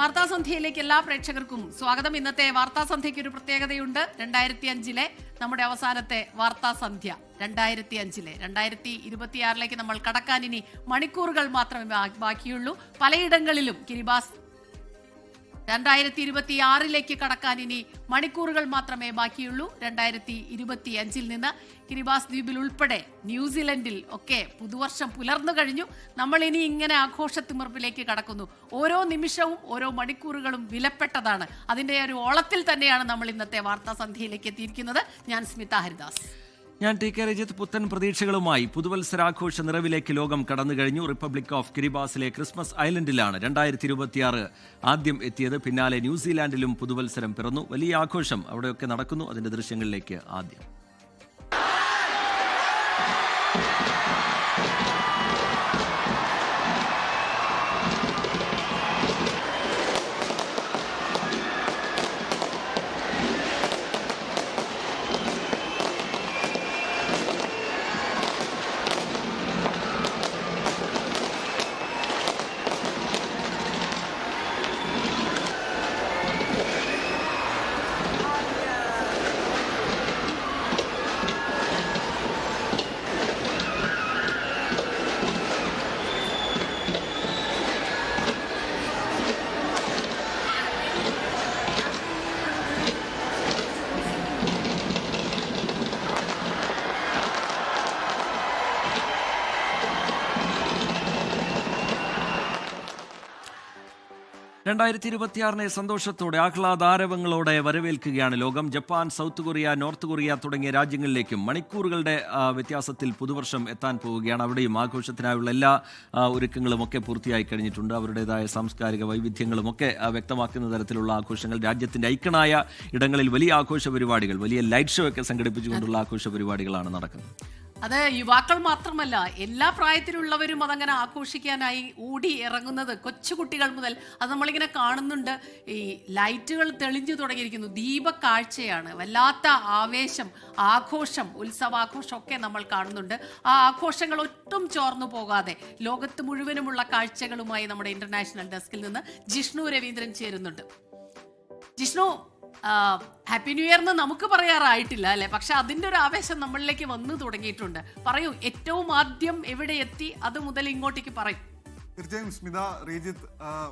വാർത്താസന്ധ്യയിലേക്ക് എല്ലാ പ്രേക്ഷകർക്കും സ്വാഗതം. ഇന്നത്തെ വാർത്താസന്ധ്യയ്ക്ക് ഒരു പ്രത്യേകതയുണ്ട്. 2005 നമ്മുടെ അവസാനത്തെ വാർത്താസന്ധ്യ. 2026 നമ്മൾ കടക്കാൻ ഇനി മണിക്കൂറുകൾ മാത്രമേ ബാക്കിയുള്ളൂ. പലയിടങ്ങളിലും കിരിബാസ് 2026 കടക്കാൻ ഇനി മണിക്കൂറുകൾ മാത്രമേ ബാക്കിയുള്ളൂ. 2025 നിന്ന് കിരിബാസ് ദ്വീപിൽ ഉൾപ്പെടെ ന്യൂസിലൻഡിൽ ഒക്കെ പുതുവർഷം പുലർന്നു കഴിഞ്ഞു. നമ്മൾ ഇനി ഇങ്ങനെ ആഘോഷത്തിമിർപ്പിലേക്ക് കടക്കുന്നു. ഓരോ നിമിഷവും ഓരോ മണിക്കൂറുകളും വിലപ്പെട്ടതാണ്. അതിൻ്റെ ഒരു ഓളത്തിൽ തന്നെയാണ് നമ്മൾ ഇന്നത്തെ വാർത്താസന്ധ്യയിലേക്ക് എത്തിയിരിക്കുന്നത്. ഞാൻ സ്മിത ഹരിദാസ്. ഞാൻ ടി കെ രജിത്ത്. പുത്തൻ പ്രതീക്ഷകളുമായി പുതുവത്സരാഘോഷ നിറവിലേക്ക് ലോകം കടന്നു കഴിഞ്ഞു. റിപ്പബ്ലിക് ഓഫ് കിരിബാസിലെ ക്രിസ്മസ് ഐലൻഡിലാണ് 2026 ആദ്യം എത്തിയത്. പിന്നാലെ ന്യൂസിലാൻഡിലും പുതുവത്സരം പിറന്നു. വലിയ ആഘോഷം അവിടെയൊക്കെ നടക്കുന്നു. അതിന്റെ ദൃശ്യങ്ങളിലേക്ക് ആദ്യം. സന്തോഷത്തോടെ ആഹ്ലാദാരവങ്ങളോടെ വരവേൽക്കുകയാണ് ലോകം. Japan, south Korea, north Korea തുടങ്ങിയ രാജ്യങ്ങളിലേക്കും മണിക്കൂറുകളുടെ വ്യത്യാസത്തിൽ പുതുവർഷം എത്താൻ പോവുകയാണ്. അവിടെയും ആഘോഷത്തിനായുള്ള എല്ലാ ഒരുക്കങ്ങളും ഒക്കെ പൂർത്തിയായി കഴിഞ്ഞിട്ടുണ്ട്. അവരുടേതായ സാംസ്കാരിക വൈവിധ്യങ്ങളും ഒക്കെ വ്യക്തമാക്കുന്ന തരത്തിലുള്ള ആഘോഷങ്ങൾ, രാജ്യത്തിന്റെ ഐക്കണായ ഇടങ്ങളിൽ വലിയ ആഘോഷ പരിപാടികൾ, വലിയ ലൈറ്റ് ഷോ ഒക്കെ സംഘടിപ്പിച്ചുകൊണ്ടുള്ള ആഘോഷ പരിപാടികളാണ് നടക്കുന്നത്. അത് യുവാക്കൾ മാത്രമല്ല, എല്ലാ പ്രായത്തിലുള്ളവരും അതങ്ങനെ ആഘോഷിക്കാനായി ഓടി ഇറങ്ങുന്നത്. കൊച്ചുകുട്ടികൾ മുതൽ അത് നമ്മളിങ്ങനെ കാണുന്നുണ്ട്. ഈ ലൈറ്റുകൾ തെളിഞ്ഞു തുടങ്ങിയിരിക്കുന്നു. ദീപക്കാഴ്ചയാണ്. വല്ലാത്ത ആവേശം, ആഘോഷം, ഉത്സവാഘോഷം ഒക്കെ നമ്മൾ കാണുന്നുണ്ട്. ആ ആഘോഷങ്ങൾ ഒട്ടും ചോർന്നു പോകാതെ ലോകത്ത് മുഴുവനുമുള്ള കാഴ്ചകളുമായി നമ്മുടെ ഇന്റർനാഷണൽ ഡെസ്കിൽ നിന്ന് ജിഷ്ണു രവീന്ദ്രൻ ചേരുന്നുണ്ട്. ജിഷ്ണു, ഹാപ്പി ന്യൂ ഇയർന്ന് നമുക്ക് പറയാറായിട്ടില്ല അല്ലെ, പക്ഷെ അതിൻ്റെ ഒരു ആവേശം നമ്മളിലേക്ക് വന്നു തുടങ്ങിയിട്ടുണ്ട്. പറയൂ, ഏറ്റവും ആദ്യം എവിടെ എത്തി, അത് മുതൽ ഇങ്ങോട്ടേക്ക് പറയും. തീർച്ചയായും സ്മിത, റീജിത്ത്,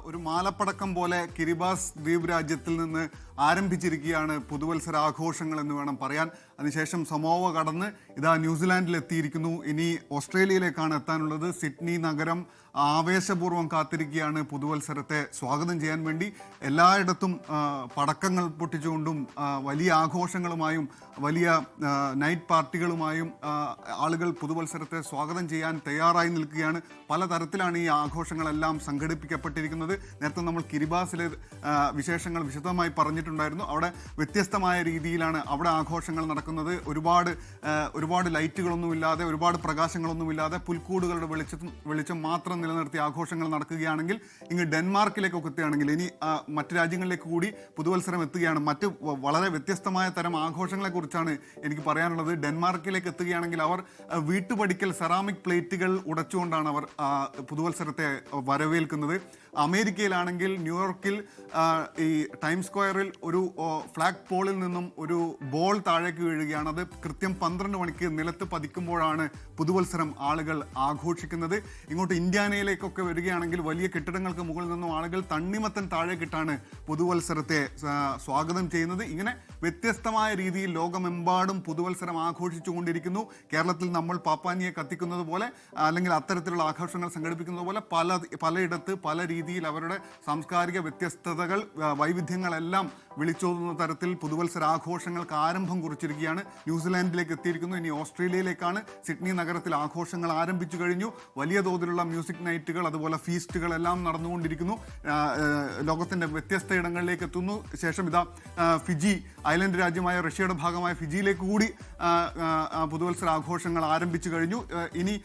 ഒരു മാലപ്പടക്കം പോലെ കിരിബാസ് ദ്വീപ് രാജ്യത്തിൽ നിന്ന് ആരംഭിച്ചിരിക്കുകയാണ് പുതുവത്സരാഘോഷങ്ങൾ എന്ന് വേണം പറയാൻ. അതിനുശേഷം സമോവ കടന്ന് ഇതാ ന്യൂസിലാൻഡിൽ എത്തിയിരിക്കുന്നു. ഇനി ഓസ്ട്രേലിയയിലേക്കാണ് എത്താനുള്ളത്. സിഡ്നി നഗരം ആവേശപൂർവ്വം കാത്തിരിക്കുകയാണ് പുതുവത്സരത്തെ സ്വാഗതം ചെയ്യാൻ വേണ്ടി. എല്ലായിടത്തും പടക്കങ്ങൾ പൊട്ടിച്ചുകൊണ്ടും വലിയ ആഘോഷങ്ങളുമായും വലിയ നൈറ്റ് പാർട്ടികളുമായും ആളുകൾ പുതുവത്സരത്തെ സ്വാഗതം ചെയ്യാൻ തയ്യാറായി നിൽക്കുകയാണ്. പലതരത്തിലാണ് ഈ ആഘോഷങ്ങളെല്ലാം സംഘടിപ്പിക്കപ്പെട്ടിരിക്കുന്നത്. നേരത്തെ നമ്മൾ കിരിബാസിലെ വിശേഷങ്ങൾ വിശദമായി പറഞ്ഞിട്ടുണ്ടായിരുന്നു. അവിടെ വ്യത്യസ്തമായ രീതിയിലാണ് അവിടെ ആഘോഷങ്ങൾ നടക്കുന്നത്. ഒരുപാട് ലൈറ്റുകളൊന്നുമില്ലാതെ, ഒരുപാട് പ്രകാശങ്ങളൊന്നുമില്ലാതെ പുൽക്കൂടുകളുടെ വെളിച്ചം മാത്രം നിലനിർത്തി ആഘോഷങ്ങൾ നടക്കുകയാണെങ്കിൽ, ഇങ്ങ് ഡെൻമാർക്കിലേക്കൊക്കെ എത്തുകയാണെങ്കിൽ, ഇനി മറ്റ് രാജ്യങ്ങളിലേക്ക് കൂടി പുതുവത്സരം എത്തുകയാണ്. മറ്റ് വളരെ വ്യത്യസ്തമായ തരം ആഘോഷങ്ങളെക്കുറിച്ചാണ് എനിക്ക് പറയാനുള്ളത്. ഡെൻമാർക്കിലേക്ക് എത്തുകയാണെങ്കിൽ അവർ വീട്ടുപടിക്കൽ സെറാമിക് പ്ലേറ്റുകൾ ഉടച്ചുകൊണ്ടാണ് അവർ പുതുവത്സരത്തെ വരവേൽക്കുന്നത്. അമേരിക്കയിലാണെങ്കിൽ ന്യൂയോർക്കിൽ ഈ ടൈം സ്ക്വയറിൽ ഒരു ഫ്ലാഗ് പോളിൽ നിന്നും ഒരു ബോൾ താഴേക്ക് വീഴുകയാണ്. അത് കൃത്യം 12 മണിക്ക് നിലത്ത് പതിക്കുമ്പോഴാണ് പുതുവത്സരം ആളുകൾ ആഘോഷിക്കുന്നത്. ഇങ്ങോട്ട് ഇന്ത്യാനയിലേക്കൊക്കെ വരികയാണെങ്കിൽ വലിയ കെട്ടിടങ്ങൾക്ക് മുകളിൽ നിന്നും ആളുകൾ തണ്ണിമത്തൻ താഴേക്കിട്ടാണ് പുതുവത്സരത്തെ സ്വാഗതം ചെയ്യുന്നത്. ഇങ്ങനെ വ്യത്യസ്തമായ രീതിയിൽ ലോകമെമ്പാടും പുതുവത്സരം ആഘോഷിച്ചുകൊണ്ടിരിക്കുന്നു. കേരളത്തിൽ നമ്മൾ പാപ്പാനിയെ കത്തിക്കുന്നത് പോലെ, അല്ലെങ്കിൽ അത്തരത്തിലുള്ള ആഘോഷങ്ങൾ സംഘടിപ്പിക്കുന്നത് പോലെ പലയിടത്ത് പല രീതിയിൽ അവരുടെ സാംസ്കാരിക വ്യത്യസ്തതകൾ, വൈവിധ്യങ്ങളെല്ലാം വിളിച്ചോതുന്ന തരത്തിൽ പുതുവത്സരാഘോഷങ്ങൾക്ക് ആരംഭം കുറിച്ചിരിക്കുകയാണ്. ന്യൂസിലാൻഡിലേക്ക് എത്തിയിരിക്കുന്നു. ഇനി ഓസ്ട്രേലിയയിലേക്കാണ്. സിഡ്നി നഗരത്തിൽ ആഘോഷങ്ങൾ ആരംഭിച്ചു കഴിഞ്ഞു. വലിയ തോതിലുള്ള മ്യൂസിക് നൈറ്റുകൾ, അതുപോലെ ഫീസ്റ്റുകൾ എല്ലാം നടന്നുകൊണ്ടിരിക്കുന്നു. ലോകത്തിൻ്റെ വ്യത്യസ്ത ഇടങ്ങളിലേക്ക് എത്തുന്നു. ശേഷം ഇതാ ഫിജി, ഐലൻഡ് രാജ്യമായ റഷ്യയുടെ ഭാഗമായ ഫിജിയിലേക്ക് കൂടി പുതുവത്സരാഘോഷങ്ങൾ ആരംഭിച്ചു കഴിഞ്ഞു. ഇനി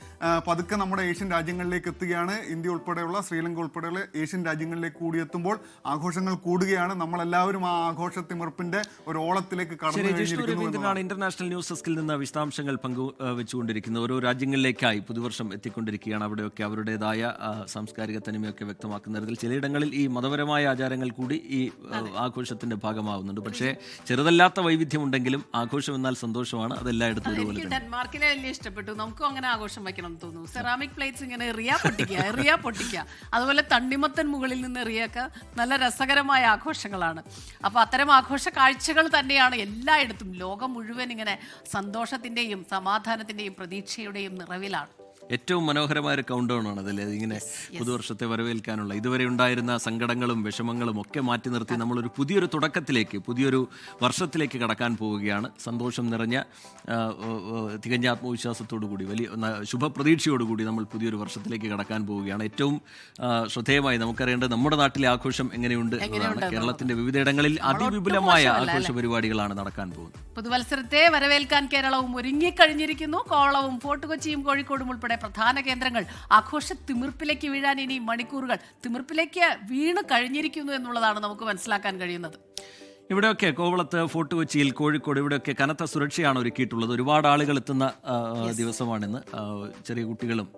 പതുക്കെ നമ്മുടെ ഏഷ്യൻ രാജ്യങ്ങളിലേക്ക് എത്തുകയാണ്. ഇന്ത്യ ഉൾപ്പെടെയുള്ള, ശ്രീലങ്ക ഉൾപ്പെടെയുള്ള ഏഷ്യൻ രാജ്യങ്ങളിലേക്ക് കൂടി എത്തുമ്പോൾ ആഘോഷങ്ങൾ കൂടുകയാണ്. നമ്മളെല്ലാവരും ആ ആഘോഷത്തിമിർപ്പിന്റെ ഒരു ഓളത്തിലേക്ക് കടന്നു ജിഷ്ണു കഴിഞ്ഞിരിക്കുന്നു രവീന്ദ്രനാണ് എന്നതാണ്. ഇന്റർനാഷണൽ ന്യൂസ് ഡെസ്കിൽ നിന്ന് വിശദാംശങ്ങൾ പങ്കുവെച്ചുകൊണ്ടിരിക്കുന്നത്. ഓരോ രാജ്യങ്ങളിലേക്കായി പുതുവർഷം എത്തിക്കൊണ്ടിരിക്കുകയാണ്. അവിടെയൊക്കെ അവരുടേതായ സാംസ്കാരിക തനിമയൊക്കെ വ്യക്തമാക്കുന്ന തരത്തിൽ ചിലയിടങ്ങളിൽ ഈ മതപരമായ ആചാരങ്ങൾ കൂടി ഈ ആഘോഷത്തിന്റെ ഭാഗമാവുന്നുണ്ട്. പക്ഷേ ചെറുതല്ലാത്ത വൈവിധ്യമുണ്ടെങ്കിലും ആഘോഷം എന്നാൽ സന്തോഷമാണ്. അതെല്ലായിടത്തും ഒരുപോലെ എനിക്ക് തന്നെ. ഡെൻമാർക്കിനെ വലിയ ഇഷ്ടപ്പെട്ടു. നമുക്കും അങ്ങനെ ആഘോഷം വയ്ക്കണം എന്ന് തോന്നുന്നു. സെറാമിക് പ്ലേറ്റ്സ് ഇങ്ങനെ എറിയ പൊട്ടിക്കുക, അതുപോലെ തണ്ണിമത്തൻ മുകളിൽ നിന്ന് എറിയൊക്കെ നല്ല രസകരമായ ആഘോഷങ്ങളാണ്. അപ്പോൾ അത്തരം ആഘോഷ കാഴ്ചകൾ തന്നെയാണ് എല്ലായിടത്തും. ലോകം മുഴുവൻ ഇങ്ങനെ സന്തോഷത്തിന്റെയും സമാധാനത്തിന്റെയും പ്രതീക്ഷയുടെയും നിറവിലാണ്. ഏറ്റവും മനോഹരമായ ഒരു കൗണ്ട് ഡൗൺ ആണ് അതല്ലേ. ഇങ്ങനെ പുതുവർഷത്തെ വരവേൽക്കാനുള്ള ഇതുവരെ ഉണ്ടായിരുന്ന സങ്കടങ്ങളും വിഷമങ്ങളും ഒക്കെ മാറ്റി നിർത്തി നമ്മളൊരു പുതിയൊരു തുടക്കത്തിലേക്ക്, പുതിയൊരു വർഷത്തിലേക്ക് കടക്കാൻ പോവുകയാണ്. സന്തോഷം നിറഞ്ഞ തികഞ്ഞ ആത്മവിശ്വാസത്തോടു കൂടി, വലിയ ശുഭപ്രതീക്ഷയോടുകൂടി നമ്മൾ പുതിയൊരു വർഷത്തിലേക്ക് കടക്കാൻ പോവുകയാണ്. ഏറ്റവും ശ്രദ്ധേയമായി നമുക്കറിയേണ്ടത് നമ്മുടെ നാട്ടിലെ ആഘോഷം എങ്ങനെയുണ്ട് എന്നതാണ്. കേരളത്തിന്റെ വിവിധയിടങ്ങളിൽ അതിവിപുലമായ ആഘോഷ പരിപാടികളാണ് നടക്കാൻ പോകുന്നത്. പുതുവത്സരത്തെ വരവേൽക്കാൻ കേരളവും ഒരുങ്ങിക്കഴിഞ്ഞിരിക്കുന്നു. കോവളവും ഫോർട്ട് കൊച്ചിയും കോഴിക്കോടും ഉൾപ്പെടെ പ്രധാന കേന്ദ്രങ്ങൾ ആഘോഷ തിമിർപ്പിലേക്ക് വീഴാൻ ഇനി മണിക്കൂറുകൾ. തിമിർപ്പിലേക്ക് വീണ് കഴിഞ്ഞിരിക്കുന്നു എന്നുള്ളതാണ് നമുക്ക് മനസ്സിലാക്കാൻ കഴിയുന്നത്. ഇവിടെയൊക്കെ കോവളത്ത്, ഫോർട്ട് കൊച്ചിയിൽ, കോഴിക്കോട് ഇവിടെയൊക്കെ കനത്ത സുരക്ഷയാണ് ഒരുക്കിയിട്ടുള്ളത്. ഒരുപാട് ആളുകൾ എത്തുന്ന ദിവസമാണിന്ന്. ചെറിയ കുട്ടികളും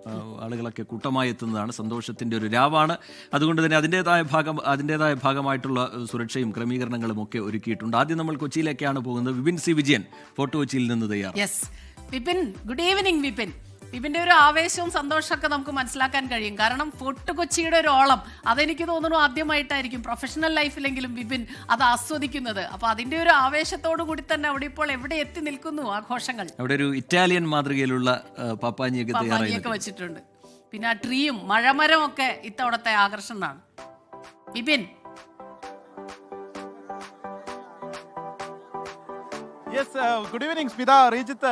ആളുകളൊക്കെ കൂട്ടമായി എത്തുന്നതാണ്. സന്തോഷത്തിൻ്റെ ഒരു രാവാണ്. അതുകൊണ്ട് തന്നെ അതിൻ്റെതായ ഭാഗമായിട്ടുള്ള സുരക്ഷയും ക്രമീകരണങ്ങളും ഒക്കെ ഒരുക്കിയിട്ടുണ്ട്. ആദ്യം നമ്മൾ കൊച്ചിയിലേക്കാണ് പോകുന്നത്. വിപിൻ സി വിജയൻ ഫോർട്ട് കൊച്ചിയിൽ നിന്ന് തയ്യാർ. Yes Vipin, good evening Vipin. വിപിന്റെ ഒരു ആവേശവും സന്തോഷമൊക്കെ നമുക്ക് മനസ്സിലാക്കാൻ കഴിയും. കാരണം ഫോർട്ട് കൊച്ചിയുടെ ഒരു ഓളം അതെനിക്ക് തോന്നുന്നു ആദ്യമായിട്ടായിരിക്കും പ്രൊഫഷണൽ ലൈഫിലെങ്കിലും വിപിൻ അത് ആസ്വദിക്കുന്നത്. അപ്പൊ അതിന്റെ ഒരു ആവേശത്തോടു കൂടി തന്നെ അവിടെ ഇപ്പോൾ എവിടെ എത്തി നിൽക്കുന്നു ആഘോഷങ്ങൾ. അവിടെ ഒരു ഇറ്റാലിയൻ മാതൃകയിലുള്ള പാപ്പാനിയൊക്കെ വെച്ചിട്ടുണ്ട്. പിന്നെ ആ ട്രീയും മഴമരവും ഒക്കെ ഇത്തവണത്തെ ആകർഷണമാണ്. Vipin, yes, good evening Smitha, Rejith.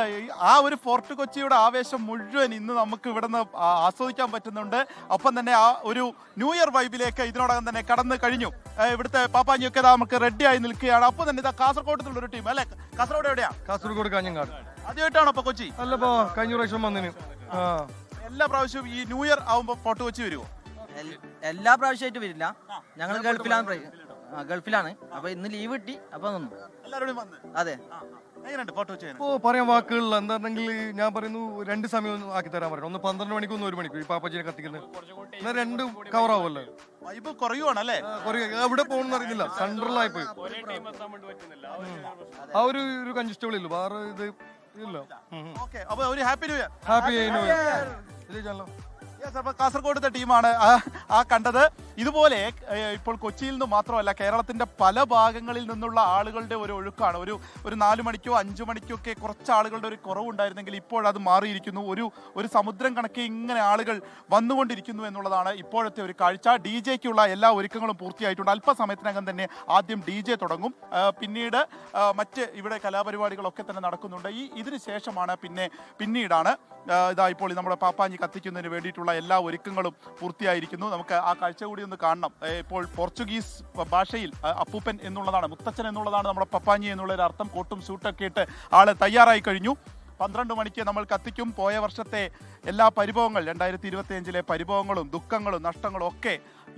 ആ ഒരു ഫോർട്ട് കൊച്ചിയുടെ ആവേശം മുഴുവൻ ഇന്ന് നമുക്ക് ഇവിടെ നിന്ന് ആസ്വദിക്കാൻ പറ്റുന്നുണ്ട്. ഒപ്പം തന്നെ ആ ഒരു ന്യൂ ഇയർ വൈബിലേക്ക് ഇതിനോടകം തന്നെ കടന്നു കഴിഞ്ഞു. ഇവിടുത്തെ പാപ്പാഞ്ഞിയൊക്കെ നമുക്ക് റെഡിയായി നിൽക്കുകയാണ്. അപ്പോൾ തന്നെ ഇതാ കാസർഗോഡ് ഒരു ടീം അല്ലെ. കാസർഗോഡ് എവിടെയാ? കാസർഗോഡ് കാഞ്ഞങ്ങാട്. ആദ്യമായിട്ടാണോ ഇപ്പൊ കൊച്ചി? അല്ലപ്പോ കഴിഞ്ഞ പ്രാവശ്യം വന്നിന്. എല്ലാ പ്രാവശ്യവും ഈ ന്യൂ ഇയർ ആവുമ്പോ ഫോർട്ട് കൊച്ചി വരുമോ? എല്ലാ പ്രാവശ്യമായിട്ട് വരില്ല. ഞങ്ങൾ ഗൾഫിലാണ്. അപ്പൊ ഇന്ന് ലീവ് കിട്ടി, അപ്പൊ നിന്നു. എല്ലാവരോടും വന്ന്. അതെ. എങ്ങനെയുണ്ട് ഫോർട്ട് കൊച്ചി? ഇപ്പോ പറയാൻ വാക്കുകളില്ല. എന്താണെങ്കിൽ ഞാൻ പറയുന്നു 2 സമയം ആക്കി തരാൻ പറയണം. ഒന്ന് 12 മണിക്കും, ഒന്ന് 1 മണിക്കും. ഈ പാപ്പച്ചിനെ കത്തിക്കുന്നത് എന്നാൽ 2 കവർ ആവുമല്ലോ. വൈബ് കുറയുവാണല്ലേ? എവിടെ പോകണമെന്ന് അറിയുന്നില്ല. സെൻട്രലായി പോയി ആ ഒരു കൺജസ്റ്റബിൾ ഇല്ല, വേറെ ഇത് ഇല്ല. ഓക്കെ, അപ്പൊ ഒരു happy new year. Happy new year. ഇതല്ലോ കാസർഗോഡത്തെ ടീമാണ് ആ കണ്ടത്. ഇതുപോലെ ഇപ്പോൾ കൊച്ചിയിൽ നിന്ന് മാത്രമല്ല, കേരളത്തിന്റെ പല ഭാഗങ്ങളിൽ നിന്നുള്ള ആളുകളുടെ ഒരു ഒഴുക്കാണ്. ഒരു 4 മണിക്കോ 5 മണിക്കോ ഒക്കെ കുറച്ച് ആളുകളുടെ ഒരു കുറവുണ്ടായിരുന്നെങ്കിൽ ഇപ്പോഴത് മാറിയിരിക്കുന്നു. ഒരു സമുദ്രം കണക്കെ ഇങ്ങനെ ആളുകൾ വന്നുകൊണ്ടിരിക്കുന്നു എന്നുള്ളതാണ് ഇപ്പോഴത്തെ ഒരു കാഴ്ച. DJക്കുള്ള എല്ലാ ഒരുക്കങ്ങളും പൂർത്തിയായിട്ടുണ്ട്. അല്പസമയത്തിനകം തന്നെ ആദ്യം DJ തുടങ്ങും. പിന്നീട് മറ്റ് ഇവിടെ കലാപരിപാടികളൊക്കെ തന്നെ നടക്കുന്നുണ്ട്. ഇതിന് ശേഷമാണ് പിന്നീടാണ് ഇതാ ഇപ്പോൾ നമ്മുടെ പാപ്പാഞ്ഞി കത്തിക്കുന്നതിന് വേണ്ടിയിട്ടുള്ള എല്ലാ ഒരുക്കങ്ങളും പൂർത്തിയായിരിക്കുന്നു. നമുക്ക് ആ കാഴ്ച കൂടി ഒന്ന് കാണണം. ഇപ്പോൾ പോർച്ചുഗീസ് ഭാഷയിൽ അപ്പൂപ്പൻ എന്നുള്ളതാണ്, മുത്തച്ഛൻ എന്നുള്ളതാണ് നമ്മുടെ പപ്പാഞ്ഞി എന്നുള്ളൊരു അർത്ഥം. കോട്ടും സൂട്ടൊക്കെ ഇട്ട് ആള് തയ്യാറായി കഴിഞ്ഞു. 12 മണിക്ക് നമ്മൾ കത്തിക്കും. പോയ വർഷത്തെ എല്ലാ പരിഭവങ്ങൾ, 2025 പരിഭവങ്ങളും ദുഃഖങ്ങളും നഷ്ടങ്ങളും ഒക്കെ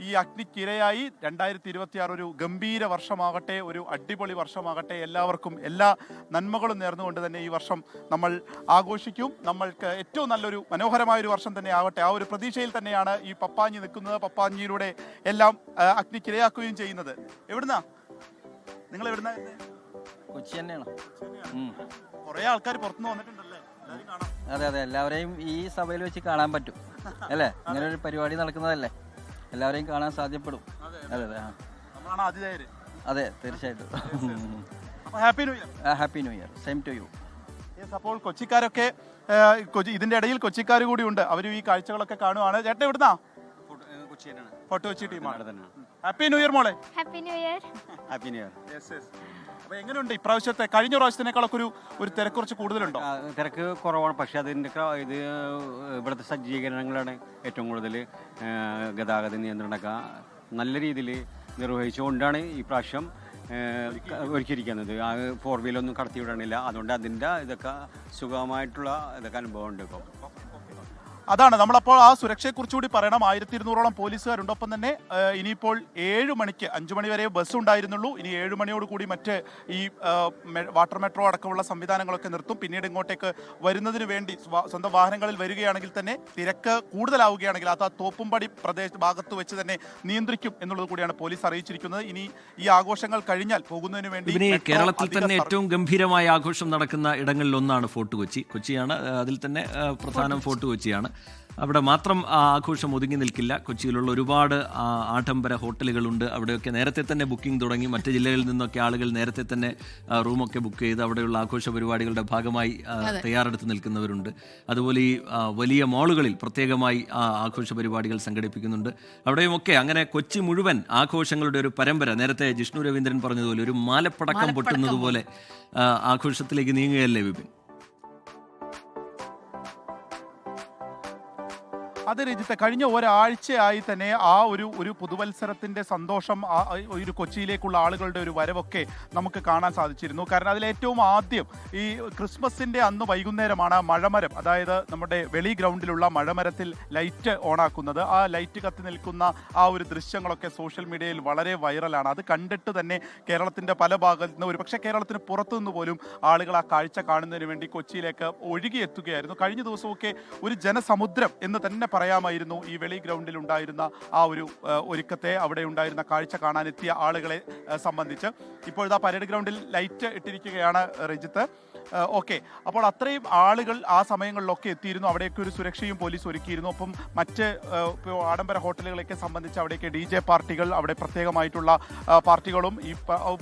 ഈ അഗ്നിക്കിരയായി 2026 ഒരു ഗംഭീര വർഷമാകട്ടെ, ഒരു അടിപൊളി വർഷമാകട്ടെ. എല്ലാവർക്കും എല്ലാ നന്മകളും നേർന്നുകൊണ്ട് തന്നെ ഈ വർഷം നമ്മൾ ആഘോഷിക്കും. നമ്മൾക്ക് ഏറ്റവും നല്ലൊരു മനോഹരമായൊരു വർഷം തന്നെ ആകട്ടെ. ആ ഒരു പ്രതീക്ഷയിൽ തന്നെയാണ് ഈ പപ്പാഞ്ഞി നിൽക്കുന്നത്. പപ്പാഞ്ഞിയിലൂടെ എല്ലാം അഗ്നിക്കിരയാക്കുകയും ചെയ്യുന്നത്. എവിടുന്നാ നിങ്ങൾ? എവിടുന്ന? കൊച്ചി തന്നെയാണ്. കുറെ ആൾക്കാർ പുറത്തുനിന്ന് വന്നിട്ടുണ്ടല്ലേ? അതെ അതെ, എല്ലാവരെയും ഈ സഭയിൽ വെച്ച് കാണാൻ പറ്റും അല്ലേ? ഇങ്ങനെ ഒരു പരിപാടി നടക്കുന്നതല്ലേ, എല്ലാവരെയും കാണാൻ സാധ്യപ്പെടും. അതെ അതെ, നമ്മളാണ് ആതിഥേയര്. അതെ തീർച്ചയായിട്ടും. Happy new year. Happy new year, same to you. അപ്പോൾ കൊച്ചിക്കാരൊക്കെ ഇതിന്റെ ഇടയിൽ കൊച്ചിക്കാർ കൂടി ഉണ്ട്. അവരും ഈ കാഴ്ചകളൊക്കെ കാണുവാണ്. ചേട്ടൻ എവിടുന്നാ? ഫോർട്ട് കൊച്ചി ടീമാണ്. ഹാപ്പി ന്യൂ ഇയർ മോളെ. Happy new year. Happy new year. അപ്പൊ എങ്ങനെയുണ്ട് ഇപ്രാവശ്യത്തെ? കഴിഞ്ഞ പ്രാവശ്യത്തിനേക്കാളൊക്കെ ഒരു തിരക്ക് കുറച്ച് കൂടുതലുണ്ടോ? തിരക്ക് കുറവാണ്, പക്ഷെ അതിൻ്റെ ഇത് ഇവിടുത്തെ സജ്ജീകരണങ്ങളാണ് ഏറ്റവും കൂടുതൽ. ഗതാഗത നിയന്ത്രണമൊക്കെ നല്ല രീതിയിൽ നിർവഹിച്ചുകൊണ്ടാണ് ഈ പ്രാവശ്യം ഒരുക്കിയിരിക്കുന്നത്. ആ 4 വീലൊന്നും കടത്തി വിടണില്ല. അതുകൊണ്ട് അതിൻ്റെ ഇതൊക്കെ സുഖമായിട്ടുള്ള ഇതൊക്കെ അനുഭവം ഉണ്ട് ഇപ്പം. അതാണ് നമ്മളപ്പോൾ ആ സുരക്ഷയെക്കുറിച്ച് കൂടി പറയണം. 1200ഓളം പോലീസുകാരുണ്ട്. ഒപ്പം തന്നെ ഇനിയിപ്പോൾ 7 മണിക്ക് 5 മണി വരെ ബസ് ഉണ്ടായിരുന്നുള്ളൂ. ഇനി 7 മണിയോട് കൂടി മറ്റ് ഈ വാട്ടർ മെട്രോ അടക്കമുള്ള സംവിധാനങ്ങളൊക്കെ നിർത്തും. പിന്നീട് ഇങ്ങോട്ടേക്ക് വരുന്നതിന് വേണ്ടി സ്വന്തം വാഹനങ്ങളിൽ വരികയാണെങ്കിൽ തന്നെ തിരക്ക് കൂടുതലാവുകയാണെങ്കിൽ അത് ആ തോപ്പുംപടി ഭാഗത്ത് വെച്ച് തന്നെ നിയന്ത്രിക്കും എന്നുള്ളത് കൂടിയാണ് പോലീസ് അറിയിച്ചിരിക്കുന്നത്. ഇനി ഈ ആഘോഷങ്ങൾ കഴിഞ്ഞാൽ പോകുന്നതിന് വേണ്ടി കേരളത്തിൽ തന്നെ ഏറ്റവും ഗംഭീരമായ ആഘോഷം നടക്കുന്ന ഇടങ്ങളിൽ ഒന്നാണ് ഫോർട്ട് കൊച്ചി. കൊച്ചിയാണ് അതിൽ തന്നെ പ്രധാനം ഫോർട്ട് കൊച്ചിയാണ്. അവിടെ മാത്രം ആഘോഷം ഒതുങ്ങി നിൽക്കില്ല. കൊച്ചിയിലുള്ള ഒരുപാട് ആഡംബര ഹോട്ടലുകളുണ്ട്. അവിടെയൊക്കെ നേരത്തെ തന്നെ ബുക്കിംഗ് തുടങ്ങി. മറ്റ് ജില്ലകളിൽ നിന്നൊക്കെ ആളുകൾ നേരത്തെ തന്നെ റൂമൊക്കെ ബുക്ക് ചെയ്ത് അവിടെയുള്ള ആഘോഷ പരിപാടികളുടെ ഭാഗമായി തയ്യാറെടുത്ത് നിൽക്കുന്നവരുണ്ട്. അതുപോലെ ഈ വലിയ മാളുകളിൽ പ്രത്യേകമായി ആഘോഷ പരിപാടികൾ സംഘടിപ്പിക്കുന്നുണ്ട്. അവിടെയുമൊക്കെ അങ്ങനെ കൊച്ചി മുഴുവൻ ആഘോഷങ്ങളുടെ ഒരു പരമ്പര. നേരത്തെ ജിഷ്ണു രവീന്ദ്രൻ പറഞ്ഞതുപോലെ ഒരു മാലപ്പടക്കം പൊട്ടുന്നത് പോലെ ആഘോഷത്തിലേക്ക് നീങ്ങുകയല്ലേ വിപിൻ? അത് രജിത്തെ കഴിഞ്ഞ ഒരാഴ്ചയായി തന്നെ ആ ഒരു പുതുവത്സരത്തിന്റെ സന്തോഷം ഒരു കൊച്ചിയിലേക്കുള്ള ആളുകളുടെ ഒരു വരവൊക്കെ നമുക്ക് കാണാൻ സാധിച്ചിരുന്നു. കാരണം അതിലേറ്റവും ആദ്യം ഈ ക്രിസ്മസിന്റെ അന്ന് വൈകുന്നേരമാണ് മഴമരം, അതായത് നമ്മുടെ വെളി ഗ്രൗണ്ടിലുള്ള മഴമരത്തിൽ ലൈറ്റ് ഓണാക്കുന്നത്. ആ ലൈറ്റ് കത്തി നിൽക്കുന്ന ആ ഒരു ദൃശ്യങ്ങളൊക്കെ സോഷ്യൽ മീഡിയയിൽ വളരെ വൈറലാണ്. അത് കണ്ടിട്ട് തന്നെ കേരളത്തിന്റെ പല ഭാഗത്തു നിന്ന്, ഒരുപക്ഷെ കേരളത്തിന് പുറത്തുനിന്ന് പോലും ആളുകൾ ആ കാഴ്ച കാണുന്നതിന് വേണ്ടി കൊച്ചിയിലേക്ക് ഒഴുകിയെത്തുകയായിരുന്നു. കഴിഞ്ഞ ദിവസമൊക്കെ ഒരു ജനസമുദ്രം എന്ന് തന്നെ പറയാമായിരുന്നു ഈ വെളി ഗ്രൗണ്ടിൽ ഉണ്ടായിരുന്ന ആ ഒരു ഒരുക്കത്തെ, അവിടെ ഉണ്ടായിരുന്ന കാഴ്ച കാണാനെത്തിയ ആളുകളെ സംബന്ധിച്ച്. ഇപ്പോഴത്തെ പരേഡ് ഗ്രൗണ്ടിൽ ലൈറ്റ് ഇട്ടിരിക്കുകയാണ് രജിത്ത്. ഓക്കെ, അപ്പോൾ അത്രയും ആളുകൾ ആ സമയങ്ങളിലൊക്കെ എത്തിയിരുന്നു. അവിടെയൊക്കെ ഒരു സുരക്ഷയും പോലീസ് ഒരുക്കിയിരുന്നു. ഒപ്പം മറ്റ് ആഡംബര ഹോട്ടലുകളൊക്കെ സംബന്ധിച്ച് അവിടേക്ക് DJ പാർട്ടികൾ, അവിടെ പ്രത്യേകമായിട്ടുള്ള പാർട്ടികളും ഈ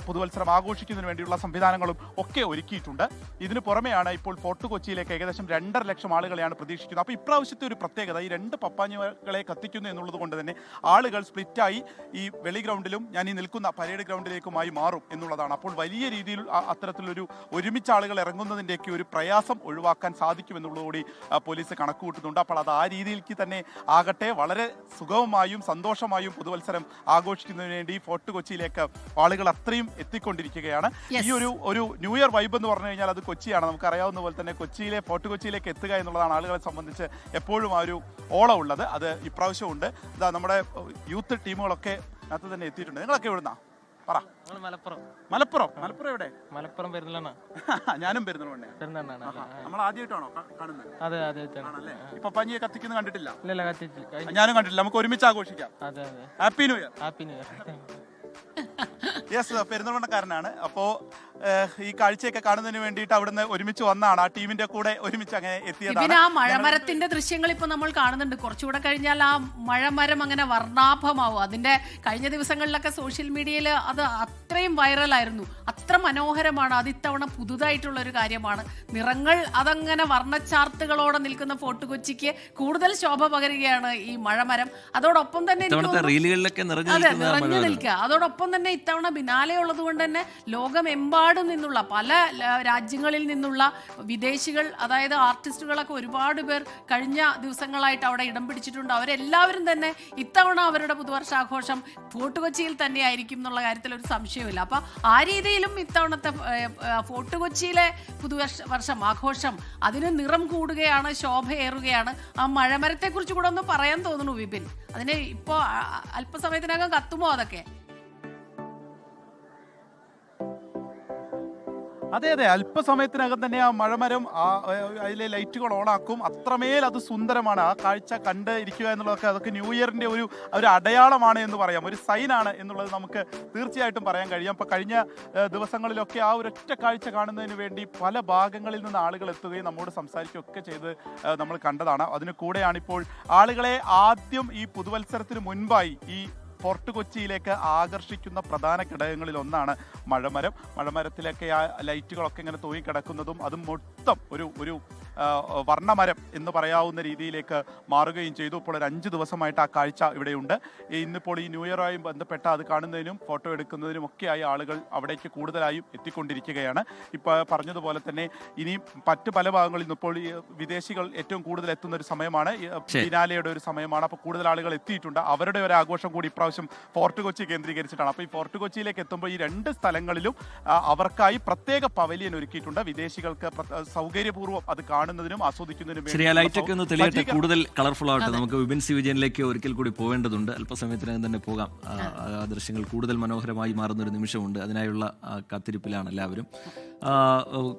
പുതുവത്സരം ആഘോഷിക്കുന്നതിന് വേണ്ടിയുള്ള സംവിധാനങ്ങളും ഒക്കെ ഒരുക്കിയിട്ടുണ്ട്. ഇതിനു പുറമെയാണ് ഇപ്പോൾ ഫോർട്ട് കൊച്ചിയിലേക്ക് ഏകദേശം 2.5 ലക്ഷം ആളുകളെയാണ് പ്രതീക്ഷിക്കുന്നത്. അപ്പോൾ ഇപ്രാവശ്യത്തെ ഒരു പ്രത്യേകത ഈ 2 പപ്പാഞ്ഞുകളെ കത്തിക്കുന്നു എന്നുള്ളത് കൊണ്ട് തന്നെ ആളുകൾ സ്പ്ലിറ്റായി ഈ വെളി ഗ്രൗണ്ടിലും ഞാൻ ഈ നിൽക്കുന്ന പരേഡ് ഗ്രൗണ്ടിലേക്കുമായി മാറും എന്നുള്ളതാണ്. അപ്പോൾ വലിയ രീതിയിൽ അത്തരത്തിലൊരു ഒരുമിച്ച് ആളുകൾ ഇറങ്ങുന്നതിൻ്റെയൊക്കെ ഒരു പ്രയാസം ഒഴിവാക്കാൻ സാധിക്കുമെന്നുള്ളതുകൂടി പോലീസ് കണക്ക് കൂട്ടുന്നുണ്ട്. അപ്പോൾ അത് ആ രീതിയിലേക്ക് തന്നെ ആകട്ടെ, വളരെ സുഗമമായും സന്തോഷമായും പുതുവത്സരം ആഘോഷിക്കുന്നതിന് വേണ്ടി ഫോർട്ട് കൊച്ചിയിലേക്ക് ആളുകൾ അത്രയും എത്തിക്കൊണ്ടിരിക്കുകയാണ്. ഈ ഒരു ന്യൂ ഇയർ വൈബ് എന്ന് പറഞ്ഞു കഴിഞ്ഞാൽ അത് കൊച്ചിയാണ്. നമുക്കറിയാവുന്ന പോലെ തന്നെ കൊച്ചിയിലെ ഫോർട്ട് കൊച്ചിയിലേക്ക് എത്തുക എന്നുള്ളതാണ് ആളുകളെ സംബന്ധിച്ച് എപ്പോഴും ആ ഒരു ഓളം ഉള്ളത്. അത് ഇപ്രാവശ്യം ഉണ്ട്. ഇതാ നമ്മുടെ യൂത്ത് ടീമുകളൊക്കെ അത് തന്നെ എത്തിയിട്ടുണ്ട്. നിങ്ങളൊക്കെ എവിടുന്നാ പറ? മലപ്പുറം എവിടെ? മലപ്പുറം പെരുന്തൽമണ്ണ. ഞാനും പെരുന്തൽമണ്ണ. നമ്മൾ ആദ്യമായിട്ടാണോ കാണുന്നത്? അതെ, ആദ്യമായിട്ടാണ്. ഇപ്പൊ പഞ്ഞിയെ കത്തിക്കുന്നത് കണ്ടിട്ടില്ല? ഇല്ല, കത്തിച്ചില്ല. ഞാനും കണ്ടിട്ടില്ല. നമുക്ക് ഒരുമിച്ച് ആഘോഷിക്കാം. അതെ. Happy new year. Happy new year. Yes, പെരുന്തൽമണ്ണക്കാരനാണ്. അപ്പോൾ ഈ കാഴ്ചയൊക്കെ കാണുന്നതിന് വേണ്ടിയിട്ട് അവിടുന്ന് ഒരുമിച്ച് വന്നാണ്, ആ ടീമിന്റെ കൂടെ ഒരുമിച്ച് അങ്ങനെ എത്തിയതാണ്. ആ മഴമരത്തിന്റെ ദൃശ്യങ്ങൾ ഇപ്പൊ നമ്മൾ കാണുന്നുണ്ട്. കുറച്ചുകൂടെ കഴിഞ്ഞാൽ ആ മഴമരം അങ്ങനെ വർണ്ണാഭമാവും. അതിന്റെ കഴിഞ്ഞ ദിവസങ്ങളിലൊക്കെ സോഷ്യൽ മീഡിയയിൽ അത് അത്രയും വൈറലായിരുന്നു. അത്ര മനോഹരമാണ്. അത് ഇത്തവണ പുതുതായിട്ടുള്ള ഒരു കാര്യമാണ്. നിറങ്ങൾ അതങ്ങനെ വർണ്ണച്ചാർത്തുകളോടെ നിൽക്കുന്ന ഫോർട്ട് കൊച്ചിക്ക് കൂടുതൽ ശോഭ പകരുകയാണ് ഈ മഴമരം. അതോടൊപ്പം തന്നെ നിറഞ്ഞു നിൽക്കുക. അതോടൊപ്പം തന്നെ ഇത്തവണ ബിനാലെ ഉള്ളത് കൊണ്ട് തന്നെ ലോകമെമ്പാടും നിന്നുള്ള പല രാജ്യങ്ങളിൽ നിന്നുള്ള വിദേശികൾ, അതായത് ആർട്ടിസ്റ്റുകളൊക്കെ ഒരുപാട് പേർ കഴിഞ്ഞ ദിവസങ്ങളായിട്ട് അവിടെ ഇടം പിടിച്ചിട്ടുണ്ട്. അവരെല്ലാവരും തന്നെ ഇത്തവണ അവരുടെ പുതുവർഷാഘോഷം ഫോർട്ട് കൊച്ചിയിൽ തന്നെ ആയിരിക്കും എന്നുള്ള കാര്യത്തിൽ ഒരു സംശയമില്ല. അപ്പൊ ആ രീതിയിലും ഇത്തവണത്തെ ഫോർട്ട് കൊച്ചിയിലെ പുതുവർഷം ആഘോഷം അതിന് നിറം കൂടുകയാണ്, ശോഭയേറുകയാണ്. ആ മഴമരത്തെ കുറിച്ച് കൂടെ ഒന്ന് പറയാൻ തോന്നുന്നു വിപിൻ. അതിന് ഇപ്പോ അല്പസമയത്തിനകം കത്തുമോ അതൊക്കെ? അതെ, അല്പസമയത്തിനകം തന്നെ ആ മഴമരം അതിലെ ലൈറ്റുകൾ ഓണാക്കും. അത്രമേൽ അത് സുന്ദരമാണ്. ആ കാഴ്ച കണ്ട് ഇരിക്കുക എന്നുള്ളതൊക്കെ അതൊക്കെ ന്യൂ ഇയറിന്റെ ഒരു അടയാളമാണ് എന്ന് പറയാം, ഒരു സൈനാണ് എന്നുള്ളത് നമുക്ക് തീർച്ചയായിട്ടും പറയാൻ കഴിയും. അപ്പോൾ കഴിഞ്ഞ ദിവസങ്ങളിലൊക്കെ ആ ഒരൊറ്റ കാഴ്ച കാണുന്നതിന് വേണ്ടി പല ഭാഗങ്ങളിൽ നിന്ന് ആളുകൾ എത്തുകയും നമ്മോട് സംസാരിക്കുകയൊക്കെ ചെയ്ത് നമ്മൾ കണ്ടതാണ്. അതിന് കൂടെയാണ് ഇപ്പോൾ ആളുകളെ ആദ്യം ഈ പുതുവത്സരത്തിന് മുൻപായി ഈ ഫോർട്ട് കൊച്ചിയിലേക്ക് ആകർഷിക്കുന്ന പ്രധാന ഘടകങ്ങളിൽ ഒന്നാണ് മഴമരം. മഴമരത്തിലൊക്കെ ആ ലൈറ്റുകളൊക്കെ ഇങ്ങനെ തൂങ്ങിക്കിടക്കുന്നതും അതും മൊത്തം ഒരു വർണ്ണമരം എന്ന് പറയാവുന്ന രീതിയിലേക്ക് മാറുകയും ചെയ്തു. ഇപ്പോൾ ഒരു 5 ദിവസമായിട്ട് ആ കാഴ്ച ഇവിടെയുണ്ട്. ഇന്നിപ്പോൾ ഈ ന്യൂ ഇയറുമായി ബന്ധപ്പെട്ട അത് കാണുന്നതിനും ഫോട്ടോ എടുക്കുന്നതിനും ഒക്കെയായി ആളുകൾ അവിടേക്ക് കൂടുതലായും എത്തിക്കൊണ്ടിരിക്കുകയാണ്. ഇപ്പോൾ പറഞ്ഞതുപോലെ തന്നെ ഇനി മറ്റ് പല ഭാഗങ്ങളിൽ നിന്ന് ഇപ്പോൾ വിദേശികൾ ഏറ്റവും കൂടുതൽ എത്തുന്ന ഒരു സമയമാണ്, ബിനാലെയുടെ ഒരു സമയമാണ്. അപ്പോൾ കൂടുതൽ ആളുകൾ എത്തിയിട്ടുണ്ട്. അവരുടെ ഒരു ആഘോഷം കൂടി ഇപ്രാവശ്യം ഫോർട്ട് കൊച്ചി കേന്ദ്രീകരിച്ചിട്ടാണ്. അപ്പോൾ ഈ ഫോർട്ട് കൊച്ചിയിലേക്ക് എത്തുമ്പോൾ ഈ 2 സ്ഥലങ്ങളിലും അവർക്കായി പ്രത്യേക പവലിയൻ ഒരുക്കിയിട്ടുണ്ട്. വിദേശികൾക്ക് സൗകര്യപൂർവ്വം അത് കാണും കാണുന്നതിനും ആസ്വദിക്കുന്നതിനും ശരി, ആ ലൈറ്റൊക്കെ ഒന്ന് തെളിയട്ടെ, സജ്ജീകരണം- കൂടുതൽ കളർഫുൾ ആവട്ടെ. നമുക്ക് വിപിൻ സി വിജയനിലേക്ക് ഒരിക്കൽ കൂടി പോവേണ്ടതുണ്ട്. അല്പസമയത്തിനകം തന്നെ പോകാം. ആ ദൃശ്യങ്ങൾ കൂടുതൽ മനോഹരമായി മാറുന്ന ഒരു നിമിഷമുണ്ട്. അതിനായുള്ള കാത്തിരിപ്പിലാണ് എല്ലാവരും.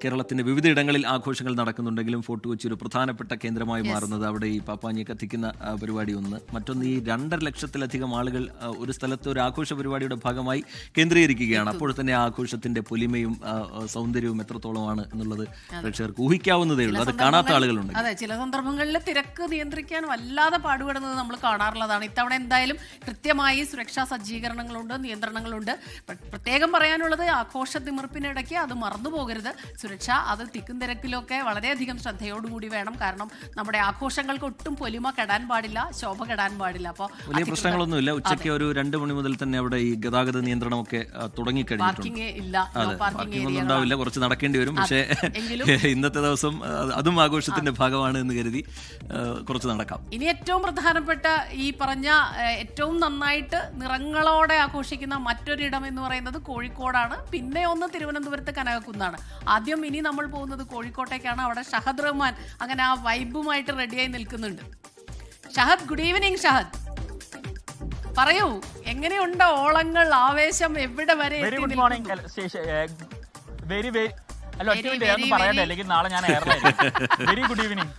കേരളത്തിന്റെ വിവിധ ഇടങ്ങളിൽ ആഘോഷങ്ങൾ നടക്കുന്നുണ്ടെങ്കിലും ഫോർട്ട് കൊച്ചി ഒരു പ്രധാനപ്പെട്ട കേന്ദ്രമായി മാറുന്നത് അവിടെ ഈ പാപ്പാഞ്ഞി കത്തിക്കുന്ന പരിപാടി ഒന്ന്. മറ്റൊന്ന്, ഈ 2.5 ലക്ഷത്തിലധികം ആളുകൾ ഒരു സ്ഥലത്ത് ഒരു ആഘോഷ പരിപാടിയുടെ ഭാഗമായി കേന്ദ്രീകരിക്കുകയാണ്. അപ്പോൾ തന്നെ ആ ആഘോഷത്തിന്റെ പൊലിമയും സൗന്ദര്യവും എത്രത്തോളമാണ് എന്നുള്ളത് പ്രേക്ഷകർക്ക് ഊഹിക്കാവുന്നതേ ഉള്ളൂ. അത് കാണാത്ത ആളുകളുണ്ട്. അതെ, ചില സന്ദർഭങ്ങളിൽ തിരക്ക് നിയന്ത്രിക്കാൻ വല്ലാതെ പാടുപെടുന്നത് നമ്മൾ കാണാറുള്ളതാണ്. ഇത്തവണ എന്തായാലും കൃത്യമായി സുരക്ഷാ സജ്ജീകരണങ്ങളുണ്ട്, നിയന്ത്രണങ്ങളുണ്ട്. പ്രത്യേകം പറയാനുള്ളത്, ആഘോഷ തിമിർപ്പിനിടയ്ക്ക് അത് മറന്നു പോകരുത്. സുരക്ഷ അത് തിക്കും തിരക്കിലൊക്കെ വളരെയധികം ശ്രദ്ധയോടുകൂടി വേണം. കാരണം നമ്മുടെ ആഘോഷങ്ങൾക്ക് ഒട്ടും പൊലിമ കെടാൻ പാടില്ല, ശോഭ കെടാൻ പാടില്ല. അപ്പോൾ വലിയ പ്രശ്നങ്ങളൊന്നുമില്ല. ഉച്ചയ്ക്ക് ഒരു 2 മണി മുതൽ തന്നെ അവിടെ ഈ ഗതാഗത നിയന്ത്രണമൊക്കെ തുടങ്ങിക്കഴിഞ്ഞിട്ടുണ്ട്. പാർക്കിംഗ് ഇല്ല, പാർക്കിംഗ് ഒന്നും ഉണ്ടാവില്ല, കുറച്ച് നടക്കേണ്ടി വരും. പക്ഷേ ഇന്നത്തെ ദിവസം അതും ആഘോഷത്തിന്റെ ഭാഗമാണ് എന്ന് കരുതി കുറച്ച് നടക്കാം. ഇനി ഏറ്റവും പ്രധാനപ്പെട്ട ഈ പറഞ്ഞ ഏറ്റവും നന്നായിട്ട് നിറങ്ങളോടെ ആഘോഷിക്കുന്ന മറ്റൊരിടം എന്ന് പറയുന്നത് കോഴിക്കോടാണ്. പിന്നെ ഒന്ന് തിരുവനന്തപുരത്ത് കനകക്കുന്നാണ്. ആദ്യം ഇനി നമ്മൾ പോകുന്നത് കോഴിക്കോട്ടേക്കാണ്. അവിടെ ഷഹദ് റഹ്മാൻ അങ്ങനെ ആ വൈബുമായിട്ട് റെഡിയായി നിൽക്കുന്നുണ്ട്. Shahad, good evening. ഷഹദ്, പറയൂ, എങ്ങനെയുണ്ട് ഓളങ്ങൾ, ആവേശം എവിടെ വരെ? Very good morning. Very very അല്ല, ഒറ്റ മിനിറ്റ് ഒന്നും പറയട്ടെ, അല്ലെങ്കിൽ നാളെ ഞാൻ എയർലൈൻ. Very good evening.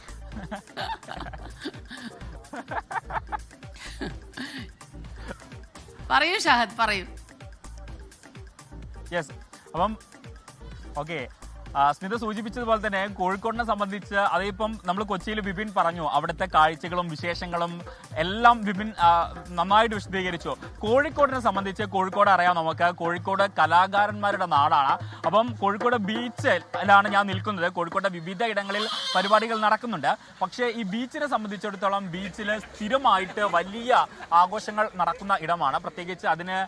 പറയൂ ഷഹദ്, പറയൂ. യെസ്, അപ്പം ഓക്കെ, സ്മിത സൂചിപ്പിച്ചതുപോലെ തന്നെ കോഴിക്കോടിനെ സംബന്ധിച്ച് അതിപ്പം നമ്മൾ കൊച്ചിയിൽ വിപിൻ പറഞ്ഞു, അവിടുത്തെ കാഴ്ചകളും വിശേഷങ്ങളും എല്ലാം വിപിൻ നന്നായിട്ട് വിശദീകരിച്ചു. കോഴിക്കോടിനെ സംബന്ധിച്ച് കോഴിക്കോട് അറിയാം നമുക്ക്, കോഴിക്കോട് കലാകാരന്മാരുടെ നാടാണ്. അപ്പം കോഴിക്കോട് ബീച്ചിലാണ് ഞാൻ നിൽക്കുന്നത്. കോഴിക്കോട് വിവിധ ഇടങ്ങളിൽ പരിപാടികൾ നടക്കുന്നുണ്ട്. പക്ഷേ ഈ ബീച്ചിനെ സംബന്ധിച്ചിടത്തോളം ബീച്ചിൽ സ്ഥിരമായിട്ട് വലിയ ആഘോഷങ്ങൾ നടക്കുന്ന ഇടമാണ്. പ്രത്യേകിച്ച് അതിന്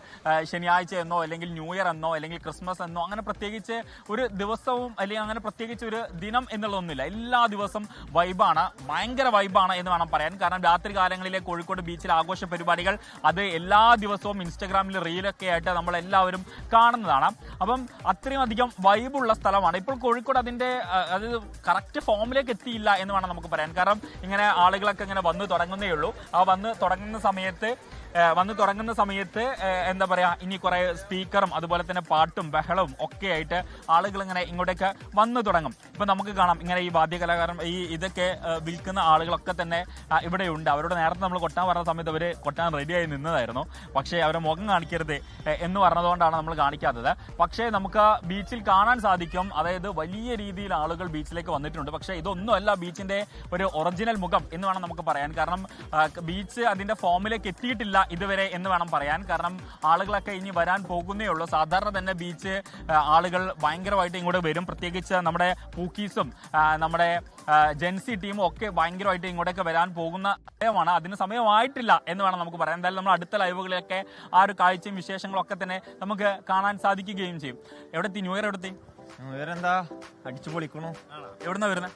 ശനിയാഴ്ച എന്നോ അല്ലെങ്കിൽ ന്യൂ ഇയർ എന്നോ അല്ലെങ്കിൽ ക്രിസ്മസ് എന്നോ അങ്ങനെ പ്രത്യേകിച്ച് ഒരു ദിവസവും അല്ലെങ്കിൽ അങ്ങനെ പ്രത്യേകിച്ച് ഒരു ദിനം എന്നുള്ളതൊന്നുമില്ല. എല്ലാ ദിവസവും വൈബാണ്, ഭയങ്കര വൈബാണ് എന്ന് വേണം പറയാൻ. കാരണം രാത്രി കാലങ്ങളിലെ കോഴിക്കോട് ബീച്ചിലെ ആഘോഷ പരിപാടികൾ അത് എല്ലാ ദിവസവും ഇൻസ്റ്റഗ്രാമിൽ റീലൊക്കെ ആയിട്ട് നമ്മളെല്ലാവരും കാണുന്നതാണ്. അപ്പം അത്രയും അധികം വൈബുള്ള സ്ഥലമാണ്. ഇപ്പോൾ കോഴിക്കോട് അതിൻ്റെ അത് കറക്റ്റ് ഫോമിലേക്ക് എത്തിയില്ല എന്ന് വേണം നമുക്ക് പറയാൻ. കാരണം ഇങ്ങനെ ആളുകളൊക്കെ ഇങ്ങനെ വന്നു തുടങ്ങുന്നേ ഉള്ളൂ. ആ വന്ന് തുടങ്ങുന്ന സമയത്ത് എന്താ പറയുക, ഇനി കുറേ സ്പീക്കറും അതുപോലെ തന്നെ പാട്ടും ബഹളവും ഒക്കെ ആയിട്ട് ആളുകൾ ഇങ്ങനെ ഇങ്ങോട്ടേക്ക് വന്നു തുടങ്ങും. ഇപ്പം നമുക്ക് കാണാം ഇങ്ങനെ ഈ വാദ്യകലാകാരൻ ഇതൊക്കെ വിൽക്കുന്ന ആളുകളൊക്കെ തന്നെ ഇവിടെയുണ്ട്. അവരോട് നേരത്തെ നമ്മൾ കൊട്ടാൻ പറഞ്ഞ സമയത്ത് അവർ കൊട്ടാൻ റെഡിയായി നിന്നതായിരുന്നു. പക്ഷേ അവരെ മുഖം കാണിക്കരുത് എന്ന് പറഞ്ഞതുകൊണ്ടാണ് നമ്മൾ കാണിക്കാത്തത്. പക്ഷേ നമുക്ക് ബീച്ചിൽ കാണാൻ സാധിക്കും, അതായത് വലിയ രീതിയിൽ ആളുകൾ ബീച്ചിലേക്ക് വന്നിട്ടുണ്ട്. പക്ഷേ ഇതൊന്നുമല്ല ബീച്ചിൻ്റെ ഒരു ഒറിജിനൽ മുഖം എന്ന് വേണം നമുക്ക് പറയാൻ. കാരണം ബീച്ച് അതിൻ്റെ ഫോമിലേക്ക് എത്തിയിട്ടില്ല ഇതുവരെ എന്ന് വേണം പറയാൻ. കാരണം ആളുകളൊക്കെ ഇനി വരാൻ പോകുന്നേ ഉള്ളൂ. സാധാരണ തന്നെ ബീച്ച് ആളുകൾ ഭയങ്കരമായിട്ട് ഇങ്ങോട്ട് വരും. പ്രത്യേകിച്ച് നമ്മുടെ പൂക്കീസും നമ്മുടെ ജെൻസി ടീമും ഒക്കെ ഭയങ്കരമായിട്ട് ഇങ്ങോട്ടേക്ക് വരാൻ പോകുന്ന സമയമാണ്. അതിന് സമയമായിട്ടില്ല എന്ന് വേണം നമുക്ക് പറയാം. എന്തായാലും നമ്മൾ അടുത്ത ലൈവുകളിലൊക്കെ ആ ഒരു കാഴ്ചയും വിശേഷങ്ങളൊക്കെ തന്നെ നമുക്ക് കാണാൻ സാധിക്കുകയും ചെയ്യും. എവിടെത്തി ന്യൂ ഇയർ? എവിടെത്തി എന്താ അടിച്ചു പൊളിക്കണു. എവിടുന്നാ വരുന്നത്?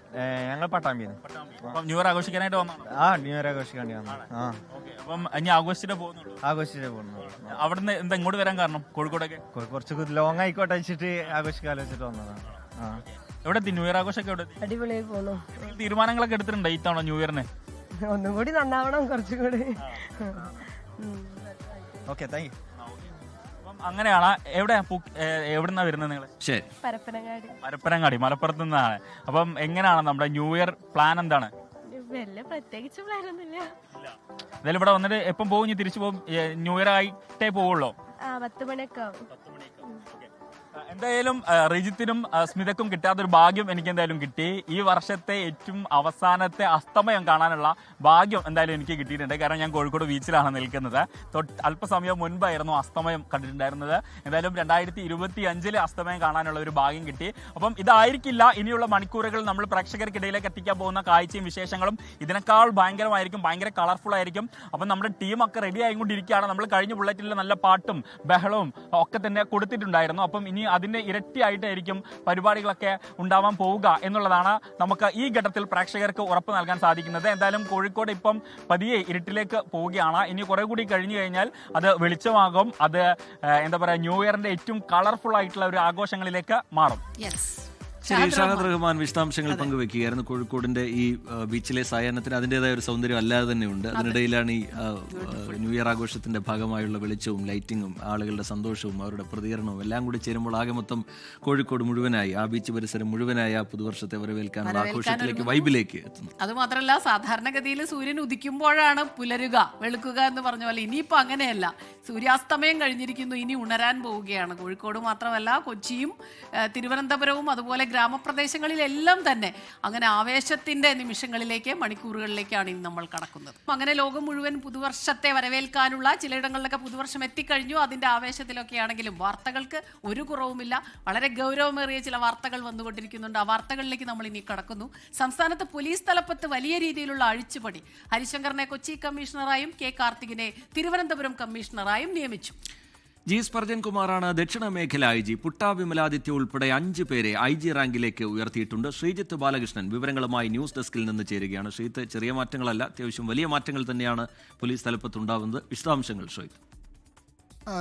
ഞങ്ങൾ പട്ടാമ്പി. ന്യൂ ഇയർ ആഘോഷിക്കാനായിട്ട് വന്നതാണ്? ന്യൂ ഇയർ ആഘോഷിക്കാണ്ടി വന്നു. അപ്പം ഇനി ആഘോഷിച്ചിട്ട് പോകുന്നുള്ളൂ? ആഘോഷിച്ചിട്ട് പോകുന്നു. അവിടുന്ന് എന്താ ഇങ്ങോട്ട് വരാൻ കാരണം? കോഴിക്കോടൊക്കെ കുറച്ച് ലോങ് ആയിക്കോട്ടെ വെച്ചിട്ട് ആഘോഷിക്കാൻ വെച്ചിട്ട് വന്നതാണ്. എവിടെ ന്യൂ ഇയർ ആഘോഷമൊക്കെ എവിടെ? അടിപൊളിയായി പോണു. തീരുമാനങ്ങളൊക്കെ എടുത്തിട്ടുണ്ടോ ഇത്തവണ ന്യൂ ഇയറിന്? ഒന്നും കൂടി നന്നാവണം, കുറച്ചും കൂടി. Okay, thank you. അങ്ങനെയാണ്. എവിടുന്നാ വരുന്നത് നിങ്ങൾ? ശരി, പരപ്പനങ്ങാടി, മലപ്പുറത്ത് നിന്നാണ്. അപ്പം എങ്ങനെയാണ് നമ്മുടെ ന്യൂ ഇയർ പ്ലാൻ എന്താണ്? വലിയ പ്രത്യേകിച്ച് പ്ലാനൊന്നുമില്ല. എന്തായാലും ഇവിടെ വന്നിട്ട് എപ്പം പോകും? തിരിച്ചു പോകും? ന്യൂ ഇയർ ആയിട്ടേ പോവുള്ളൂ? 10 മണിയൊക്കെ ആവും. എന്തായാലും റിജിത്തിനും സ്മിതക്കും കിട്ടാത്തൊരു ഭാഗ്യം എനിക്ക് എന്തായാലും കിട്ടി. ഈ വർഷത്തെ ഏറ്റവും അവസാനത്തെ അസ്തമയം കാണാനുള്ള ഭാഗ്യം എന്തായാലും എനിക്ക് കിട്ടിയിട്ടുണ്ട്. കാരണം ഞാൻ കോഴിക്കോട് ബീച്ചിലാണ് നിൽക്കുന്നത്. അല്പസമയം മുൻപായിരുന്നു അസ്തമയം കണ്ടിട്ടുണ്ടായിരുന്നത്. എന്തായാലും 2025 അസ്തമയം കാണാനുള്ള ഒരു ഭാഗ്യം കിട്ടി. അപ്പം ഇതായിരിക്കില്ല ഇനിയുള്ള മണിക്കൂറുകൾ നമ്മൾ പ്രേക്ഷകർക്കിടയിലേക്ക് എത്തിക്കാൻ പോകുന്ന കാഴ്ചയും വിശേഷങ്ങളും ഇതിനേക്കാൾ ഭയങ്കരമായിരിക്കും, ഭയങ്കര കളർഫുൾ ആയിരിക്കും. അപ്പം നമ്മുടെ ടീമൊക്കെ റെഡി ആയിക്കൊണ്ടിരിക്കുകയാണ്. നമ്മൾ കഴിഞ്ഞ ബുള്ളറ്റിൽ നല്ല പാട്ടും ബഹളവും ഒക്കെ തന്നെ കൊടുത്തിട്ടുണ്ടായിരുന്നു. അപ്പം ഇനി അതിന്റെ ഇരട്ടിയായിട്ടായിരിക്കും പരിപാടികളൊക്കെ ഉണ്ടാവാൻ പോവുക എന്നുള്ളതാണ് നമുക്ക് ഈ ഘട്ടത്തിൽ പ്രേക്ഷകർക്ക് ഉറപ്പ് നൽകാൻ സാധിക്കുന്നത്. എന്തായാലും കോഴിക്കോട് ഇപ്പം പതിയെ ഇരുട്ടിലേക്ക് പോവുകയാണ്. ഇനി കുറെ കൂടി കഴിഞ്ഞു കഴിഞ്ഞാൽ അത് വെളിച്ചമാകും. അത് എന്താ പറയുക, ന്യൂ ഇയറിന്റെ ഏറ്റവും കളർഫുൾ ആയിട്ടുള്ള ഒരു ആഘോഷങ്ങളിലേക്ക് മാറും. ശരി, ഷാഹദ് റഹ്മാൻ വിശദാംശങ്ങൾ പങ്കുവെക്കുകയായിരുന്നു. കോഴിക്കോടിന്റെ ഈ ബീച്ചിലെ സായാഹ്നത്തിന് അതിൻ്റെതായ ഒരു സൗന്ദര്യം അല്ലാതെ തന്നെയുണ്ട്. അതിനിടയിലാണ് ഈ ന്യൂ ഇയർ ആഘോഷത്തിന്റെ ഭാഗമായുള്ള വെളിച്ചവും ലൈറ്റിങ്ങും ആളുകളുടെ സന്തോഷവും അവരുടെ പ്രതികരണവും എല്ലാം കൂടി ചേരുമ്പോൾ ആകെ മൊത്തം കോഴിക്കോട് മുഴുവനായി, ആ ബീച്ച് പരിസരം മുഴുവനായി ആ പുതുവർഷത്തെ വരവേൽക്കാനുള്ള ആഘോഷത്തിലേക്ക്, വൈബിലേക്ക് എത്തുന്നു. അതുമാത്രമല്ല, സാധാരണഗതിയിൽ സൂര്യൻ ഉദിക്കുമ്പോഴാണ് പുലരുക, വെളുക്കുക എന്ന് പറഞ്ഞ പോലെ ഇനിയിപ്പോൾ അങ്ങനെയല്ല. സൂര്യാസ്തമയം കഴിഞ്ഞിരിക്കുന്നു, ഇനി ഉണരാൻ പോവുകയാണ്. കോഴിക്കോട് മാത്രമല്ല, കൊച്ചിയും തിരുവനന്തപുരവും അതുപോലെ ഗ്രാമപ്രദേശങ്ങളിലെല്ലാം തന്നെ അങ്ങനെ ആവേശത്തിന്റെ നിമിഷങ്ങളിലേക്ക്, മണിക്കൂറുകളിലേക്കാണ് ഇന്ന് നമ്മൾ കടക്കുന്നത്. അങ്ങനെ ലോകം മുഴുവൻ പുതുവർഷത്തെ വരവേൽക്കാനുള്ള, ചിലയിടങ്ങളിലൊക്കെ പുതുവർഷം എത്തിക്കഴിഞ്ഞു, അതിന്റെ ആവേശത്തിലൊക്കെ ആണെങ്കിലും വാർത്തകൾക്ക് ഒരു കുറവുമില്ല. വളരെ ഗൗരവമേറിയ ചില വാർത്തകൾ വന്നുകൊണ്ടിരിക്കുന്നുണ്ട്. ആ വാർത്തകളിലേക്ക് നമ്മൾ ഇനി കടക്കുന്നു. സംസ്ഥാനത്ത് പോലീസ് തലപ്പത്ത് വലിയ രീതിയിലുള്ള അഴിച്ചുപണി. ഹരിശങ്കറിനെ കൊച്ചി കമ്മീഷണറായും കെ കാർത്തികിനെ തിരുവനന്തപുരം കമ്മീഷണറായും നിയമിച്ചു. ജി സ്പർജൻ കുമാറാണ് ദക്ഷിണ മേഖല IG. പുട്ട വിമലാദിത്യ ഉൾപ്പെടെ 5 പേരെ IG റാങ്കിലേക്ക് ഉയർത്തിയിട്ടുണ്ട്. ശ്രീജിത്ത് ബാലകൃഷ്ണൻ വിവരങ്ങളുമായി ന്യൂസ് ഡെസ്കിൽ നിന്ന് ചേരുകയാണ്. ശ്രീജിത്ത്, ചെറിയ മാറ്റങ്ങളല്ല, അത്യാവശ്യം വലിയ മാറ്റങ്ങൾ തന്നെയാണ് പോലീസ് തലപ്പത്തുണ്ടാവുന്നത്. വിശദാംശങ്ങൾ ശ്രീജിത്ത്.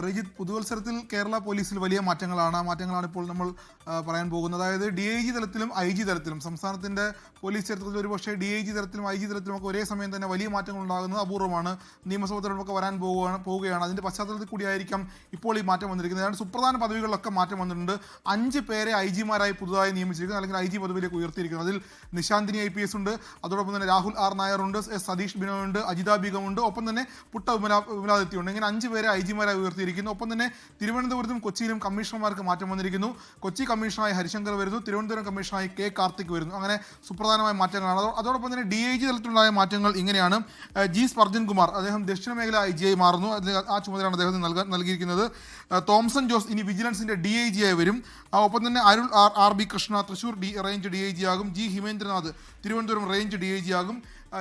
റിജിത്ത്, പുതുവത്സരത്തിൽ കേരള പോലീസിൽ വലിയ മാറ്റങ്ങളാണ്. ആ മാറ്റങ്ങളാണ് ഇപ്പോൾ നമ്മൾ പറയാൻ പോകുന്നത്. അതായത് DIG തലത്തിലും IG തലത്തിലും സംസ്ഥാനത്തിൻ്റെ പോലീസ് ചരിത്രത്തിൽ ഒരുപക്ഷെ DIG തലത്തിലും IG തലത്തിലും ഒക്കെ ഒരേ സമയം തന്നെ വലിയ മാറ്റങ്ങൾ ഉണ്ടാകുന്നത് അപൂർവമാണ്. നിയമസഭാ തെരഞ്ഞെടുപ്പൊക്കെ വരാൻ പോവുകയാണ്. അതിൻ്റെ പശ്ചാത്തലത്തിൽ കൂടിയായിരിക്കാം ഇപ്പോൾ ഈ മാറ്റം വന്നിരിക്കുന്നത്. ഏതാണ്ട് സുപ്രധാന പദവികളിലൊക്കെ മാറ്റം വന്നിട്ടുണ്ട്. 5 പേരെ IG മാരായി പുതുതായി നിയമിച്ചിരിക്കുന്നത്, അല്ലെങ്കിൽ IG പദവിയിലേക്ക് ഉയർത്തിയിരിക്കുന്നത്. അതിൽ നിശാന്തിനി IPS ഉണ്ട്, അതോടൊപ്പം തന്നെ രാഹുൽ R. നായർ ഉണ്ട്, സതീഷ് ബിനോയ് ഉണ്ട്, അജിത ബീഗം ഉണ്ട്, ഒപ്പം തന്നെ പുട്ട വിമലാദിത്യ ഉണ്ട്. ഇങ്ങനെ 5 പേരെ IG മാരായി ഉയർത്തിയിരിക്കുന്നു. ഒപ്പം തന്നെ തിരുവനന്തപുരത്തും കൊച്ചിയിലും കമ്മീഷണർമാർക്ക് മാറ്റം വന്നിരിക്കുന്നു. കൊച്ചി കമ്മീഷണറായി ഹരിശങ്കർ വരുന്നു, തിരുവനന്തപുരം കമ്മീഷണറായി കെ കാർത്തിക് വരുന്നു. അങ്ങനെ സുപ്രധാനമായ മാറ്റങ്ങളാണ്. അതോടൊപ്പം തന്നെ DIG തലത്തിലുണ്ടായ മാറ്റങ്ങൾ ഇങ്ങനെയാണ്. ജി സ്പർജൻ കുമാർ, അദ്ദേഹം ദക്ഷിണ മേഖല IG ആയി മാറുന്നു. ആ ചുമതലയാണ് അദ്ദേഹത്തിന് നൽകിയിരിക്കുന്നത്. തോംസൺ ജോസ് ഇനി വിജിലൻസിന്റെ DIG ആയി വരും. ഒപ്പം തന്നെ അരുൾ RB Krishna Thrissur range DIG ആകും. G Himendranath Thiruvananthapuram range DIG ആകും.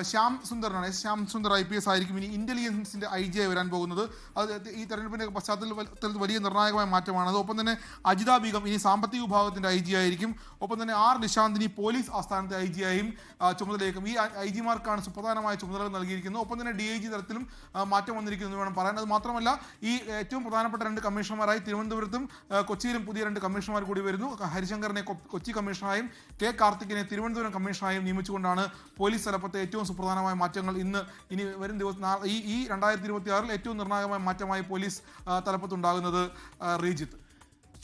ശ്യാം സുന്ദർ IPS ആയിരിക്കും ഇനി ഇന്റലിജൻസിന്റെ IG ആയി വരാൻ പോകുന്നത്. അത് ഈ തെരഞ്ഞെടുപ്പിന്റെ പശ്ചാത്തലത്തിൽ വലിയ നിർണായകമായ മാറ്റമാണ്. ഒപ്പം തന്നെ അജിത ബീഗം ഇനി സാമ്പത്തിക വിഭാഗത്തിന്റെ IG ആയിരിക്കും. ഒപ്പം തന്നെ R. നിശാന്തിനി പോലീസ് ആസ്ഥാനത്തെ IG ആയും ചുമതലയേക്കും. ഈ IG മാർക്കാണ് സുപ്രധാനമായ ചുമതലകൾ നൽകിയിരിക്കുന്നത്. ഒപ്പം തന്നെ DIG തലത്തിലും മാറ്റം വന്നിരിക്കുന്നു വേണം പറയാൻ. അത് മാത്രമല്ല, ഈ ഏറ്റവും പ്രധാനപ്പെട്ട 2 കമ്മീഷണർമാരായി തിരുവനന്തപുരത്തും കൊച്ചിയിലും പുതിയ 2 കമ്മീഷണർമാർ കൂടി വരുന്നു. ഹരിശങ്കറിനെ കൊച്ചി കമ്മീഷണറായും കെ കാർത്തികിനെ തിരുവനന്തപുരം കമ്മീഷണറായും നിയമിച്ചുകൊണ്ടാണ് പോലീസ് തലപ്പത്തെ ഏറ്റവും സുപ്രധാനമായ മാറ്റങ്ങൾ ഇനി വരും ദിവസം ഈ 2026 ഏറ്റവും നിർണായകമായ മാറ്റമായി പോലീസ് തലപ്പത്തുണ്ടാകുന്നത്. റീജിത്ത്.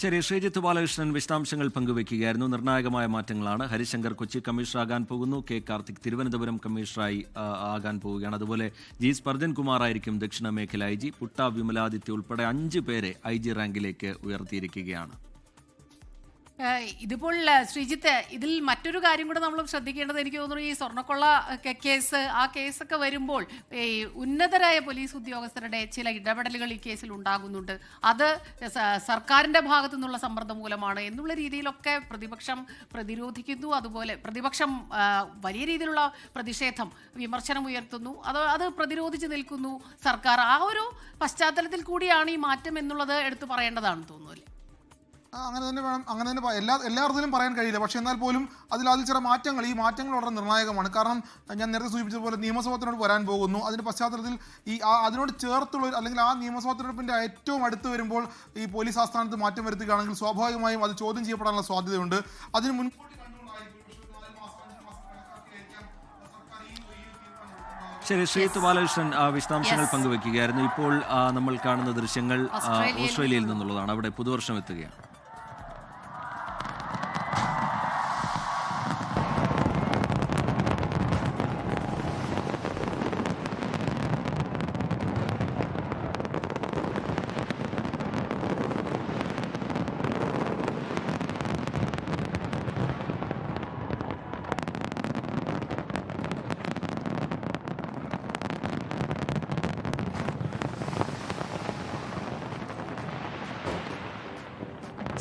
ശരി, ശ്രീജിത്ത് ബാലകൃഷ്ണൻ വിശദാംശങ്ങൾ പങ്കുവെക്കുകയായിരുന്നു. നിർണായകമായ മാറ്റങ്ങളാണ്. ഹരിശങ്കർ കൊച്ചി കമ്മീഷണറാകാൻ പോകുന്നു, കെ കാർത്തിക് തിരുവനന്തപുരം കമ്മീഷണറായി ആകാൻ പോവുകയാണ്. അതുപോലെ ജി സ്പർജൻ കുമാറായിരിക്കും ദക്ഷിണ മേഖല IG. പുട്ട വിമലാദിത്യ ഉൾപ്പെടെ 5 പേരെ IG റാങ്കിലേക്ക് ഉയർത്തിയിരിക്കുകയാണ്. ഇതിപ്പോൾ ശ്രീജിത്ത്, ഇതിൽ മറ്റൊരു കാര്യം കൂടെ നമ്മൾ ശ്രദ്ധിക്കേണ്ടത്, എനിക്ക് തോന്നുന്നു ഈ സ്വർണ്ണക്കൊള്ള കേസ്, ആ കേസൊക്കെ വരുമ്പോൾ ഈ ഉന്നതരായ പോലീസ് ഉദ്യോഗസ്ഥരുടെ ചില ഇടപെടലുകൾ ഈ കേസിൽ ഉണ്ടാകുന്നുണ്ട്. അത് സർക്കാരിൻ്റെ ഭാഗത്തു നിന്നുള്ള സമ്മർദ്ദം മൂലമാണ് എന്നുള്ള രീതിയിലൊക്കെ പ്രതിപക്ഷം പ്രതിരോധിക്കുന്നു. അതുപോലെ പ്രതിപക്ഷം വലിയ രീതിയിലുള്ള പ്രതിഷേധം, വിമർശനം ഉയർത്തുന്നു. അത് പ്രതിരോധിച്ച് നിൽക്കുന്നു സർക്കാർ. ആ ഒരു പശ്ചാത്തലത്തിൽ കൂടിയാണ് ഈ മാറ്റം എന്നുള്ളത് എടുത്തു പറയേണ്ടതാണെന്ന് തോന്നുന്നു. അങ്ങനെ തന്നെ വേണം. അങ്ങനെ തന്നെ എല്ലായിടത്തിലും പറയാൻ കഴിയില്ല. പക്ഷേ എന്നാൽ പോലും അതിൽ ചില മാറ്റങ്ങൾ, ഈ മാറ്റങ്ങൾ വളരെ നിർണായകമാണ്. കാരണം ഞാൻ നേരത്തെ സൂചിപ്പിച്ചതുപോലെ നിയമസഭാ തെരഞ്ഞെടുപ്പ് വരാൻ പോകുന്നു. അതിൻ്റെ പശ്ചാത്തലത്തിൽ അതിനോട് ചേർത്തുള്ള, അല്ലെങ്കിൽ ആ നിയമസഭാ തെരഞ്ഞെടുപ്പിൻ്റെ ഏറ്റവും അടുത്ത് വരുമ്പോൾ ഈ പോലീസ് ആസ്ഥാനത്ത് മാറ്റം വരുത്തുകയാണെങ്കിൽ സ്വാഭാവികമായും അത് ചോദ്യം ചെയ്യപ്പെടാനുള്ള സാധ്യതയുണ്ട്. അതിന് മുൻകൂട്ടി ശരി, ശ്രീജിത്ത് ബാലകൃഷ്ണൻ വിശദാംശങ്ങൾ പങ്കുവെക്കുകയായിരുന്നു. ഇപ്പോൾ നമ്മൾ കാണുന്ന ദൃശ്യങ്ങൾ ഓസ്ട്രേലിയയിൽ നിന്നുള്ളതാണ്. അവിടെ പുതുവർഷം എത്തുകയാണ്.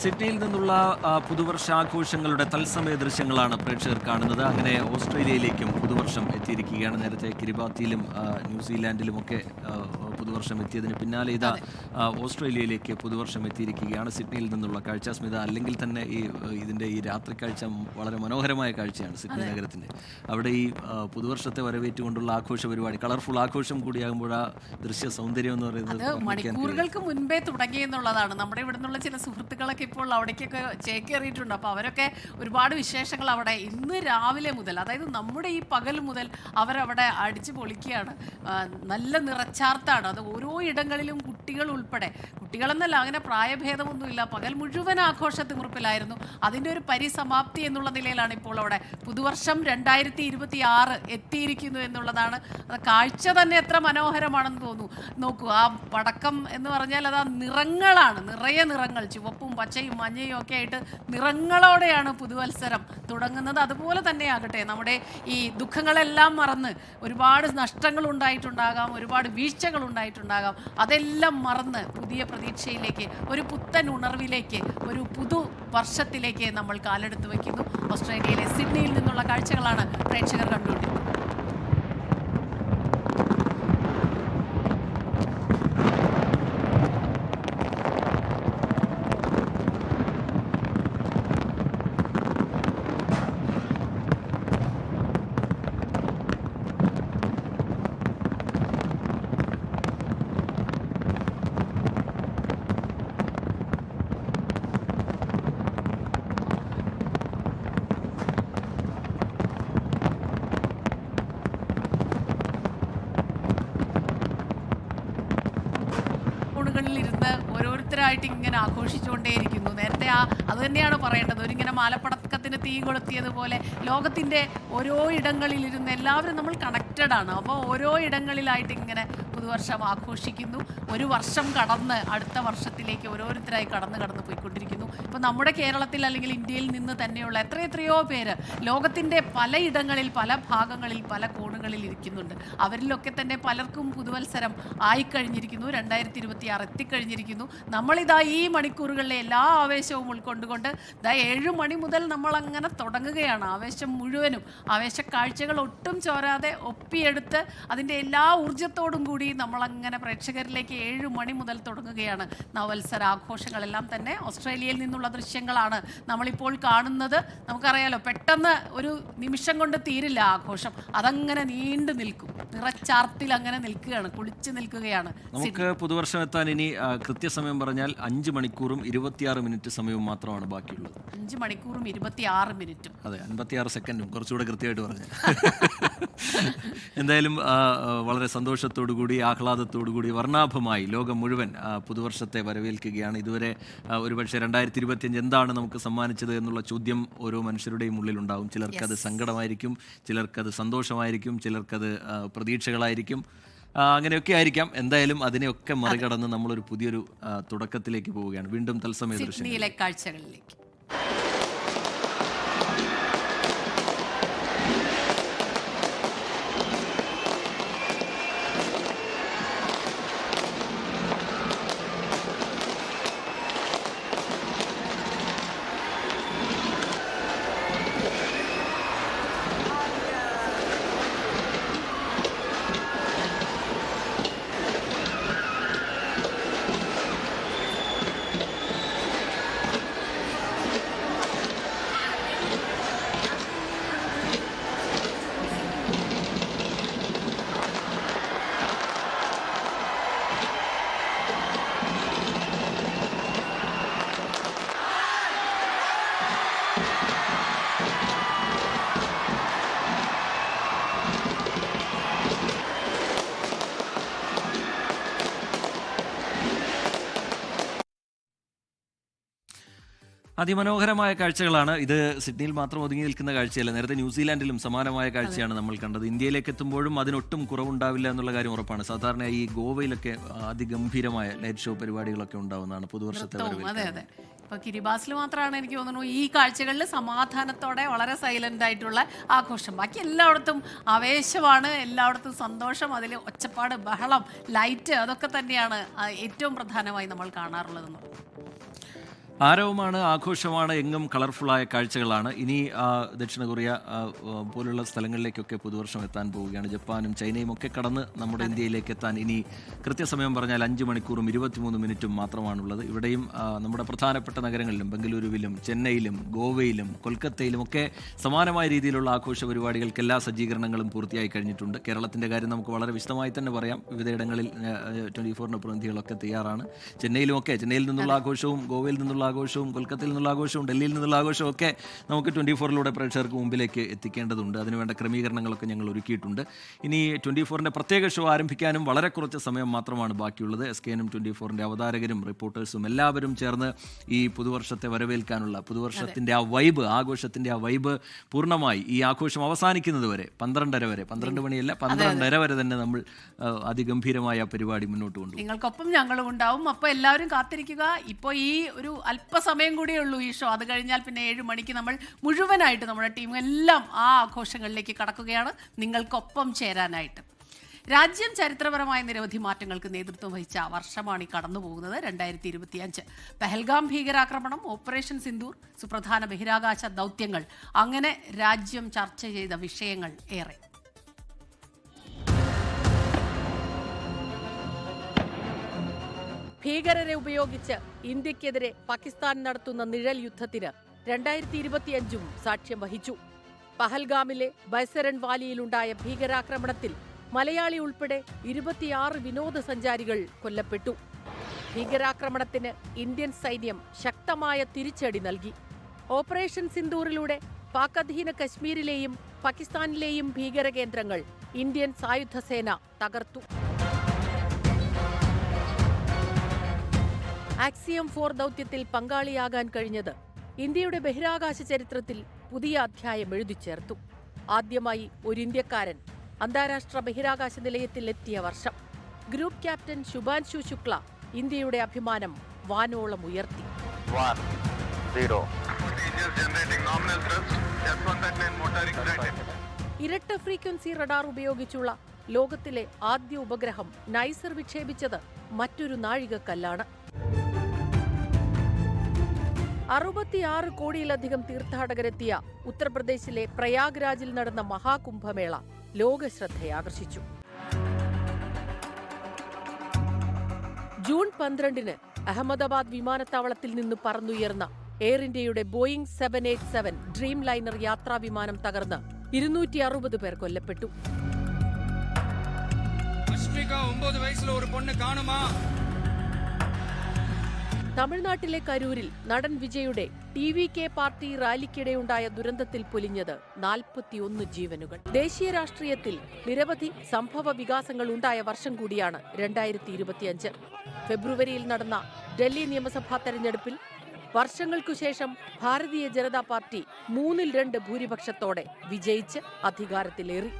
സിഡ്നിയിൽ നിന്നുള്ള പുതുവർഷാഘോഷങ്ങളുടെ തത്സമയ ദൃശ്യങ്ങളാണ് പ്രേക്ഷകർ കാണുന്നത്. അങ്ങനെ ഓസ്ട്രേലിയയിലേക്കും പുതുവർഷം എത്തിയിരിക്കുകയാണ്. നേരത്തെ കിരിബാത്തിയിലും ന്യൂസിലാൻഡിലുമൊക്കെ പുതുവർഷം എത്തിയതിന് പിന്നാലെ ഇതാ ഓസ്ട്രേലിയയിലേക്ക് പുതുവർഷം എത്തിയിരിക്കുകയാണ്. സിഡ്നിയിൽ നിന്നുള്ള കാഴ്ച സ്മിത. അല്ലെങ്കിൽ തന്നെ ഇതിൻ്റെ ഈ രാത്രി കാഴ്ച വളരെ മനോഹരമായ കാഴ്ചയാണ് സിഡ്നി നഗരത്തിൻ്റെ. അവിടെ ഈ പുതുവർഷത്തെ വരവേറ്റുകൊണ്ടുള്ള ആഘോഷ പരിപാടി, കളർഫുൾ ആഘോഷം കൂടിയാകുമ്പോൾ ആ ദൃശ്യ സൗന്ദര്യം എന്ന് പറയുന്നത് മണിക്കൂറുകൾക്ക് മുൻപേ തുടങ്ങി എന്നുള്ളതാണ്. നമ്മുടെ ഇവിടെ നിന്നുള്ള ചില സുഹൃത്തുക്കളൊക്കെ ഇപ്പോൾ അവിടേക്കൊക്കെ ചേക്കേറിയിട്ടുണ്ട്. അപ്പോൾ അവരൊക്കെ ഒരുപാട് വിശേഷങ്ങൾ അവിടെ ഇന്ന് രാവിലെ മുതൽ, അതായത് നമ്മുടെ ഈ പകൽ മുതൽ അവരവിടെ അടിച്ചു പൊളിക്കുകയാണ്. നല്ല നിറച്ചാർത്താണ് അത്. ഓരോ ഇടങ്ങളിലും കുട്ടികൾ ഉൾപ്പെടെ, കുട്ടികളെന്നല്ല അങ്ങനെ പ്രായഭേദമൊന്നുമില്ല, പകൽ മുഴുവൻ ആഘോഷത്തിമുറിപ്പിലായിരുന്നു. അതിൻ്റെ ഒരു പരിസമാപ്തി എന്നുള്ള നിലയിലാണ് ഇപ്പോൾ അവിടെ പുതുവർഷം 2026 എത്തിയിരിക്കുന്നു എന്നുള്ളതാണ്. അത് കാഴ്ച തന്നെ എത്ര മനോഹരമാണെന്ന് തോന്നുന്നു. നോക്കൂ, ആ പടക്കം എന്ന് പറഞ്ഞാൽ അത് ആ നിറങ്ങളാണ്, നിറയെ നിറങ്ങൾ, ചുവപ്പും പച്ചയും മഞ്ഞയും ഒക്കെ ആയിട്ട് നിറങ്ങളോടെയാണ് പുതുവത്സരം തുടങ്ങുന്നത്. അതുപോലെ തന്നെ ആകട്ടെ, നമ്മുടെ ഈ ദുഃഖങ്ങളെല്ലാം മറന്ന്, ഒരുപാട് നഷ്ടങ്ങൾ ഉണ്ടായിട്ടുണ്ടാകാം, ഒരുപാട് വീഴ്ചകൾ ഉണ്ടായിട്ടുണ്ടാകാം, അതെല്ലാം മറന്ന് പുതിയ പ്രതീക്ഷയിലേക്ക്, ഒരു പുത്തൻ ഉണർവിലേക്ക്, ഒരു പുതു വർഷത്തിലേക്ക് നമ്മൾ കാലെടുത്ത് വയ്ക്കുന്നു. ഓസ്ട്രേലിയയിലെ സിഡ്നിയിൽ നിന്നുള്ള കാഴ്ചകളാണ് പ്രേക്ഷകർ കണ്ടുകൊണ്ടിരിക്കുന്നത്. ഇരുന്ന് ഓരോരുത്തരായിട്ട് ഇങ്ങനെ ആഘോഷിച്ചുകൊണ്ടേയിരിക്കുന്നു. നേരത്തെ അത് തന്നെയാണ് പറയേണ്ടത്. ഒരിങ്ങനെ മാലപ്പടക്കത്തിന് തീ കൊളുത്തിയതുപോലെ ലോകത്തിൻ്റെ ഓരോ ഇടങ്ങളിലിരുന്ന് എല്ലാവരും നമ്മൾ കണക്റ്റഡ് ആണ്. അപ്പോൾ ഓരോ ഇടങ്ങളിലായിട്ട് ഇങ്ങനെ പുതുവർഷം ആഘോഷിക്കുന്നു. ഒരു വർഷം കടന്ന് അടുത്ത വർഷത്തിലേക്ക് ഓരോരുത്തരായി കടന്ന് പോയിക്കൊണ്ടിരിക്കുന്നു. ഇപ്പോൾ നമ്മുടെ കേരളത്തിൽ അല്ലെങ്കിൽ ഇന്ത്യയിൽ നിന്ന് തന്നെയുള്ള എത്രയോ പേര് ലോകത്തിൻ്റെ പലയിടങ്ങളിൽ, പല ഭാഗങ്ങളിൽ, പല കോണുകളിൽ ഇരിക്കുന്നുണ്ട്. അവരിലൊക്കെ തന്നെ പലർക്കും പുതുവത്സരം ആയിക്കഴിഞ്ഞിരിക്കുന്നു. 2026 എത്തിക്കഴിഞ്ഞിരിക്കുന്നു. നമ്മളിതാ ഈ മണിക്കൂറുകളിലെ എല്ലാ ആവേശവും ഉൾക്കൊണ്ടുകൊണ്ട് 7 മണി മുതൽ നമ്മളങ്ങനെ തുടങ്ങുകയാണ്. ആവേശം മുഴുവനും, ആവേശ കാഴ്ചകൾ ഒട്ടും ചോരാതെ ഒപ്പിയെടുത്ത് അതിൻ്റെ എല്ലാ ഊർജ്ജത്തോടും കൂടി നമ്മളങ്ങനെ പ്രേക്ഷകരിലേക്ക് 7 മണി മുതൽ തുടങ്ങുകയാണ്. നവവത്സര ആഘോഷങ്ങളെല്ലാം തന്നെ ഓസ്ട്രേലിയയിൽ നിന്നുള്ള ദൃശ്യങ്ങളാണ് നമ്മളിപ്പോൾ കാണുന്നത്. നമുക്കറിയാലോ, പെട്ടെന്ന് ഒരു നിമിഷം കൊണ്ട് തീരില്ല ആഘോഷം. അതങ്ങനെ നീണ്ടു നിൽക്കും, നിറച്ചാർത്തിൽ അങ്ങനെ നിൽക്കുകയാണ്, കുളിച്ചു നിൽക്കുകയാണ്. നമുക്ക് പുതുവർഷം എത്താൻ ഇനി കൃത്യസമയം പറഞ്ഞാൽ 5 മണിക്കൂറും 26 മിനിറ്റ് സമയവും മാത്രമാണ് ബാക്കിയുള്ളത്. 5 മണിക്കൂറും 26 മിനിറ്റും. അതെ, 56 സെക്കൻഡും, കുറച്ചുകൂടെ കൃത്യമായിട്ട് പറഞ്ഞു. എന്തായാലും വളരെ സന്തോഷത്തോടു കൂടി, ആഹ്ലാദത്തോടു കൂടി, വർണ്ണാഭമായി ലോകം മുഴുവൻ പുതുവർഷത്തെ വരവേൽക്കുകയാണ്. ഇതുവരെ ഒരുപക്ഷെ 2025 എന്താണ് നമുക്ക് സമ്മാനിച്ചത് എന്നുള്ള ചോദ്യം ഓരോ മനുഷ്യരുടെയും ഉള്ളിലുണ്ടാവും. ചിലർക്കത് സങ്കടമായിരിക്കും, ചിലർക്കത് സന്തോഷമായിരിക്കും, ചിലർക്കത് പ്രതീക്ഷകളായിരിക്കും, അങ്ങനെയൊക്കെ ആയിരിക്കാം. എന്തായാലും അതിനെയൊക്കെ മറികടന്ന് നമ്മളൊരു പുതിയൊരു തുടക്കത്തിലേക്ക് പോവുകയാണ്. വീണ്ടും തത്സമയ ദൃശ്യങ്ങളിലെ കാഴ്ചകളിലേക്ക്. അതിമനോഹരമായ കാഴ്ചകളാണ് ഇത്. സിഡ്നിയിൽ മാത്രം ഒതുങ്ങി നിൽക്കുന്ന കാഴ്ചയല്ല, നേരത്തെ ന്യൂസിലാൻഡിലും സമാനമായ കാഴ്ചയാണ് നമ്മൾ കണ്ടത്. ഇന്ത്യയിലേക്ക് എത്തുമ്പോഴും അതിനൊട്ടും കുറവുണ്ടാവില്ല എന്നുള്ള കാര്യം ഉറപ്പാണ്. സാധാരണ ഈ ഗോവയിലൊക്കെ അതിഗംഭീരമായ ലൈറ്റ് ഷോ പരിപാടികളൊക്കെ ഉണ്ടാവുന്നതാണ് പുതുവർഷത്തെ വരവേൽക്കാൻ. അതെ അതെ. ഇപ്പോൾ കിരിബാസിൽ മാത്രമാണ് എനിക്ക് തോന്നുന്നു ഈ കാഴ്ചകളിൽ സമാധാനത്തോടെ വളരെ സൈലൻ്റ് ആയിട്ടുള്ള ആഘോഷം. ബാക്കി എല്ലായിടത്തും ആവേശമാണ്, എല്ലായിടത്തും സന്തോഷം, അതിൽ ഒച്ചപ്പാട്, ബഹളം, ലൈറ്റ്, അതൊക്കെ തന്നെയാണ് ഏറ്റവും പ്രധാനമായി നമ്മൾ കാണാറുള്ളതെന്ന്. ആരവമാണ്, ആഘോഷമാണ്, എങ്ങും കളർഫുള്ളായ കാഴ്ചകളാണ്. ഇനി ദക്ഷിണ കൊറിയ പോലുള്ള സ്ഥലങ്ങളിലേക്കൊക്കെ പുതുവർഷം എത്താൻ പോവുകയാണ്. ജപ്പാനും ചൈനയും ഒക്കെ കടന്ന് നമ്മുടെ ഇന്ത്യയിലേക്ക് എത്താൻ ഇനി കൃത്യസമയം പറഞ്ഞാൽ 5 മണിക്കൂറും 23 മിനിറ്റും മാത്രമാണുള്ളത്. ഇവിടെയും നമ്മുടെ പ്രധാനപ്പെട്ട നഗരങ്ങളിലും ബംഗളൂരുവിലും ചെന്നൈയിലും ഗോവയിലും കൊൽക്കത്തയിലും ഒക്കെ സമാനമായ രീതിയിലുള്ള ആഘോഷ പരിപാടികൾക്ക് എല്ലാ സജ്ജീകരണങ്ങളും പൂർത്തിയായി കഴിഞ്ഞിട്ടുണ്ട്. കേരളത്തിൻ്റെ കാര്യം നമുക്ക് വളരെ വിശദമായി തന്നെ പറയാം. വിവിധയിടങ്ങളിൽ 24 പ്രതിനിധികളൊക്കെ തയ്യാറാണ്. ചെന്നൈയിൽ നിന്നുള്ള ആഘോഷവും ഗോവയിൽ നിന്നുള്ള ആഘോഷവും കൊൽക്കത്തയിൽ നിന്നുള്ള ആഘോഷവും ഡൽഹിയിൽ നിന്നുള്ള ആഘോഷവും ഒക്കെ നമുക്ക് 24 പ്രേക്ഷകർക്ക് മുമ്പിലേക്ക് എത്തിക്കേണ്ടതുണ്ട്. അതിനുവേണ്ട ക്രമീകരണങ്ങളൊക്കെ ഞങ്ങൾ ഒരുക്കിയിട്ടുണ്ട്. ഇനി 24 പ്രത്യേക ഷോ ആരംഭിക്കാനും വളരെ കുറച്ച് സമയം മാത്രമാണ് ബാക്കിയുള്ളത്. SKN 24 അവതാരകരും റിപ്പോർട്ടേഴ്സും എല്ലാവരും ചേർന്ന് ഈ പുതുവർഷത്തെ വരവേൽക്കാനുള്ള പുതുവർഷത്തിൻ്റെ ആ വൈബ്, ആഘോഷത്തിൻ്റെ ആ വൈബ് പൂർണ്ണമായി ഈ ആഘോഷം അവസാനിക്കുന്നത് വരെ 12:30 വരെ, 12 മണിയല്ല 12:30 വരെ തന്നെ നമ്മൾ അതിഗംഭീരമായ പരിപാടി മുന്നോട്ട് കൊണ്ടുപോകും. നിങ്ങൾക്കൊപ്പം ഞങ്ങളും ഉണ്ടാവും. അപ്പോൾ എല്ലാവരും കാത്തിരിക്കുക. ഇപ്പോൾ ഈ ഒരു അല്പസമയം കൂടിയേ ഉള്ളൂ ഈ ഷോ. അത് കഴിഞ്ഞാൽ പിന്നെ 7 മണിക്ക് നമ്മൾ മുഴുവനായിട്ട് നമ്മുടെ ടീം എല്ലാം ആ ആഘോഷങ്ങളിലേക്ക് കടക്കുകയാണ് നിങ്ങൾക്കൊപ്പം ചേരാനായിട്ട്. രാജ്യം ചരിത്രപരമായ നിരവധി മാറ്റങ്ങൾക്ക് നേതൃത്വം വഹിച്ച വർഷമാണ് ഈ കടന്നു പോകുന്നത് 2025. പെഹൽഗാം ഭീകരാക്രമണം, ഓപ്പറേഷൻ സിന്ദൂർ, സുപ്രധാന ബഹിരാകാശ ദൗത്യങ്ങൾ, അങ്ങനെ രാജ്യം ചർച്ച ചെയ്ത വിഷയങ്ങൾ ഏറെ. ഭീകരരെ ഉപയോഗിച്ച് ഇന്ത്യക്കെതിരെ പാകിസ്ഥാൻ നടത്തുന്ന നിഴൽ യുദ്ധത്തിന് 2025 സാക്ഷ്യം വഹിച്ചു. പഹൽഗാമിലെ ബൈസരൺ വാലിയിലുണ്ടായ ഭീകരാക്രമണത്തിൽ മലയാളി ഉൾപ്പെടെ 26 വിനോദസഞ്ചാരികൾ കൊല്ലപ്പെട്ടു. ഭീകരാക്രമണത്തിന് ഇന്ത്യൻ സൈന്യം ശക്തമായ തിരിച്ചടി നൽകി. ഓപ്പറേഷൻ സിന്ദൂറിലൂടെ പാക് അധീന കശ്മീരിലെയും പാകിസ്ഥാനിലെയും ഭീകര കേന്ദ്രങ്ങൾ ഇന്ത്യൻ സായുധ സേന തകർത്തു. ആക്സിയം 4 ദൗത്യത്തിൽ പങ്കാളിയാകാൻ കഴിഞ്ഞത് ഇന്ത്യയുടെ ബഹിരാകാശ ചരിത്രത്തിൽ പുതിയ അധ്യായം എഴുതിച്ചേർത്തു. ആദ്യമായി ഒരു ഇന്ത്യക്കാരൻ അന്താരാഷ്ട്ര ബഹിരാകാശ നിലയത്തിൽ എത്തിയ വർഷം. ഗ്രൂപ്പ് ക്യാപ്റ്റൻ ശുഭാൻശു ശുക്ല ഇന്ത്യയുടെ അഭിമാനം വാനോളം ഉയർത്തി. ഇരട്ട ഫ്രീക്വൻസി റഡാർ ഉപയോഗിച്ചുള്ള ലോകത്തിലെ ആദ്യ ഉപഗ്രഹം നൈസർ വിക്ഷേപിച്ചത് മറ്റൊരു നാഴികക്കല്ലാണ്. 66 കോടിയിലധികം തീർത്ഥാടകരെത്തിയ ഉത്തർപ്രദേശിലെ പ്രയാഗ്രാജിൽ നടന്ന മഹാകുംഭമേള ലോകശ്രദ്ധയാകർഷിച്ചു. ജൂൺ 12 അഹമ്മദാബാദ് വിമാനത്താവളത്തിൽ നിന്ന് പറന്നുയർന്ന എയർ ഇന്ത്യയുടെ ബോയിംഗ് 787 ഡ്രീം ലൈനർ യാത്രാവിമാനം തകർന്ന് 260 പേർ കൊല്ലപ്പെട്ടു. 9 വയസ്സിലെ ഒരു പൊണ്ണ് കാണുമാ. തമിഴ്നാട്ടിലെ കരൂരിൽ നടൻ വിജയുടെ TVK പാർട്ടി റാലിക്കിടെയുണ്ടായ ദുരന്തത്തിൽ പൊലിഞ്ഞത് 41 ജീവനുകൾ. ദേശീയ രാഷ്ട്രീയത്തിൽ നിരവധി സംഭവ വികാസങ്ങൾ ഉണ്ടായ വർഷം കൂടിയാണ് 2025. ഫെബ്രുവരിയിൽ നടന്ന ഡൽഹി നിയമസഭാ തെരഞ്ഞെടുപ്പിൽ വർഷങ്ങൾക്കുശേഷം ഭാരതീയ ജനതാ പാർട്ടി 3/2 ഭൂരിപക്ഷത്തോടെ വിജയിച്ച് അധികാരത്തിലേറി.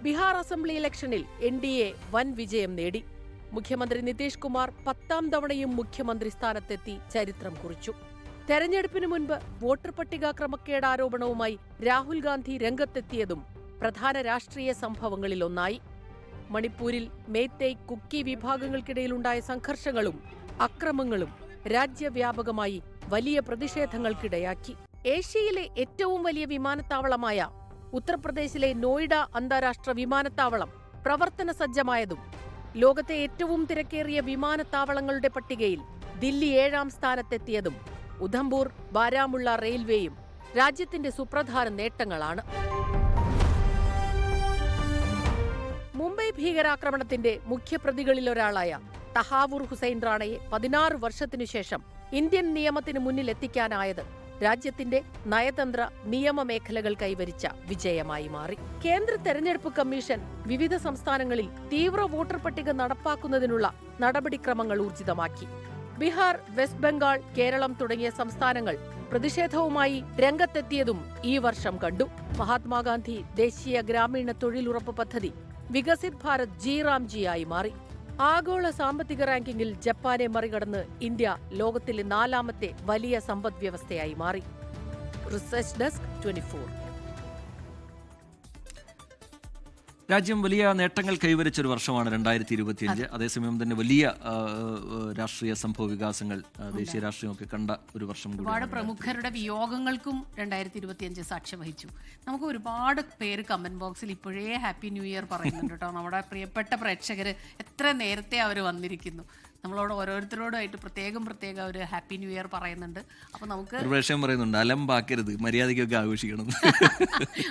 ബീഹാർ അസംബ്ലി ഇലക്ഷനിൽ NDA വൻ വിജയം നേടി. മുഖ്യമന്ത്രി നിതീഷ് കുമാർ 10ാം തവണയും മുഖ്യമന്ത്രി സ്ഥാനത്തെത്തി ചരിത്രം കുറിച്ചു. തെരഞ്ഞെടുപ്പിന് മുൻപ് വോട്ടർ പട്ടിക ക്രമക്കേട് ആരോപണവുമായി രാഹുൽ ഗാന്ധി രംഗത്തെത്തിയതും പ്രധാന രാഷ്ട്രീയ സംഭവങ്ങളിലൊന്നായി. മണിപ്പൂരിൽ മേത്തൈ, കുക്കി വിഭാഗങ്ങൾക്കിടയിലുണ്ടായ സംഘർഷങ്ങളും അക്രമങ്ങളും രാജ്യവ്യാപകമായി വലിയ പ്രതിഷേധങ്ങൾക്കിടയാക്കി. ഏഷ്യയിലെ ഏറ്റവും വലിയ വിമാനത്താവളമായ ഉത്തർപ്രദേശിലെ നോയിഡ അന്താരാഷ്ട്ര വിമാനത്താവളം പ്രവർത്തന സജ്ജമായതും ലോകത്തെ ഏറ്റവും തിരക്കേറിയ വിമാനത്താവളങ്ങളുടെ പട്ടികയിൽ ദില്ലി 7ാം സ്ഥാനത്തെത്തിയതും ഉധംപൂർ, ബാരാമുള്ള റെയിൽവേയും രാജ്യത്തിന്റെ സുപ്രധാന നേട്ടങ്ങളാണ്. മുംബൈ ഭീകരാക്രമണത്തിന്റെ മുഖ്യപ്രതികളിലൊരാളായ തഹാവൂർ ഹുസൈൻ റാണയെ 16 വർഷത്തിനുശേഷം ഇന്ത്യൻ നിയമത്തിന് മുന്നിലെത്തിക്കാനായത് രാജ്യത്തിന്റെ നയതന്ത്ര നിയമ മേഖലകൾ കൈവരിച്ച വിജയമായി മാറി. കേന്ദ്ര തെരഞ്ഞെടുപ്പ് കമ്മീഷൻ വിവിധ സംസ്ഥാനങ്ങളിൽ തീവ്ര വോട്ടർ പട്ടിക നടപ്പാക്കുന്നതിനുള്ള നടപടിക്രമങ്ങൾ ഊർജിതമാക്കി. ബീഹാർ, വെസ്റ്റ് ബംഗാൾ, കേരളം തുടങ്ങിയ സംസ്ഥാനങ്ങൾ പ്രതിഷേധവുമായി രംഗത്തെത്തിയതും ഈ വർഷം കണ്ടു. മഹാത്മാഗാന്ധി ദേശീയ ഗ്രാമീണ തൊഴിലുറപ്പ് പദ്ധതി വികസിത് ഭാരത് G-Ram-G ആയി മാറി. ആഗോള സാമ്പത്തിക റാങ്കിങ്ങിൽ ജപ്പാനെ മറികടന്ന് ഇന്ത്യ ലോകത്തിലെ 4ാമത്തെ വലിയ സമ്പദ് വ്യവസ്ഥയായി മാറി. Research desk 24. രാജ്യം വലിയ നേട്ടങ്ങൾ കൈവരിച്ച ഒരു വർഷമാണ് 2025. അതേസമയം തന്നെ വലിയ രാഷ്ട്രീയ സംഭവ വികാസങ്ങൾ ദേശീയ രാഷ്ട്രീയമൊക്കെ കണ്ട ഒരു വർഷം കൂടി. ഒരുപാട് പ്രമുഖരുടെ വിയോഗങ്ങൾക്കും 2025 സാക്ഷ്യം വഹിച്ചു. നമുക്ക് ഒരുപാട് പേര് കമന്റ് ബോക്സിൽ ഇപ്പോഴേ ഹാപ്പി ന്യൂ ഇയർ പറയുന്നുണ്ട് കേട്ടോ. നമ്മുടെ പ്രിയപ്പെട്ട പ്രേക്ഷകർ എത്ര നേരത്തെ അവർ വന്നിരിക്കുന്നു. നമ്മളോട് ഓരോരുത്തരോടായിട്ട് പ്രത്യേകം അവർ ഹാപ്പി ന്യൂ ഇയർ പറയുന്നുണ്ട്. അപ്പൊ നമുക്ക് ഒരു വിഷയം പറയുന്നുണ്ട്, അലമ്പാക്കരുത്, മര്യാദയ്ക്കൊക്കെ ആഘോഷിക്കണം.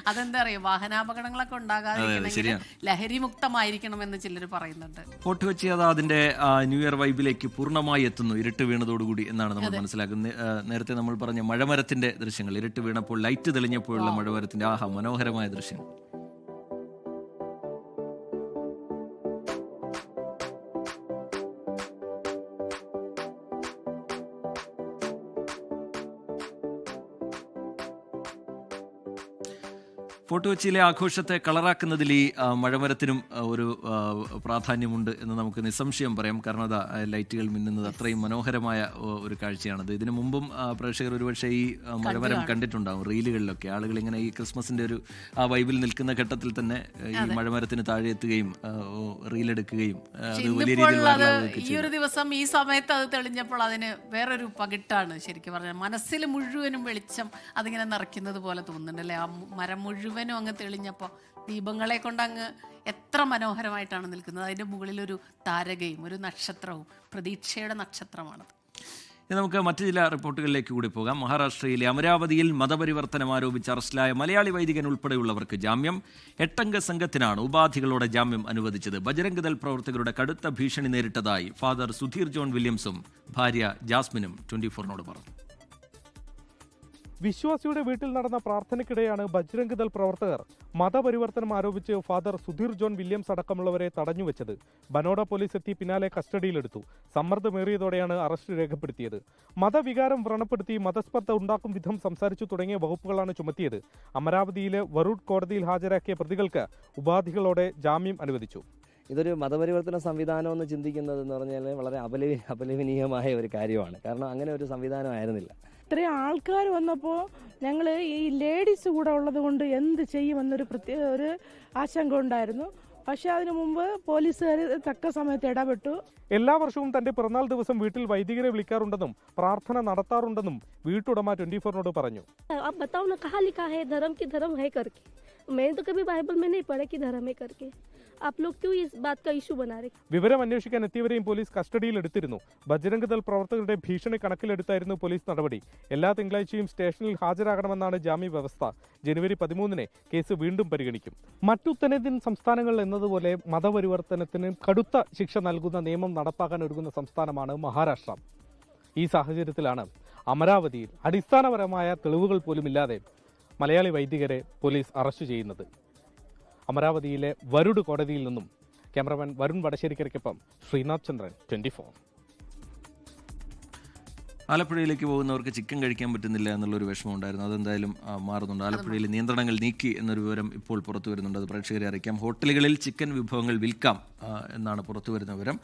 അതെന്താ അറിയാം, വാഹനാപകടങ്ങളൊക്കെ ഉണ്ടാകാതിരിക്കണമെങ്കിൽ ലഹരി മുക്തമായിരിക്കണം എന്ന് ചിലർ പറയുന്നുണ്ട്. ഫോർട്ട് കൊച്ചി അതിന്റെ ന്യൂ ഇയർ വൈബിലേക്ക് പൂർണ്ണമായി എത്തുന്നു ഇരുട്ട് വീണതോടുകൂടി എന്നാണ് നമ്മൾ മനസ്സിലാക്കുന്നത്. നേരത്തെ നമ്മൾ പറഞ്ഞ മഴമരത്തിന്റെ ദൃശ്യങ്ങൾ, ഇരുട്ട് വീണപ്പോൾ ലൈറ്റ് തെളിഞ്ഞപ്പോഴുള്ള മഴമരത്തിന്റെ മനോഹരമായ ദൃശ്യങ്ങൾ. ഫോർട്ട് കൊച്ചിയിലെ ആഘോഷത്തെ കളറാക്കുന്നതിൽ ഈ മഴമരത്തിനും ഒരു പ്രാധാന്യമുണ്ട് എന്ന് നമുക്ക് നിസ്സംശയം പറയാം. കാരണം അതാ ലൈറ്റുകൾ മിന്നുന്നത് അത്രയും മനോഹരമായ ഒരു കാഴ്ചയാണത്. ഇതിനു മുമ്പും പ്രേക്ഷകർ ഒരുപക്ഷെ ഈ മഴമരം കണ്ടിട്ടുണ്ടാകും റീലുകളിലൊക്കെ. ആളുകൾ ഇങ്ങനെ ഈ ക്രിസ്മസിന്റെ ഒരു വൈബിൽ നിൽക്കുന്ന ഘട്ടത്തിൽ തന്നെ ഈ മഴമരത്തിന് താഴെ എത്തുകയും റീലെടുക്കുകയും വലിയ രീതിയിൽ ഈ ഒരു ദിവസം ഈ സമയത്ത് അത് തെളിഞ്ഞപ്പോൾ അതിന് വേറൊരു പകിട്ടാണ്. ശരിക്കും പറഞ്ഞാൽ മനസ്സിൽ മുഴുവനും വെളിച്ചം അതിങ്ങനെ നിറയ്ക്കുന്നത് പോലെ തോന്നുന്നുണ്ട് അല്ലേ? ആ മരം മുഴുവനും അങ്ങ് തെളിഞ്ഞപ്പോൾ ദീപങ്ങളെ കൊണ്ട് അങ്ങ് എത്ര മനോഹരമായിട്ടാണ് നിൽക്കുന്നത്. അതിൻ്റെ മുകളിലൊരു താരകയും ഒരു നക്ഷത്രവും, പ്രതീക്ഷയുടെ നക്ഷത്രമാണത്. നമുക്ക് മറ്റു ചില റിപ്പോർട്ടുകളിലേക്ക് കൂടി പോകാം. മഹാരാഷ്ട്രയിലെ അമരാവതിയിൽ മതപരിവർത്തനം ആരോപിച്ച് അറസ്റ്റിലായ മലയാളി വൈദികൻ ഉൾപ്പെടെയുള്ളവർക്ക് ജാമ്യം. 8-അംഗ സംഘത്തിനാണ് ഉപാധികളോടെ ജാമ്യം അനുവദിച്ചത്. ബജരംഗ് ദൾ പ്രവർത്തകരുടെ കടുത്ത ഭീഷണി നേരിട്ടതായി ഫാദർ സുധീർ ജോൺ വില്യംസും ഭാര്യ ജാസ്മിനും 24 പറഞ്ഞു. വിശ്വാസിയുടെ വീട്ടിൽ നടന്ന പ്രാർത്ഥനയ്ക്കിടെയാണ് ബജ്രംഗ് ദൾ പ്രവർത്തകർ മതപരിവർത്തനം ആരോപിച്ച് ഫാദർ സുധീർ ജോൺ വില്യംസ് അടക്കമുള്ളവരെ തടഞ്ഞുവെച്ചത്. ബനോഡ പോലീസ് എത്തി പിന്നാലെ കസ്റ്റഡിയിലെടുത്തു. സമ്മർദ്ദമേറിയതോടെയാണ് അറസ്റ്റ് രേഖപ്പെടുത്തിയത്. മതവികാരം വ്രണപ്പെടുത്തി മതസ്പർദ്ധ ഉണ്ടാക്കും വിധം സംസാരിച്ചു തുടങ്ങിയ വകുപ്പുകളാണ് ചുമത്തിയത്. അമരാവതിയിലെ വറൂഡ് കോടതിയിൽ ഹാജരാക്കിയ പ്രതികൾക്ക് ഉപാധികളോടെ ജാമ്യം അനുവദിച്ചു. ഇതൊരു മതപരിവർത്തന സംവിധാനം എന്ന് ചിന്തിക്കുന്നത് എന്ന് പറഞ്ഞാൽ വളരെ അപലപനീയമായ ഒരു കാര്യമാണ്. കാരണം അങ്ങനെ ഒരു സംവിധാനമായിരുന്നില്ല. ഇത്രയും ആൾക്കാർ വന്നപ്പോൾ ഞങ്ങൾ ഈ ലേഡീസ് കൂടെ ഉള്ളത് കൊണ്ട് എന്ത് ചെയ്യുമെന്നൊരു പ്രത്യേക ഒരു ആശങ്ക ഉണ്ടായിരുന്നു. പക്ഷെ അതിനു മുമ്പ് പോലീസുകാർ തക്ക സമയത്ത് ഇടപെട്ടു. എല്ലാ വർഷവും തന്റെ പിറന്നാൾ ദിവസം വീട്ടിൽ വൈദികരെ വിളിക്കാറുണ്ടെന്നും പ്രാർത്ഥന നടത്താറുണ്ടെന്നും വീട്ടുടമ 24 പറഞ്ഞു. വിവരം അന്വേഷിക്കാൻ എത്തിയവരെയും പോലീസ് കസ്റ്റഡിയിലെടുത്തിരുന്നു. ബജ്രംഗ് ദൾ പ്രവർത്തകരുടെ ഭീഷണി കണക്കിലെടുത്തായിരുന്നു പോലീസ് നടപടി. എല്ലാ തിങ്കളാഴ്ചയും സ്റ്റേഷനിൽ ഹാജരാകണമെന്നാണ് ജാമ്യ വ്യവസ്ഥ. ജനുവരി 13 കേസ് വീണ്ടും പരിഗണിക്കും. മറ്റു ഉത്തരേന്ത്യൻ സംസ്ഥാനങ്ങൾ എന്നതുപോലെ മതപരിവർത്തനത്തിന് കടുത്ത ശിക്ഷ നൽകുന്ന നിയമം നടപ്പാക്കാൻ ഒരുങ്ങുന്ന സംസ്ഥാനമാണ് മഹാരാഷ്ട്ര. ഈ സാഹചര്യത്തിലാണ് അമരാവതിയിൽ അടിസ്ഥാനപരമായ തെളിവുകൾ പോലുമില്ലാതെ മലയാളി വൈദികരെ പോലീസ് അറസ്റ്റ് ചെയ്യുന്നത്. അമരാവതിയിലെ വരൂഡ് കോടതിയിൽ നിന്നും ക്യാമറമാൻ വരുൺ വടശ്ശേരിക്കരയ്ക്കൊപ്പം ശ്രീനാഥ് ചന്ദ്രൻ, 24. ആലപ്പുഴയിലേക്ക് പോകുന്നവർക്ക് ചിക്കൻ കഴിക്കാൻ പറ്റുന്നില്ല എന്നുള്ളൊരു വിഷമം ഉണ്ടായിരുന്നു. അതെന്തായാലും മാറുന്നുണ്ട്. ആലപ്പുഴയിൽ നിയന്ത്രണങ്ങൾ നീക്കി എന്നൊരു വിവരം ഇപ്പോൾ പുറത്തു വരുന്നുണ്ട്. അത് പ്രേക്ഷകരെ അറിയിക്കാം. ഹോട്ടലുകളിൽ ചിക്കൻ വിഭവങ്ങൾ വിൽക്കാം എന്നാണ് പുറത്തു വരുന്ന വിവരം.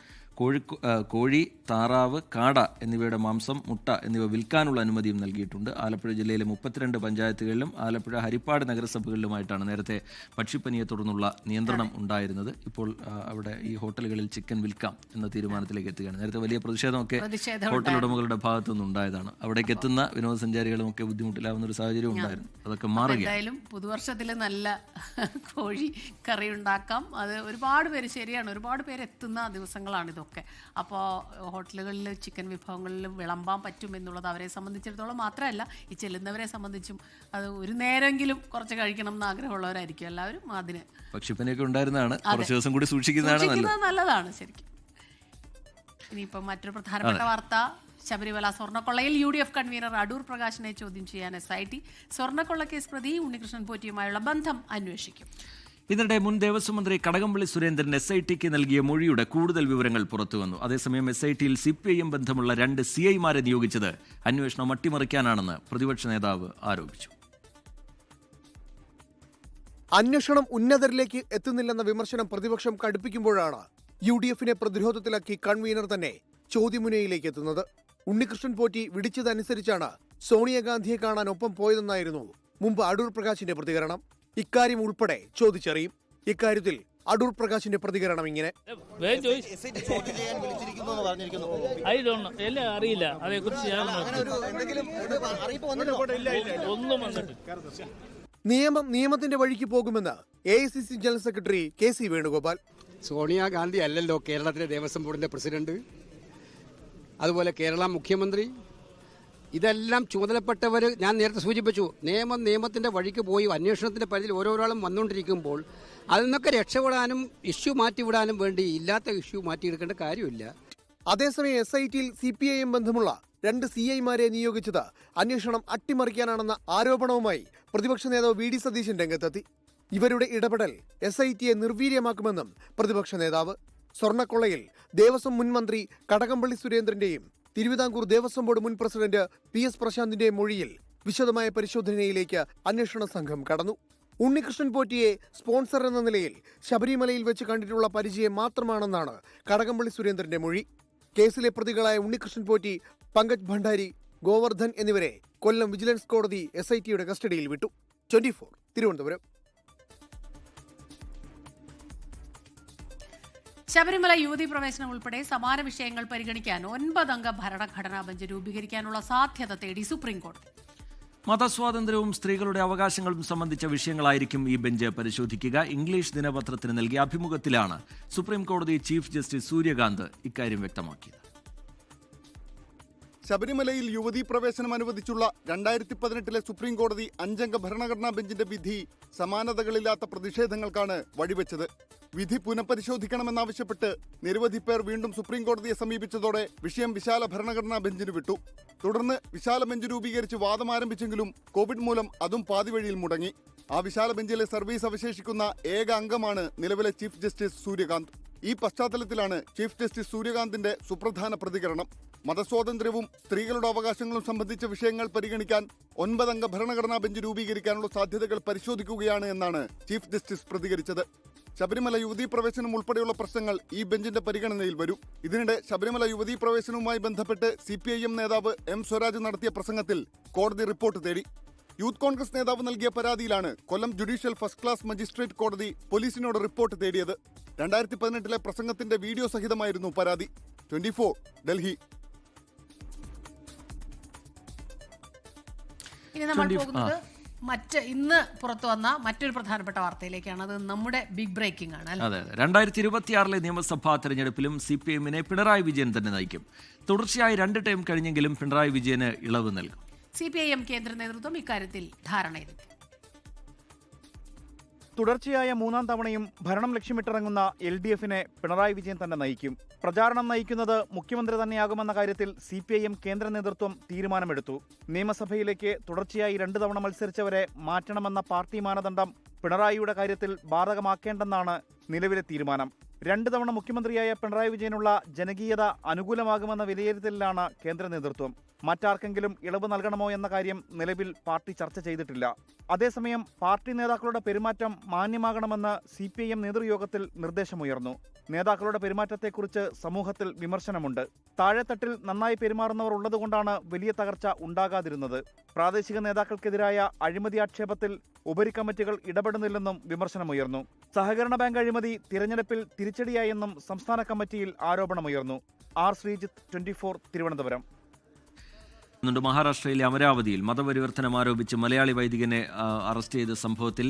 കോഴി, താറാവ്, കാട എന്നിവയുടെ മാംസം, മുട്ട എന്നിവ വിൽക്കാനുള്ള അനുമതിയും നൽകിയിട്ടുണ്ട്. ആലപ്പുഴ ജില്ലയിലെ 32 പഞ്ചായത്തുകളിലും ആലപ്പുഴ ഹരിപ്പാട് നഗരസഭകളിലുമായിട്ടാണ് നേരത്തെ പക്ഷിപ്പനിയെ തുടർന്നുള്ള നിയന്ത്രണം ഉണ്ടായിരുന്നത്. ഇപ്പോൾ അവിടെ ഈ ഹോട്ടലുകളിൽ ചിക്കൻ വിൽക്കാം എന്ന തീരുമാനത്തിലേക്ക് എത്തുകയാണ്. നേരത്തെ വലിയ പ്രതിഷേധമൊക്കെ ഹോട്ടൽ ഉടമകളുടെ ഭാഗത്തുനിന്ന് ഉണ്ടായതാണ്. അവിടേക്ക് എത്തുന്ന വിനോദസഞ്ചാരികളും ഒക്കെ ബുദ്ധിമുട്ടിലാവുന്ന ഒരു സാഹചര്യം ഉണ്ടായിരുന്നു. അതൊക്കെ മാറുകയാണ്. പുതുവർഷത്തിൽ നല്ല കോഴി കറി ഉണ്ടാക്കാം. അത് ഒരുപാട് പേര്, ശരിയാണ്, ഒരുപാട് പേര് എത്തുന്ന ദിവസങ്ങളാണിത്. അപ്പോൾ ഹോട്ടലുകളിൽ ചിക്കൻ വിഭവങ്ങളിലും വിളമ്പാൻ പറ്റും എന്നുള്ളത് അവരെ സംബന്ധിച്ചിടത്തോളം മാത്രമല്ല, ഈ ചെല്ലുന്നവരെ സംബന്ധിച്ചും അത് ഒരു നേരമെങ്കിലും കുറച്ച് കഴിക്കണം എന്ന് ആഗ്രഹമുള്ളവരായിരിക്കും എല്ലാവരും. അതിന് പക്ഷിപ്പനിയൊക്കെ ഉണ്ടായിരുന്നതാണ്. കുറച്ച് ദിവസം കൂടി സൂക്ഷിക്കുന്നതാണ് നല്ലതാണ് ശരിക്കും. ഇനിയിപ്പം മറ്റൊരു പ്രധാനപ്പെട്ട വാർത്ത, ശബരിമല സ്വർണ്ണക്കൊള്ളയിൽ UDF കൺവീനർ അടൂർ പ്രകാശിനെ ചോദ്യം ചെയ്യാൻ SIT സ്വർണ്ണക്കൊള്ള കേസ് പ്രതി ഉണ്ണികൃഷ്ണൻ പോറ്റിയുമായുള്ള ബന്ധം അന്വേഷിക്കും. ഇതിനിടെ മുൻ ദേവസ്വം മന്ത്രി കടകംപള്ളി സുരേന്ദ്രൻ SITക്ക് നൽകിയ മൊഴിയുടെ കൂടുതൽ വിവരങ്ങൾ പുറത്തുവന്നു. അതേസമയം SITയിൽ CPIM ബന്ധമുള്ള 2 CIമാരെ നിയോഗിച്ചത് അന്വേഷണം അട്ടിമറിക്കാനാണെന്ന് പ്രതിപക്ഷ നേതാവ് ആരോപിച്ചു. അന്വേഷണം ഉന്നതരിലേക്ക് എത്തുന്നില്ലെന്ന വിമർശനം പ്രതിപക്ഷം കടുപ്പിക്കുമ്പോഴാണ് UDFനെ പ്രതിരോധത്തിലാക്കി കൺവീനർ തന്നെ ചോദ്യമുനയിലേക്ക് എത്തുന്നത്. ഉണ്ണികൃഷ്ണൻ പോറ്റി വിളിച്ചതനുസരിച്ചാണ് സോണിയാഗാന്ധിയെ കാണാൻ ഒപ്പം പോയതെന്നായിരുന്നു മുമ്പ് അടൂർ പ്രകാശിന്റെ പ്രതികരണം. ഇക്കാര്യം ഉൾപ്പെടെ ചോദിച്ചറിയും. ഇക്കാര്യത്തിൽ അടൂർ പ്രകാശിന്റെ പ്രതികരണം ഇങ്ങനെ. അറിയില്ല അതേക്കുറിച്ച് നിയമത്തിന്റെ വഴിക്ക് പോകുമെന്ന് AICC general secretary KC Venugopal. Sonia Gandhi അല്ലല്ലോ കേരളത്തിലെ ദേവസ്വം ബോർഡിന്റെ പ്രസിഡന്റ്, അതുപോലെ കേരള മുഖ്യമന്ത്രി, ഇതെല്ലാം ചുമതലപ്പെട്ടവർ. ഞാൻ നേരത്തെ സൂചിപ്പിച്ചു, നിയമത്തിന്റെ വഴിക്ക് പോയി അന്വേഷണത്തിന്റെ പരിധിയിൽ ഓരോരാളും വന്നുകൊണ്ടിരിക്കുമ്പോൾ അതിൽ നിന്നൊക്കെ രക്ഷപ്പെടാനും ഇഷ്യൂ മാറ്റിവിടാനും വേണ്ടി ഇല്ലാത്ത ഇഷ്യൂ മാറ്റിയെടുക്കേണ്ട കാര്യമില്ല. അതേസമയം SITയിൽ CPIM ബന്ധമുള്ള 2 CIമാരെ നിയോഗിച്ചത് അന്വേഷണം അട്ടിമറിക്കാനാണെന്ന ആരോപണവുമായി പ്രതിപക്ഷ നേതാവ് VD സതീശൻ രംഗത്തെത്തി. ഇവരുടെ ഇടപെടൽ SITയെ നിർവീര്യമാക്കുമെന്നും പ്രതിപക്ഷ നേതാവ്. സ്വർണ്ണക്കൊള്ളയിൽ ദേവസ്വം മുൻ മന്ത്രി കടകംപള്ളി സുരേന്ദ്രന്റെയും തിരുവിതാംകൂർ ദേവസ്വം ബോർഡ് മുൻ പ്രസിഡന്റ് PS പ്രശാന്തിന്റെയും മൊഴിയിൽ വിശദമായ പരിശോധനയിലേക്ക് അന്വേഷണ സംഘം കടന്നു. ഉണ്ണികൃഷ്ണൻ പോറ്റിയെ സ്പോൺസർ എന്ന നിലയിൽ ശബരിമലയിൽ വെച്ച് കണ്ടിട്ടുള്ള പരിചയം മാത്രമാണെന്നാണ് കടകംപള്ളി സുരേന്ദ്രന്റെ മൊഴി. കേസിലെ പ്രതികളായ ഉണ്ണികൃഷ്ണൻ പോറ്റി, പങ്കജ് ഭണ്ഡാരി, ഗോവർദ്ധൻ എന്നിവരെ കൊല്ലം വിജിലൻസ് കോടതി SITയുടെ കസ്റ്റഡിയിൽ വിട്ടു. 24 തിരുവനന്തപുരം. ശബരിമല യുവതീ പ്രവേശനം ഉൾപ്പെടെ സമാന വിഷയങ്ങൾ പരിഗണിക്കാൻ 9 അംഗ ഭരണഘടനാ ബെഞ്ച് രൂപീകരിക്കാനുള്ള സാധ്യത തേടി സുപ്രീംകോടതി. മതസ്വാതന്ത്ര്യവും സ്ത്രീകളുടെ അവകാശങ്ങളും സംബന്ധിച്ച വിഷയങ്ങളായിരിക്കും ഈ ബെഞ്ച് പരിശോധിക്കുക. ഇംഗ്ലീഷ് ദിനപത്രത്തിന് നൽകിയ അഭിമുഖത്തിലാണ് സുപ്രീംകോടതി ചീഫ് ജസ്റ്റിസ് സൂര്യകാന്ത് ഇക്കാര്യം വ്യക്തമാക്കിയത്. ശബരിമലയിൽ യുവതീ പ്രവേശനം അനുവദിച്ചുള്ള 2018 സുപ്രീം കോടതി 5 അംഗ ഭരണഘടനാ ബെഞ്ചിന്റെ വിധി സമാനതകളില്ലാത്ത പ്രതിഷേധങ്ങൾക്കാണ് വഴിവെച്ചത്. വിധി പുനഃപരിശോധിക്കണമെന്നാവശ്യപ്പെട്ട് നിരവധി പേർ വീണ്ടും സുപ്രീം കോടതിയെ സമീപിച്ചതോടെ വിഷയം വിശാല ഭരണഘടനാ ബെഞ്ചിന് വിട്ടു. തുടർന്ന് വിശാല ബെഞ്ച് രൂപീകരിച്ച് വാദം ആരംഭിച്ചെങ്കിലും കോവിഡ് മൂലം അതും പാതിവഴിയിൽ മുടങ്ങി. ആ വിശാല ബെഞ്ചിലെ സർവീസ് അവശേഷിക്കുന്ന ഏക അംഗമാണ് നിലവിലെ ചീഫ് ജസ്റ്റിസ് സൂര്യകാന്ത്. ഈ പശ്ചാത്തലത്തിലാണ് ചീഫ് ജസ്റ്റിസ് സൂര്യകാന്തിന്റെ സുപ്രധാന പ്രതികരണം. മതസ്വാതന്ത്ര്യവും സ്ത്രീകളുടെ അവകാശങ്ങളും സംബന്ധിച്ച വിഷയങ്ങൾ പരിഗണിക്കാൻ 9 അംഗ ഭരണഘടനാ ബെഞ്ച് രൂപീകരിക്കാനുള്ള സാധ്യതകൾ പരിശോധിക്കുകയാണ് എന്നാണ് ചീഫ് ജസ്റ്റിസ് പ്രതികരിച്ചത്. ശബരിമല യുവതീ പ്രവേശനം ഉൾപ്പെടെയുള്ള പ്രശ്നങ്ങൾ ഈ ബെഞ്ചിന്റെ പരിഗണനയിൽ വരും. ഇതിനിടെ ശബരിമല യുവതീ പ്രവേശനവുമായി ബന്ധപ്പെട്ട് CPIM നേതാവ് M സ്വരാജ് നടത്തിയ പ്രസംഗത്തിൽ കോടതി റിപ്പോർട്ട് തേടി. യൂത്ത് കോൺഗ്രസ് നേതാവ് നൽകിയ പരാതിയിലാണ് കൊല്ലം ജുഡീഷ്യൽ ഫസ്റ്റ് ക്ലാസ് മജിസ്ട്രേറ്റ് കോടതി പോലീസിനോട് റിപ്പോർട്ട് തേടിയത്. 2018 പ്രസംഗത്തിന്റെ വീഡിയോ സഹിതമായിരുന്നു പരാതി. 24 ഡൽഹി. ഇനി നമ്മൾ പോകുന്നത് ഇന്ന് പുറത്തു വന്ന മറ്റൊരു പ്രധാനപ്പെട്ട വാർത്തയിലേക്കാണ്. അത് നമ്മുടെ ബിഗ് ബ്രേക്കിംഗ് ആണ്. അതെ, 2026 നിയമസഭാ തെരഞ്ഞെടുപ്പിലും CPIMനെ പിണറായി വിജയൻ തന്നെ നയിക്കും. തുടർച്ചയായി 2 ടൈം കഴിഞ്ഞെങ്കിലും പിണറായി വിജയന് ഇളവ് നൽകും. CPIM കേന്ദ്ര നേതൃത്വം ഇക്കാര്യത്തിൽ ധാരണയിലെത്തി. തുടർച്ചയായ 3-ാം തവണയും ഭരണം ലക്ഷ്യമിട്ടിറങ്ങുന്ന LDFനെ പിണറായി വിജയൻ തന്നെ നയിക്കും. പ്രചാരണം നയിക്കുന്നത് മുഖ്യമന്ത്രി തന്നെയാകുമെന്ന കാര്യത്തിൽ CPIM കേന്ദ്ര നേതൃത്വം തീരുമാനമെടുത്തു. നിയമസഭയിലേക്ക് തുടർച്ചയായി 2 തവണ മത്സരിച്ചവരെ മാറ്റണമെന്ന പാർട്ടി മാനദണ്ഡം പിണറായിയുടെ കാര്യത്തിൽ ബാധകമാക്കേണ്ടെന്നാണ് നിലവിലെ തീരുമാനം. 2 തവണ മുഖ്യമന്ത്രിയായ പിണറായി വിജയനുള്ള ജനകീയത അനുകൂലമാകുമെന്ന വിലയിരുത്തലിലാണ് കേന്ദ്ര നേതൃത്വം. മറ്റാർക്കെങ്കിലും ഇളവ് നൽകണമോ എന്ന കാര്യം നിലവിൽ പാർട്ടി ചർച്ച ചെയ്തിട്ടില്ല. അതേസമയം പാർട്ടി നേതാക്കളുടെ പെരുമാറ്റം മാന്യമാകണമെന്ന് CPIM നേതൃയോഗത്തിൽ നിർദ്ദേശമുയർന്നു. നേതാക്കളുടെ പെരുമാറ്റത്തെക്കുറിച്ച് സമൂഹത്തിൽ വിമർശനമുണ്ട്. താഴെത്തട്ടിൽ നന്നായി പെരുമാറുന്നവർ ഉള്ളതുകൊണ്ടാണ് വലിയ തകർച്ച ഉണ്ടാകാതിരുന്നത്. പ്രാദേശിക നേതാക്കൾക്കെതിരായ അഴിമതി ആക്ഷേപത്തിൽ ഉപരികമ്മിറ്റികൾ ഇടപെടുന്നില്ലെന്നും വിമർശനമുയർന്നു. സഹകരണ ബാങ്ക് അഴിമതി തിരഞ്ഞെടുപ്പിൽ തിരിച്ചടിയായെന്നും സംസ്ഥാന കമ്മിറ്റിയിൽ ആരോപണമുയർന്നു. R. ശ്രീജിത്ത്, 24 തിരുവനന്തപുരം. മഹാരാഷ്ട്രയിലെ അമരാവതിയിൽ മതപരിവർത്തനം ആരോപിച്ച് മലയാളി വൈദികനെ അറസ്റ്റ് ചെയ്ത സംഭവത്തിൽ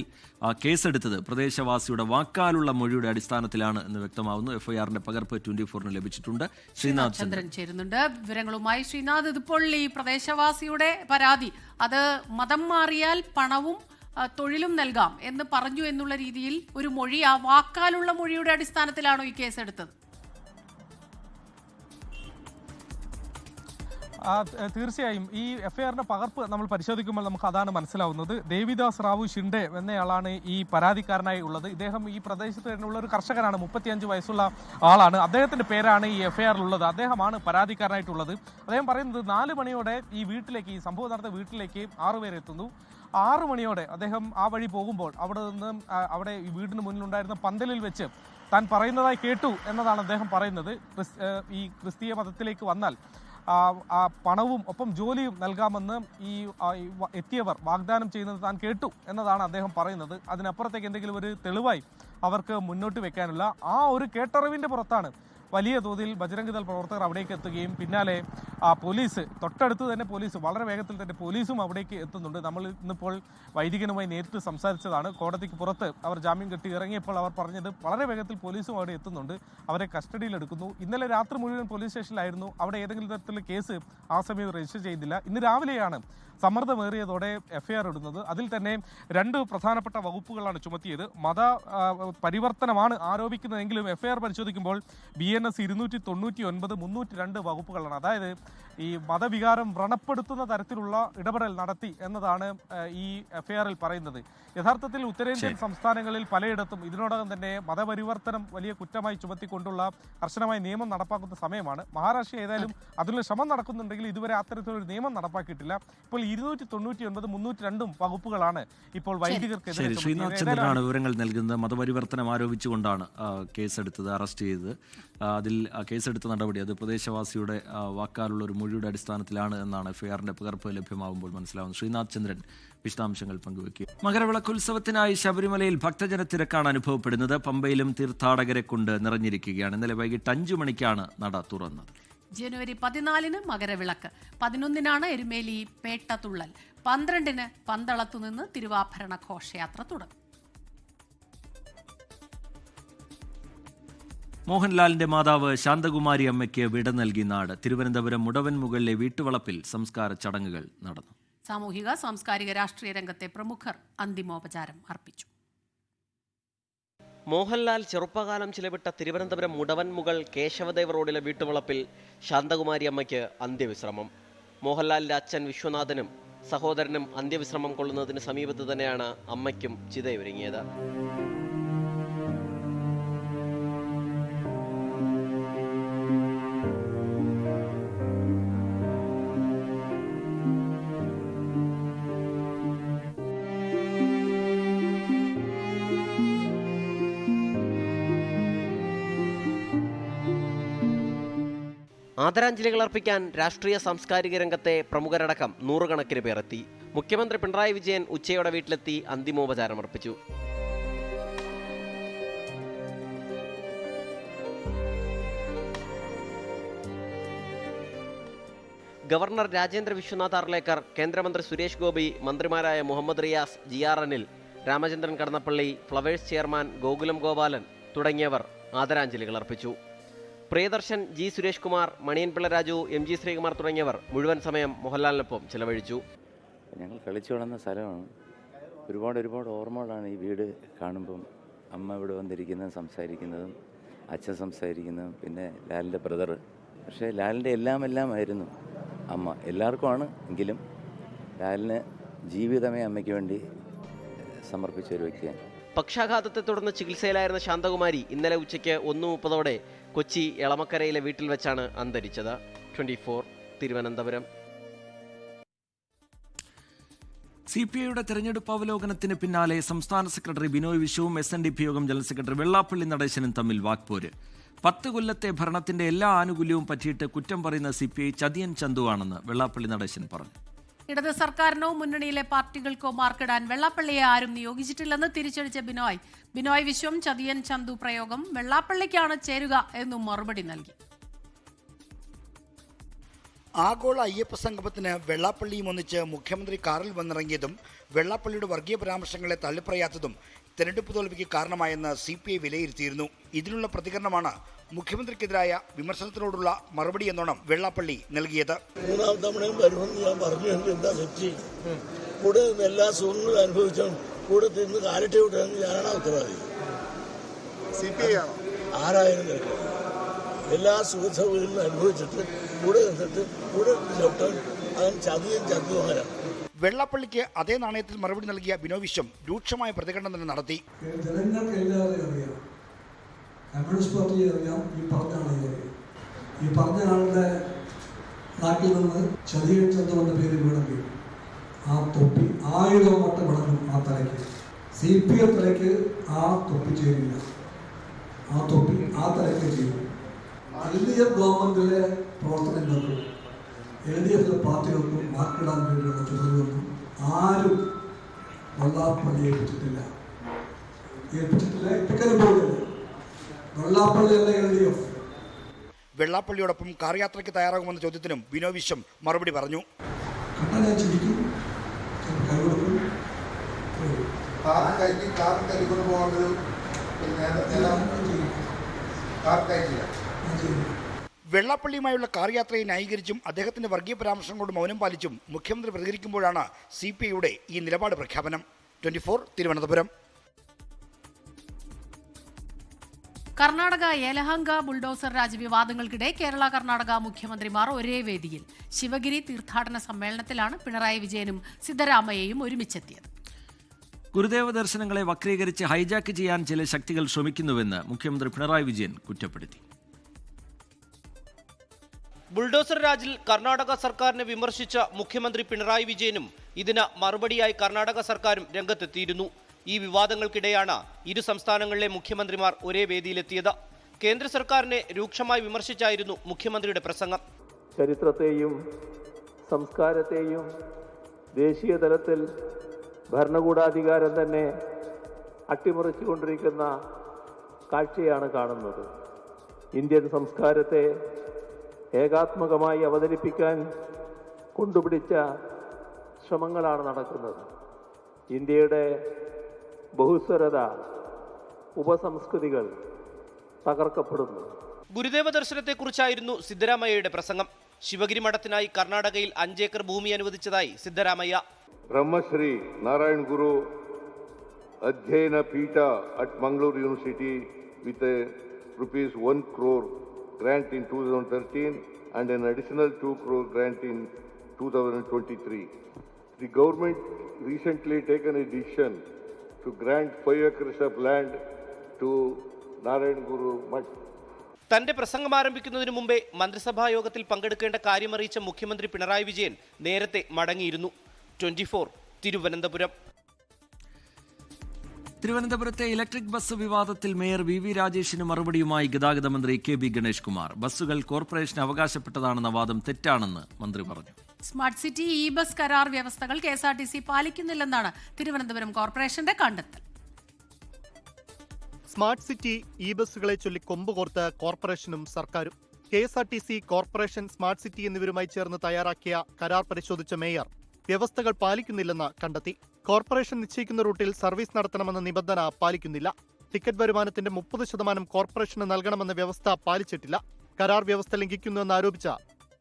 കേസെടുത്തത് പ്രദേശവാസിയുടെ വാക്കാലുള്ള മൊഴിയുടെ അടിസ്ഥാനത്തിലാണ് എന്ന് വ്യക്തമാവുന്നു. FIRന്റെ പകർപ്പ് 24-ന് ലഭിച്ചിട്ടുണ്ട്. ശ്രീനാഥ് ചന്ദ്രൻ ചേരുന്നുണ്ട് വിവരങ്ങളുമായി. ശ്രീനാഥ്, ഇതിപ്പോൾ ഈ പ്രദേശവാസിയുടെ പരാതി അത് മതം മാറിയാൽ പണവും തൊഴിലും നൽകാം എന്ന് പറഞ്ഞു എന്നുള്ള രീതിയിൽ ഒരു മൊഴി, ആ വാക്കാലുള്ള മൊഴിയുടെ അടിസ്ഥാനത്തിലാണോ ഈ കേസെടുത്തത്? തീർച്ചയായും ഈ FIRന്റെ പകർപ്പ് നമ്മൾ പരിശോധിക്കുമ്പോൾ നമുക്ക് അതാണ് മനസ്സിലാവുന്നത്. ദേവിദാസ് റാവു ഷിൻഡെ എന്നയാളാണ് ഈ പരാതിക്കാരനായി ഉള്ളത്. ഇദ്ദേഹം ഈ പ്രദേശത്ത് തന്നെയുള്ള ഒരു കർഷകനാണ്. 35 വയസ്സുള്ള ആളാണ്. അദ്ദേഹത്തിന്റെ പേരാണ് ഈ FIRലുള്ളത്. അദ്ദേഹമാണ് പരാതിക്കാരനായിട്ടുള്ളത്. അദ്ദേഹം പറയുന്നത് 4 മണിയോടെ ഈ വീട്ടിലേക്ക്, ഈ സംഭവം നടന്ന വീട്ടിലേക്ക് 6 പേരെത്തുന്നു. 6 മണിയോടെ അദ്ദേഹം ആ വഴി പോകുമ്പോൾ അവിടെ ഈ വീടിന് മുന്നിലുണ്ടായിരുന്ന പന്തലിൽ വെച്ച് താൻ പറയുന്നതായി കേട്ടു എന്നതാണ് അദ്ദേഹം പറയുന്നത്. ഈ ക്രിസ്തീയ മതത്തിലേക്ക് വന്നാൽ ആ പണവും ഒപ്പം ജോലിയും നൽകാമെന്ന് ഈ എത്തിയവർ വാഗ്ദാനം ചെയ്യുന്നത് താൻ കേട്ടു എന്നതാണ് അദ്ദേഹം പറയുന്നത്. അതിനപ്പുറത്തേക്ക് എന്തെങ്കിലും ഒരു തെളിവായി അവർക്ക് മുന്നോട്ട് വെക്കാനുള്ള ആ ഒരു കേട്ടറിവിൻ്റെ പുറത്താണ് വലിയ തോതിൽ ബജരംഗ് ദൾ പ്രവർത്തകർ അവിടേക്ക് എത്തുകയും പിന്നാലെ പോലീസ് തൊട്ടടുത്ത് തന്നെ പോലീസ് വളരെ വേഗത്തിൽ തന്നെ പോലീസും അവിടേക്ക് എത്തുന്നുണ്ട്. നമ്മൾ ഇന്നിപ്പോൾ വൈദികനുമായി നേരിട്ട് സംസാരിച്ചതാണ്. കോടതിക്ക് പുറത്ത് അവർ ജാമ്യം കെട്ടി ഇറങ്ങിയപ്പോൾ അവർ പറഞ്ഞത് വളരെ വേഗത്തിൽ പോലീസും അവിടെ എത്തുന്നുണ്ട്, അവരെ കസ്റ്റഡിയിലെടുക്കുന്നു. ഇന്നലെ രാത്രി മുഴുവൻ പോലീസ് സ്റ്റേഷനിലായിരുന്നു. അവിടെ ഏതെങ്കിലും തരത്തിലുള്ള കേസ് ആ സമയത്ത് രജിസ്റ്റർ ചെയ്തില്ല. ഇന്ന് രാവിലെയാണ് സമ്മർദ്ദമേറിയതോടെ എഫ്ഐആർ ഇടുന്നത്. അതിൽ തന്നെ 2 പ്രധാനപ്പെട്ട വകുപ്പുകളാണ് ചുമത്തിയത്. മത പരിവർത്തനമാണ് ആരോപിക്കുന്നതെങ്കിലും എഫ്ഐആർ പരിശോധിക്കുമ്പോൾ BNS 299, 302 വകുപ്പുകളാണ്. അതായത് ഈ മതവികാരം വ്രണപ്പെടുത്തുന്ന തരത്തിലുള്ള ഇടപെടൽ നടത്തി എന്നതാണ് ഈ എഫ്ഐആറിൽ പറയുന്നത്. യഥാർത്ഥത്തിൽ ഉത്തരേന്ത്യൻ സംസ്ഥാനങ്ങളിൽ പലയിടത്തും ഇതിനോടകം തന്നെ മതപരിവർത്തനം വലിയ കുറ്റമായി ചുമത്തിക്കൊണ്ടുള്ള കർശനമായ നിയമം നടപ്പാക്കുന്ന സമയമാണ്. മഹാരാഷ്ട്ര ഏതായാലും അതിനുള്ള ശ്രമം നടക്കുന്നുണ്ടെങ്കിൽ ഇതുവരെ അത്തരത്തിലൊരു നിയമം നടപ്പാക്കിയിട്ടില്ല. ഇപ്പോൾ 299, 302 വകുപ്പുകളാണ് ഇപ്പോൾ വൈദികർക്കെതിരെ. ശ്രീനാഥ് ചന്ദ്രനാണ് വിവരങ്ങൾ നൽകുന്നത്. മതപരിവർത്തനം ആരോപിച്ചുകൊണ്ടാണ് കേസെടുത്തത്, അറസ്റ്റ് ചെയ്തത്. അതിൽ കേസെടുത്ത നടപടി അത് പ്രദേശവാസിയുടെ വാക്കാലുള്ള ഒരു മൊഴിയുടെ അടിസ്ഥാനത്തിലാണ് എന്നാണ് എഫ്ഐആറിന്റെ പകർപ്പ് ലഭ്യമാകുമ്പോൾ മനസ്സിലാവുന്നത്. ശ്രീനാഥ് ചന്ദ്രൻ വിശദാംശങ്ങൾ പങ്കുവയ്ക്കുക. മകരവിളക്കുത്സവത്തിനായി ശബരിമലയിൽ ഭക്തജന തിരക്കാണ് അനുഭവപ്പെടുന്നത്. പമ്പയിലും തീർത്ഥാടകരെ കൊണ്ട് നിറഞ്ഞിരിക്കുകയാണ്. ഇന്നലെ വൈകിട്ട് 5 മണിക്കാണ് നട തുറന്നത്. ജനുവരി 14 മകരവിളക്ക്, 11 എരുമേലി പേട്ടതുള്ളൽ, 12 പന്തളത്തുനിന്ന് തിരുവാഭരണ ഘോഷയാത്ര തുടങ്ങും. മോഹൻലാലിന്റെ മാതാവ് ശാന്തകുമാരി അമ്മയ്ക്ക് വിട നൽകി നാട്. തിരുവനന്തപുരം മുടവൻ മുകളിലെ വീട്ടുവളപ്പിൽ സംസ്കാര ചടങ്ങുകൾ നടന്നു. സാമൂഹിക സാംസ്കാരിക രാഷ്ട്രീയ രംഗത്തെ പ്രമുഖർ അന്തിമോപചാരം അർപ്പിച്ചു. മോഹൻലാൽ ചെറുപ്പകാലം ചിലവിട്ട തിരുവനന്തപുരം മുടവൻ മുകൾ കേശവദേവ് റോഡിലെ വീട്ടുവളപ്പിൽ ശാന്തകുമാരി അമ്മയ്ക്ക് അന്ത്യവിശ്രമം. മോഹൻലാലിന്റെ അച്ഛൻ വിശ്വനാഥനും സഹോദരനും അന്ത്യവിശ്രമം കൊള്ളുന്നതിന് സമീപത്ത് തന്നെയാണ് അമ്മയ്ക്കും ചിതയൊരുങ്ങിയത്. ആദരാഞ്ജലികൾ അർപ്പിക്കാൻ രാഷ്ട്രീയ സാംസ്കാരിക രംഗത്തെ പ്രമുഖരടക്കം 100 കണക്കിന് പേർ എത്തി. മുഖ്യമന്ത്രി പിണറായി വിജയൻ ഉച്ചയോടെ വീട്ടിലെത്തി അന്തിമോപചാരം അർപ്പിച്ചു. ഗവർണർ രാജേന്ദ്ര വിശ്വനാഥ് അർലേക്കർ, കേന്ദ്രമന്ത്രി സുരേഷ് ഗോപി, മന്ത്രിമാരായ Muhammad Riyas, GR Anil, Ramachandran Kadannappally, Flowers chairman Gokulam Gopalan തുടങ്ങിയവർ ആദരാഞ്ജലികൾ അർപ്പിച്ചു. പ്രിയദർശൻ, G സുരേഷ് കുമാർ, മണിയൻപിള്ള രാജു, MG ശ്രീകുമാർ തുടങ്ങിയവർ മുഴുവൻ സമയം മോഹൻലാലിനൊപ്പം ചിലവഴിച്ചു. ഞങ്ങൾ കളിച്ചു വളർന്ന സ്ഥലമാണ്. ഒരുപാട് ഓർമ്മകളാണ് ഈ വീട് കാണുമ്പം. അമ്മ ഇവിടെ വന്നിരിക്കുന്നതും സംസാരിക്കുന്നതും അച്ഛൻ സംസാരിക്കുന്നതും പിന്നെ ലാലിൻ്റെ ബ്രദർ. പക്ഷേ ലാലിൻ്റെ എല്ലാമായിരുന്നു അമ്മ. എല്ലാവർക്കുമാണ് എങ്കിലും ലാലിന് ജീവിതമേ അമ്മയ്ക്ക് വേണ്ടി സമർപ്പിച്ച ഒരു വ്യക്തിയാണ്. പക്ഷാഘാതത്തെ തുടർന്ന് ചികിത്സയിലായിരുന്ന ശാന്തകുമാരി ഇന്നലെ ഉച്ചയ്ക്ക് 1:30 കൊച്ചി എളമക്കരയിലെ വീട്ടിൽ വെച്ചാണ് അന്തരിച്ചത്. 24 തിരുവനന്തപുരം. CPIയുടെ തെരഞ്ഞെടുപ്പ് അവലോകനത്തിന് പിന്നാലെ സംസ്ഥാന സെക്രട്ടറി ബിനോയ് വിശ്വവും SNDP യോഗം ജനറൽ സെക്രട്ടറി വെള്ളാപ്പള്ളി നടേശനും തമ്മിൽ വാക്പോര്. 10 കൊല്ലത്തെ ഭരണത്തിന്റെ എല്ലാ ആനുകൂല്യവും പറ്റിയിട്ട് കുറ്റം പറയുന്ന CPI ചതിയൻ ചന്തുവാണെന്ന് വെള്ളാപ്പള്ളി നടേശൻ പറഞ്ഞു. ഇടത് സർക്കാരിനോ മുന്നണിയിലെ പാർട്ടികൾക്കോ മാർക്കിടാൻ വെള്ളാപ്പള്ളിയെ ആരും നിയോഗിച്ചിട്ടില്ലെന്ന് തിരിച്ചടിച്ച ബിനോയ് വിശ്വം ചതിയൻ ചന്തു പ്രയോഗം വെള്ളാപ്പള്ളിക്കാണ് ചേരുക എന്നും മറുപടി നൽകി. ആഗോള അയ്യപ്പ സംഗമത്തിന് വെള്ളാപ്പള്ളിയും ഒന്നിച്ച് മുഖ്യമന്ത്രി കാറിൽ വന്നിറങ്ങിയതും വെള്ളാപ്പള്ളിയുടെ വർഗീയ പരാമർശങ്ങളെ തള്ളിപ്പറയാത്തതും തെരഞ്ഞെടുപ്പ് തോൽവിക്ക് കാരണമായെന്ന് CPI വിലയിരുത്തിയിരുന്നു. ഇതിനുള്ള പ്രതികരണമാണ് മുഖ്യമന്ത്രിക്കെതിരായ വിമർശനത്തിനോടുള്ള മറുപടി എന്നോണം വെള്ളാപ്പള്ളി നൽകിയത്. 3ാം തവണയും വരുമെന്ന് ഞാൻ പറഞ്ഞു. എന്താ തെറ്റി? കൂടെ നിന്ന് എല്ലാ സുഖങ്ങളും അനുഭവിച്ചും കൂടെ തിന്ന് കാലട്ടി വിട്ടെന്ന് ഞാനാണ് ഉത്തരവാദി. CPI ആണോ? ആരായാലും കേൾക്കും. എല്ലാ സുഖ സൗകര്യങ്ങളും അനുഭവിച്ചിട്ട് കൂടെ നിന്നിട്ട് കൂടെ ചവിട്ടാൻ അവൻ ചതിയും ചന്തുമാരാണ്. വെള്ളാപ്പള്ളിക്ക് അതേ നാണയത്തിൽ മറുപടി നൽകിയ ബിനോയ് വിശ്വം രൂക്ഷമായ പ്രതികരണം തന്നെ നടത്തി. ജനങ്ങൾക്ക് എല്ലാവരെയും അറിയാം, കമ്മ്യൂണിസ്റ്റ് പാർട്ടിയെ അറിയാം, ഈ പറഞ്ഞ ആളെ അറിയാം. ഈ പറഞ്ഞ ആളുടെ നാട്ടിൽ നിന്ന് ചതിയൻ ചന്തു എന്ന പേര് വീണെങ്കിൽ ആ തൊപ്പി 1000 വട്ടം വിളങ്ങും ആ തലയ്ക്ക്. CPI തലയ്ക്ക് ആ തൊപ്പി ചേരില്ല. ആ തൊപ്പി ആ തലയ്ക്ക് ചെയ്യും. LDF ഗവൺമെന്റിലെ പ്രവർത്തനങ്ങൾക്കും LDFിലെ പാർട്ടികൾക്കും മാർക്കിടാൻ വേണ്ടിയുള്ള ചുമതലയൊന്നും ആരും വെള്ളാപ്പള്ളിയെ പറ്റിയിട്ടില്ല. ഏൽപ്പിച്ചിട്ടില്ല, ഏൽപ്പിക്കാനും പോകുന്നില്ല. വെള്ളാപ്പള്ളിയല്ല LDF. വെള്ളാപ്പള്ളിയോടൊപ്പം കാർ യാത്രയ്ക്ക് തയ്യാറാകുമെന്ന ചോദ്യത്തിനും ബിനോയ് വിശ്വം മറുപടി പറഞ്ഞു. കണ്ടാൽ ഞാൻ ചിരിക്കും, കൈ കൊടുക്കും. വെള്ളാപ്പള്ളിയുമായുള്ള കാർ യാത്രയെ ന്യായീകരിച്ചും അദ്ദേഹത്തിന്റെ വർഗീയ പരാമർശം കൊണ്ട് മൗനം പാലിച്ചും മുഖ്യമന്ത്രി പ്രതികരിക്കുമ്പോഴാണ് CPIയുടെ ഈ നിലപാട് പ്രഖ്യാപനം. 24 തിരുവനന്തപുരം. കർണാടക യലഹങ്ക ബുൾഡോസർ രാജ് വിവാദങ്ങൾക്കിടെ കേരള കർണാടക മുഖ്യമന്ത്രിമാർ ഒരേ വേദിയിൽ. ശിവഗിരി തീർത്ഥാടന സമ്മേളനത്തിലാണ് പിണറായി വിജയനും സിദ്ധരാമയ്യയും ഒരുമിച്ചെത്തിയത്. ഗുരുദേവ ദർശനങ്ങളെ വക്രീകരിച്ച് ഹൈജാക്ക് ചെയ്യാൻ ചില ശക്തികൾ ശ്രമിക്കുന്നുവെന്ന് മുഖ്യമന്ത്രി പിണറായി വിജയൻ കുറ്റപ്പെടുത്തി. ബുൾഡോസർ രാജിൽ കർണാടക സർക്കാരിനെ വിമർശിച്ച മുഖ്യമന്ത്രി പിണറായി വിജയനും ഇതിന് മറുപടിയായി കർണാടക സർക്കാരും രംഗത്തെത്തിയിരുന്നു. ഈ വിവാദങ്ങൾക്കിടെയാണ് ഇരു സംസ്ഥാനങ്ങളിലെ മുഖ്യമന്ത്രിമാർ ഒരേ വേദിയിലെത്തിയത്. കേന്ദ്ര സർക്കാരിനെ രൂക്ഷമായി വിമർശിച്ചായിരുന്നു മുഖ്യമന്ത്രിയുടെ പ്രസംഗം. ചരിത്രത്തെയും സംസ്കാരത്തെയും ദേശീയ തലത്തിൽ ഭരണകൂടാധികാരം തന്നെ അട്ടിമറിച്ചുകൊണ്ടിരിക്കുന്ന കാഴ്ചയാണ് കാണുന്നത്. ഇന്ത്യൻ സംസ്കാരത്തെ ഏകാത്മകമായി അവതരിപ്പിക്കാൻ കൊണ്ടുപിടിച്ച ശ്രമങ്ങളാണ് നടക്കുന്നത്. ഇന്ത്യയുടെ ബഹുസ്വരത, ഉപസംസ്കൃതികൾ തകർക്കപ്പെടുന്നു. ഗുരുദേവ ദർശനത്തെക്കുറിച്ചായിരുന്നു സിദ്ധരാമയ്യയുടെ പ്രസംഗം. ശിവഗിരി മഠത്തിനായി കർണാടകയിൽ 5 ഏക്കർ ഭൂമി അനുവദിച്ചതായി Siddaramaiah. Brahmashri Narayan Guru Adhyayana Peetha at Mangaluru university with ₹1 crore grant in 2013 and an additional 2 crore grant in 2023. The government recently taken a decision to grant 5 acres of land to Narayan Guru Mutt. തന്റെ പ്രസംഗം ആരംഭിക്കുന്നതിന് മുമ്പേ മന്ത്രിസഭാ യോഗത്തിൽ പങ്കെടുക്കേണ്ട കാര്യമറിയിച്ച മുഖ്യമന്ത്രി പിണറായി വിജയൻ നേരത്തെ മടങ്ങിയിരുന്നു. 24 തിരുവനന്തപുരം. തിരുവനന്തപുരത്തെ ഇലക്ട്രിക് ബസ് വിവാദത്തിൽ മേയർ VV രാജേഷിന് മറുപടിയുമായി ഗതാഗത മന്ത്രി KB ഗണേഷ് കുമാർ. ബസ്സുകൾ കോർപ്പറേഷന് അവകാശപ്പെട്ടതാണെന്ന വാദം തെറ്റാണെന്ന് മന്ത്രി പറഞ്ഞു. സ്മാർട്ട് സിറ്റി ബസ് കരാർ വ്യവസ്ഥകൾ KSRTC പാലിക്കുന്നില്ലെന്നാണ് തിരുവനന്തപുരം കോർപ്പറേഷന്റെ കണ്ടെത്തൽ. സ്മാർട്ട് സിറ്റി ബസ്സുകളെ ചൊല്ലി കൊമ്പുകോർത്ത് കോർപ്പറേഷനും സർക്കാരും. KSRTC, കോർപ്പറേഷൻ, സ്മാർട്ട് സിറ്റി എന്നിവരുമായി ചേർന്ന് തയ്യാറാക്കിയ കരാർ പരിശോധിച്ച മേയർ വ്യവസ്ഥകൾ പാലിക്കുന്നില്ലെന്ന് കണ്ടെത്തി. കോർപ്പറേഷൻ നിശ്ചയിക്കുന്ന റൂട്ടിൽ സർവീസ് നടത്തണമെന്ന നിബന്ധന പാലിക്കുന്നില്ല. ടിക്കറ്റ് വരുമാനത്തിന്റെ 30% കോർപ്പറേഷന് നൽകണമെന്ന വ്യവസ്ഥ പാലിച്ചിട്ടില്ല. കരാർ വ്യവസ്ഥ ലംഘിക്കുന്നുവെന്ന് ആരോപിച്ച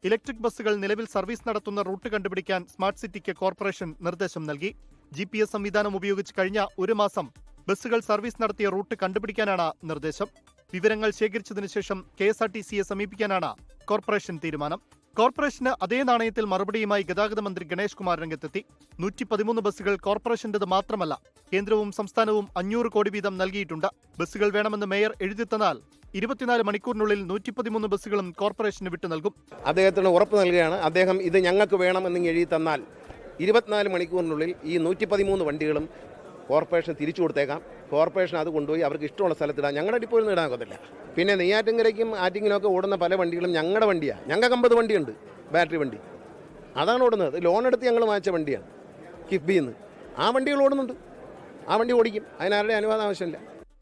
ഇലക്ട്രിക് ബസ്സുകൾ നിലവിൽ സർവീസ് നടത്തുന്ന റൂട്ട് കണ്ടുപിടിക്കാൻ സ്മാർട്ട് സിറ്റിക്ക് കോർപ്പറേഷൻ നിർദ്ദേശം നൽകി. GPS സംവിധാനം ഉപയോഗിച്ച് കഴിഞ്ഞ 1 മാസം ബസ്സുകൾ സർവീസ് നടത്തിയ റൂട്ട് കണ്ടുപിടിക്കാനാണ് നിർദ്ദേശം. വിവരങ്ങൾ ശേഖരിച്ചതിനു ശേഷം KSRTCയെ സമീപിക്കാനാണ് കോർപ്പറേഷൻ തീരുമാനം. കോർപ്പറേഷന് അതേ നാണയത്തിൽ മറുപടിയുമായി ഗതാഗത മന്ത്രി ഗണേഷ് കുമാർ രംഗത്തെത്തി. 113 ബസ്സുകൾ കോർപ്പറേഷന്റേത് മാത്രമല്ല, കേന്ദ്രവും സംസ്ഥാനവും 500 കോടി വീതം നൽകിയിട്ടുണ്ട്. ബസ്സുകൾ വേണമെന്ന് മേയർ എഴുതി തന്നാൽ 24 മണിക്കൂറിനുള്ളിൽ 113 ബസ്സുകളും കോർപ്പറേഷന് വിട്ടു നൽകും. അദ്ദേഹത്തിന് ഉറപ്പ് നൽകുകയാണ്, അദ്ദേഹം ഇത് ഞങ്ങൾക്ക് വേണമെന്ന് എഴുതി തന്നാൽ 24 മണിക്കൂറിനുള്ളിൽ ഈ 113 വണ്ടികളും കോർപ്പറേഷൻ തിരിച്ചു കൊടുത്തേക്കാം. കോർപ്പറേഷൻ അത് കൊണ്ടുപോയി അവർക്ക് ഇഷ്ടമുള്ള സ്ഥലത്തിടാം. ഞങ്ങളുടെ ഡിപ്പോയിൽ നിന്ന് ഇടാൻ ഒക്കത്തില്ല. പിന്നെ നെയ്യാറ്റിൻകരയ്ക്കും ആറ്റിങ്ങിനൊക്കെ ഓടുന്ന പല വണ്ടികളും ഞങ്ങളുടെ വണ്ടിയാണ്. ഞങ്ങൾക്ക് 50 വണ്ടിയുണ്ട്, ബാറ്ററി വണ്ടി. അതാണ് ഓടുന്നത്. ലോൺ എടുത്ത് ഞങ്ങൾ വാങ്ങിച്ച വണ്ടിയാണ് കിഫ്ബിയിൽ നിന്ന്. ആ വണ്ടികൾ ഓടുന്നുണ്ട്, ആ വണ്ടി ഓടിക്കും. അതിനാരുടെ അനുവാദം ആവശ്യമില്ല.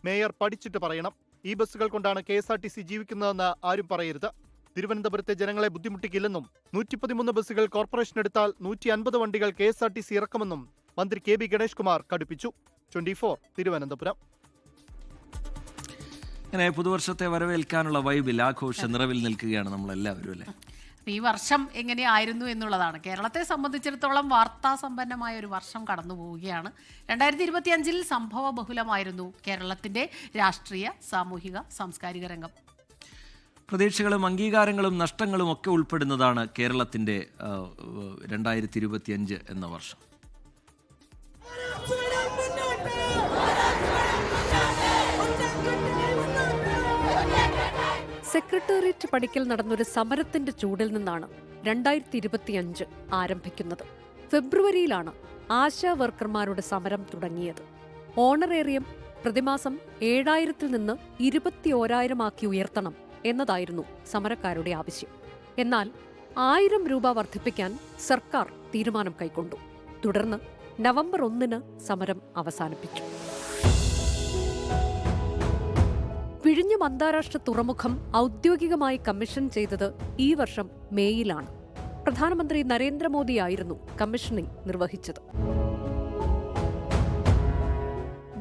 മേയർ പഠിച്ചിട്ട് പറയണം. ഈ ബസ്സുകൾ കൊണ്ടാണ് KSRTC ജീവിക്കുന്നതെന്ന് ആരും പറയരുത്. തിരുവനന്തപുരത്തെ ജനങ്ങളെ ബുദ്ധിമുട്ടിക്കില്ലെന്നും 113 ബസ്സുകൾ കോർപ്പറേഷൻ എടുത്താൽ 150 വണ്ടികൾ KSRTC ഇറക്കുമെന്നും മന്ത്രി KB ഗണേഷ് കുമാർ കടുപ്പിച്ചു. 24 തിരുവനന്തപുരം. അങ്ങനെ പുതുവർഷത്തെ വരവേൽക്കാനുള്ള വൈബിൽ, ആഘോഷ നിറവിൽ നിൽക്കുകയാണ് നമ്മളെല്ലാവരും, അല്ലേ? ഈ വർഷം എങ്ങനെയായിരുന്നു എന്നുള്ളതാണ്. കേരളത്തെ സംബന്ധിച്ചിടത്തോളം വാർത്താ സമ്പന്നമായ ഒരു വർഷം കടന്നു പോവുകയാണ്. 2025-ൽ സംഭവ ബഹുലമായിരുന്നു കേരളത്തിന്റെ രാഷ്ട്രീയ, സാമൂഹിക, സാംസ്കാരിക രംഗം. പ്രതീക്ഷകളും അംഗീകാരങ്ങളും നഷ്ടങ്ങളും ഒക്കെ ഉൾപ്പെടുന്നതാണ് കേരളത്തിന്റെ 2025 എന്ന വർഷം. സെക്രട്ടേറിയറ്റ് പടിക്കൽ നടന്നൊരു സമരത്തിന്റെ ചൂടിൽ നിന്നാണ് 2025 ആരംഭിക്കുന്നത്. ഫെബ്രുവരിയിലാണ് ആശാ വർക്കർമാരുടെ സമരം തുടങ്ങിയത്. ഓണറേറിയം പ്രതിമാസം 7000-ൽ നിന്ന് 21,000 ആക്കി ഉയർത്തണം എന്നതായിരുന്നു സമരക്കാരുടെ ആവശ്യം. എന്നാൽ 1000 രൂപ വർദ്ധിപ്പിക്കാൻ സർക്കാർ തീരുമാനം കൈക്കൊണ്ടു. തുടർന്ന് നവംബർ 1-ന് സമരം അവസാനിപ്പിച്ചു. വിഴിഞ്ഞം അന്താരാഷ്ട്ര തുറമുഖം ഔദ്യോഗികമായി കമ്മീഷൻ ചെയ്തത് ഈ വർഷം മേയിലാണ്. പ്രധാനമന്ത്രി നരേന്ദ്രമോദിയായിരുന്നു കമ്മീഷനിംഗ് നിർവഹിച്ചത്.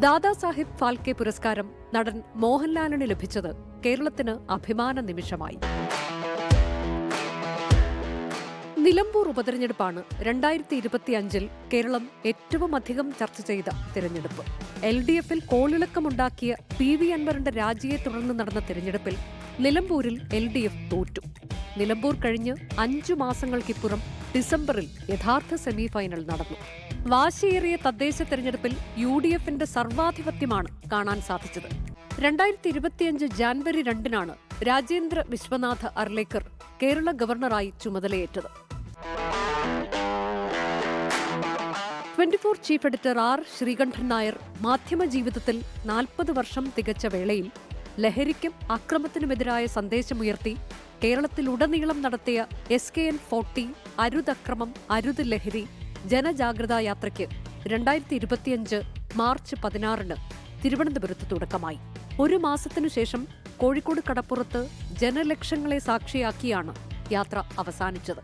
ദാദാസാഹിബ് ഫാൽക്കെ പുരസ്കാരം നടൻ മോഹൻലാലിന് ലഭിച്ചത് കേരളത്തിന് അഭിമാന നിമിഷമായി. നിലമ്പൂർ ഉപതെരഞ്ഞെടുപ്പാണ് 2025 കേരളം ഏറ്റവും അധികം ചർച്ച ചെയ്ത തിരഞ്ഞെടുപ്പ്. LDF-ൽ കോളിളക്കമുണ്ടാക്കിയ PV അൻവറിന്റെ രാജിയെ തുടർന്ന് നടന്ന തിരഞ്ഞെടുപ്പിൽ നിലമ്പൂരിൽ LDF തോറ്റു. നിലമ്പൂർ കഴിഞ്ഞ് 5 മാസങ്ങൾക്കിപ്പുറം ഡിസംബറിൽ യഥാർത്ഥ സെമിഫൈനൽ നടന്നു. വാശിയേറിയ തദ്ദേശ തെരഞ്ഞെടുപ്പിൽ UDF-ന്റെ സർവാധിപത്യമാണ് കാണാൻ സാധിച്ചത്. 2025 ജാനുവരി 2-നാണ് രാജേന്ദ്ര വിശ്വനാഥ് അർലേക്കർ കേരള ഗവർണറായി ചുമതലയേറ്റത്. 24 chief editor R. Sreekandan Nair മാധ്യമ ജീവിതത്തിൽ 40 വർഷം തികച്ച വേളയിൽ ലഹരിക്കും അക്രമത്തിനുമെതിരായ സന്ദേശമുയർത്തി കേരളത്തിലുടനീളം നടത്തിയ SKN40 അരുതക്രമം അരുത് ലഹരി ജനജാഗ്രതാ യാത്രയ്ക്ക് 2025 മാർച്ച് 16-ന് തിരുവനന്തപുരത്ത് തുടക്കമായി. ഒരു മാസത്തിനുശേഷം കോഴിക്കോട് കടപ്പുറത്ത് ജനലക്ഷങ്ങളെ സാക്ഷിയാക്കിയാണ് യാത്ര അവസാനിച്ചത്.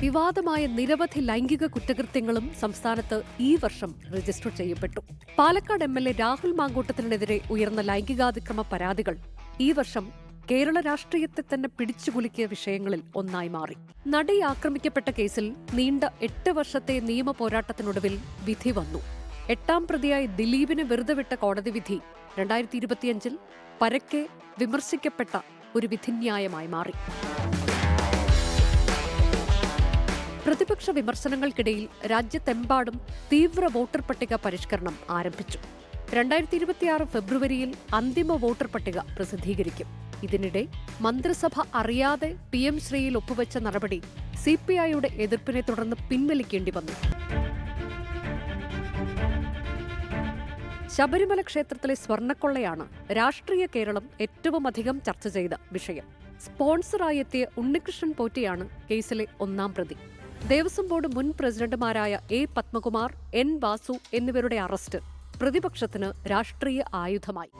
വിവാദമായ നിരവധി ലൈംഗിക കുറ്റകൃത്യങ്ങളും സംസ്ഥാനത്ത് ഈ വർഷം രജിസ്റ്റർ ചെയ്യപ്പെട്ടു. പാലക്കാട് MLA രാഹുൽ മാങ്കൂട്ടത്തിനെതിരെ ഉയർന്ന ലൈംഗികാതിക്രമ പരാതികൾ ഈ വർഷം കേരള രാഷ്ട്രീയത്തെ തന്നെ പിടിച്ചുകുലുക്കിയ വിഷയങ്ങളിൽ ഒന്നായി മാറി. നടി ആക്രമിക്കപ്പെട്ട കേസിൽ നീണ്ട 8 വർഷത്തെ നിയമ പോരാട്ടത്തിനൊടുവിൽ വിധി വന്നു. 8ാം പ്രതിയായി ദിലീപിനെ വെറുതെ വിട്ട കോടതി വിധി 2025 പരക്കെ വിമർശിക്കപ്പെട്ട ഒരു വിധിന്യായമായി മാറി. പ്രതിപക്ഷ വിമർശനങ്ങൾക്കിടയിൽ രാജ്യത്തെമ്പാടും തീവ്ര വോട്ടർ പട്ടിക പരിഷ്കരണം ആരംഭിച്ചു. 2026 ഫെബ്രുവരിയിൽ അന്തിമ വോട്ടർ പട്ടിക പ്രസിദ്ധീകരിക്കും. ഇതിനിടെ മന്ത്രിസഭ അറിയാതെ PM ശ്രീയിൽ ഒപ്പുവെച്ച നടപടി CPIയുടെ എതിർപ്പിനെ തുടർന്ന് പിൻവലിക്കേണ്ടി വന്നു. ശബരിമല ക്ഷേത്രത്തിലെ സ്വർണ്ണക്കൊള്ളയാണ് രാഷ്ട്രീയ കേരളം ഏറ്റവും അധികം ചർച്ച ചെയ്ത വിഷയം. സ്പോൺസറായി എത്തിയ ഉണ്ണികൃഷ്ണൻ പോറ്റിയാണ് കേസിലെ 1ാം പ്രതി. ദേവസ്വം ബോർഡ് മുൻ പ്രസിഡന്റുമാരായ A. പത്മകുമാർ, N. വാസു എന്നിവരുടെ അറസ്റ്റ് പ്രതിപക്ഷത്തിന് രാഷ്ട്രീയ ആയുധമായി.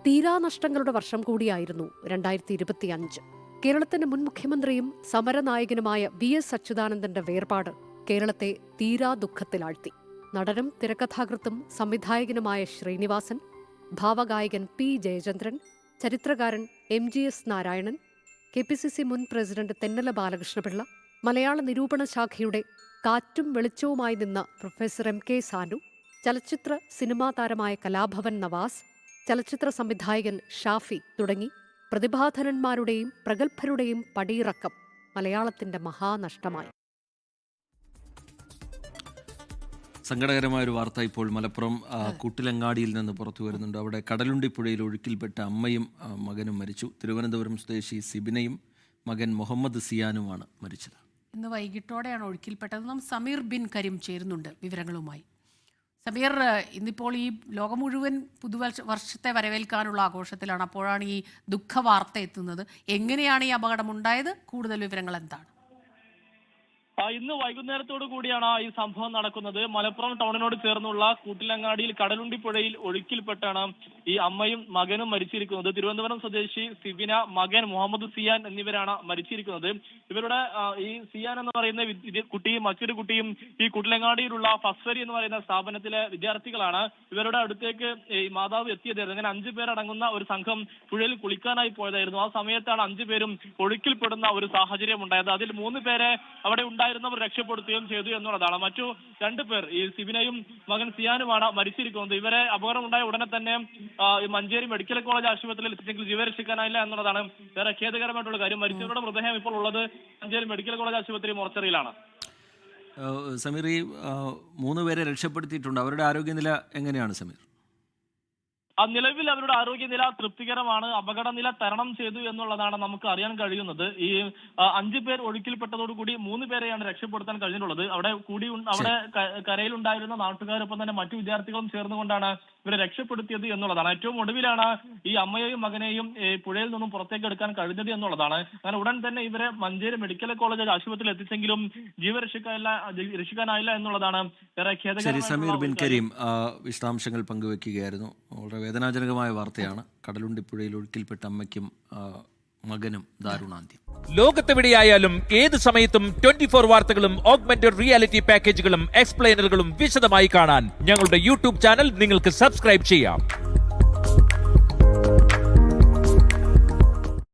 തീരാനഷ്ടങ്ങളുടെ വർഷം കൂടിയായിരുന്നു 2025. കേരളത്തിന്റെ മുൻ മുഖ്യമന്ത്രിയും സമരനായകനുമായ VS അച്യുതാനന്ദന്റെ വേർപാട് കേരളത്തെ തീരാ ദുഃഖത്തിലാഴ്ത്തി. നടനും തിരക്കഥാകൃത്തും സംവിധായകനുമായ ശ്രീനിവാസൻ, ഭാവഗായകൻ P. ജയചന്ദ്രൻ, ചരിത്രകാരൻ MGS നാരായണൻ, KPCC മുൻ പ്രസിഡന്റ് തെന്നല ബാലകൃഷ്ണപിള്ള, മലയാള നിരൂപണ ശാഖയുടെ കാറ്റും വെളിച്ചവുമായി നിന്ന പ്രൊഫസർ MK സാനു, ചലച്ചിത്ര സിനിമാ താരമായ കലാഭവൻ നവാസ്, ചലച്ചിത്ര സംവിധായകൻ ഷാഫി തുടങ്ങി പ്രതിഭാധനന്മാരുടെയും പ്രഗത്ഭരുടെയും പടിയിറക്കം മലയാളത്തിന്റെ മഹാനഷ്ടമായി. സങ്കടകരമായ ഒരു വാർത്ത ഇപ്പോൾ മലപ്പുറം കൂട്ടിലങ്ങാടിയിൽ നിന്ന് പുറത്തു വരുന്നുണ്ട്. അവിടെ കടലുണ്ടിപ്പുഴയിൽ ഒഴുക്കിൽപ്പെട്ട അമ്മയും മകനും മരിച്ചു. തിരുവനന്തപുരം സ്വദേശി സിബിനയും മകൻ മുഹമ്മദ് സിയാനുമാണ് മരിച്ചത്. ഇന്ന് വൈകിട്ടോടെയാണ് ഒഴുക്കിൽപ്പെട്ടത്. നാം സമീർ ബിൻ കരീം ചേരുന്നുണ്ട് വിവരങ്ങളുമായി. സമീർ, ഇന്നിപ്പോൾ ഈ ലോകം മുഴുവൻ പുതുവർഷത്തെ വരവേൽക്കാനുള്ള ആഘോഷത്തിലാണ്. അപ്പോഴാണ് ഈ ദുഃഖവാർത്ത എത്തുന്നത്. എങ്ങനെയാണ് ഈ അപകടം ഉണ്ടായത്? കൂടുതൽ വിവരങ്ങൾ എന്താണ്? ഇന്ന് വൈകുന്നേരത്തോടു കൂടിയാണ് ഈ സംഭവം നടക്കുന്നത്. മലപ്പുറം ടൗണിനോട് ചേർന്നുള്ള കൂട്ടിലങ്ങാടിയിൽ കടലുണ്ടിപ്പുഴയിൽ ഒഴുക്കിൽപ്പെട്ടാണ് ഈ അമ്മയും മകനും മരിച്ചിരിക്കുന്നത്. തിരുവനന്തപുരം സ്വദേശി സിബിന, മകൻ മുഹമ്മദ് സിയാൻ എന്നിവരാണ് മരിച്ചിരിക്കുന്നത്. ഇവരുടെ ഈ സിയാൻ എന്ന് പറയുന്ന കുട്ടിയും മറ്റൊരു കുട്ടിയും ഈ കൂട്ടിലങ്ങാടിയിലുള്ള ഫസ്വരി എന്ന് പറയുന്ന സ്ഥാപനത്തിലെ വിദ്യാർത്ഥികളാണ്. ഇവരുടെ അടുത്തേക്ക് ഈ മാതാവ് എത്തിയതായിരുന്നു. അങ്ങനെ 5 പേരടങ്ങുന്ന ഒരു സംഘം പുഴയിൽ കുളിക്കാനായി പോയതായിരുന്നു. ആ സമയത്താണ് 5 പേരും ഒഴുക്കിൽപ്പെടുന്ന ഒരു സാഹചര്യം ഉണ്ടായത്. അതിൽ 3 പേരെ അവിടെ ഉണ്ടായിരുന്നവർ രക്ഷപ്പെടുത്തുകയും ചെയ്തു എന്നുള്ളതാണ്. മറ്റു 2 പേർ, ഈ സിബിനയും മകൻ സിയാനുമാണ് മരിച്ചിരിക്കുന്നത്. ഇവരെ അപകടമുണ്ടായ ഉടനെ തന്നെ മഞ്ചേരി മെഡിക്കൽ കോളേജ് ആശുപത്രിയിൽ എത്തിച്ചെങ്കിൽ ജീവൻ രക്ഷിക്കാനായില്ല എന്നുള്ളതാണ് വേറെ ഖേദകരമായിട്ടുള്ള കാര്യം. മരിച്ചവരുടെ മൃതദേഹം ഇപ്പോൾ ഉള്ളത് മഞ്ചേരി മെഡിക്കൽ കോളേജ് ആശുപത്രി മോർച്ചറിയിലാണ്. സമീർ, ഈ 3 പേരെ രക്ഷപ്പെടുത്തിയിട്ടുണ്ട്. അവരുടെ ആരോഗ്യനില എങ്ങനെയാണ് സമീർ? നിലവിൽ അവരുടെ ആരോഗ്യനില തൃപ്തികരമാണ്. അപകടനില തരണം ചെയ്തു എന്നുള്ളതാണ് നമുക്ക് അറിയാൻ കഴിയുന്നത്. ഈ 5 പേർ ഒഴുക്കിൽപ്പെട്ടതോടുകൂടി 3 പേരെയാണ് രക്ഷപ്പെടുത്താൻ കഴിഞ്ഞിട്ടുള്ളത്. അവിടെ കരയിലുണ്ടായിരുന്ന നാട്ടുകാരൊപ്പം തന്നെ മറ്റു വിദ്യാർത്ഥികളും ചേർന്നുകൊണ്ടാണ് ഇവരെ രക്ഷപ്പെടുത്തിയത് എന്നുള്ളതാണ്. ഏറ്റവും ഒടുവിലാണ് ഈ അമ്മയെയും മകനെയും പുഴയിൽ നിന്നും പുറത്തേക്ക് എടുക്കാൻ കഴിഞ്ഞത് എന്നുള്ളതാണ്. അങ്ങനെ ഉടൻ തന്നെ ഇവരെ മഞ്ചേരി മെഡിക്കൽ കോളേജ് ആശുപത്രിയിൽ എത്തിച്ചെങ്കിലും ജീവൻ രക്ഷിക്കാനായില്ല എന്നുള്ളതാണ് ഏറെ ഖേദകരമായ. സമീർ ബിൻ കരീം വിശദാംശങ്ങൾ പങ്കുവെക്കുകയായിരുന്നു. വളരെ വേദനാജനകമായ വാർത്തയാണ്. കടലുണ്ടിപ്പുഴയിൽ ഒഴുക്കിൽപ്പെട്ട അമ്മയ്ക്കും മകനും ദാരുണാന്ത്യം. ലോകത്തെവിടെയായാലും ഏത് സമയത്തും 24 വാർത്തകളും ഓഗ്മെന്റഡ് റിയാലിറ്റി പാക്കേജുകളും എക്സ്പ്ലെയിനറുകളും വിശദമായി കാണാൻ ഞങ്ങളുടെ യൂട്യൂബ് ചാനൽ നിങ്ങൾക്ക് സബ്സ്ക്രൈബ് ചെയ്യാം.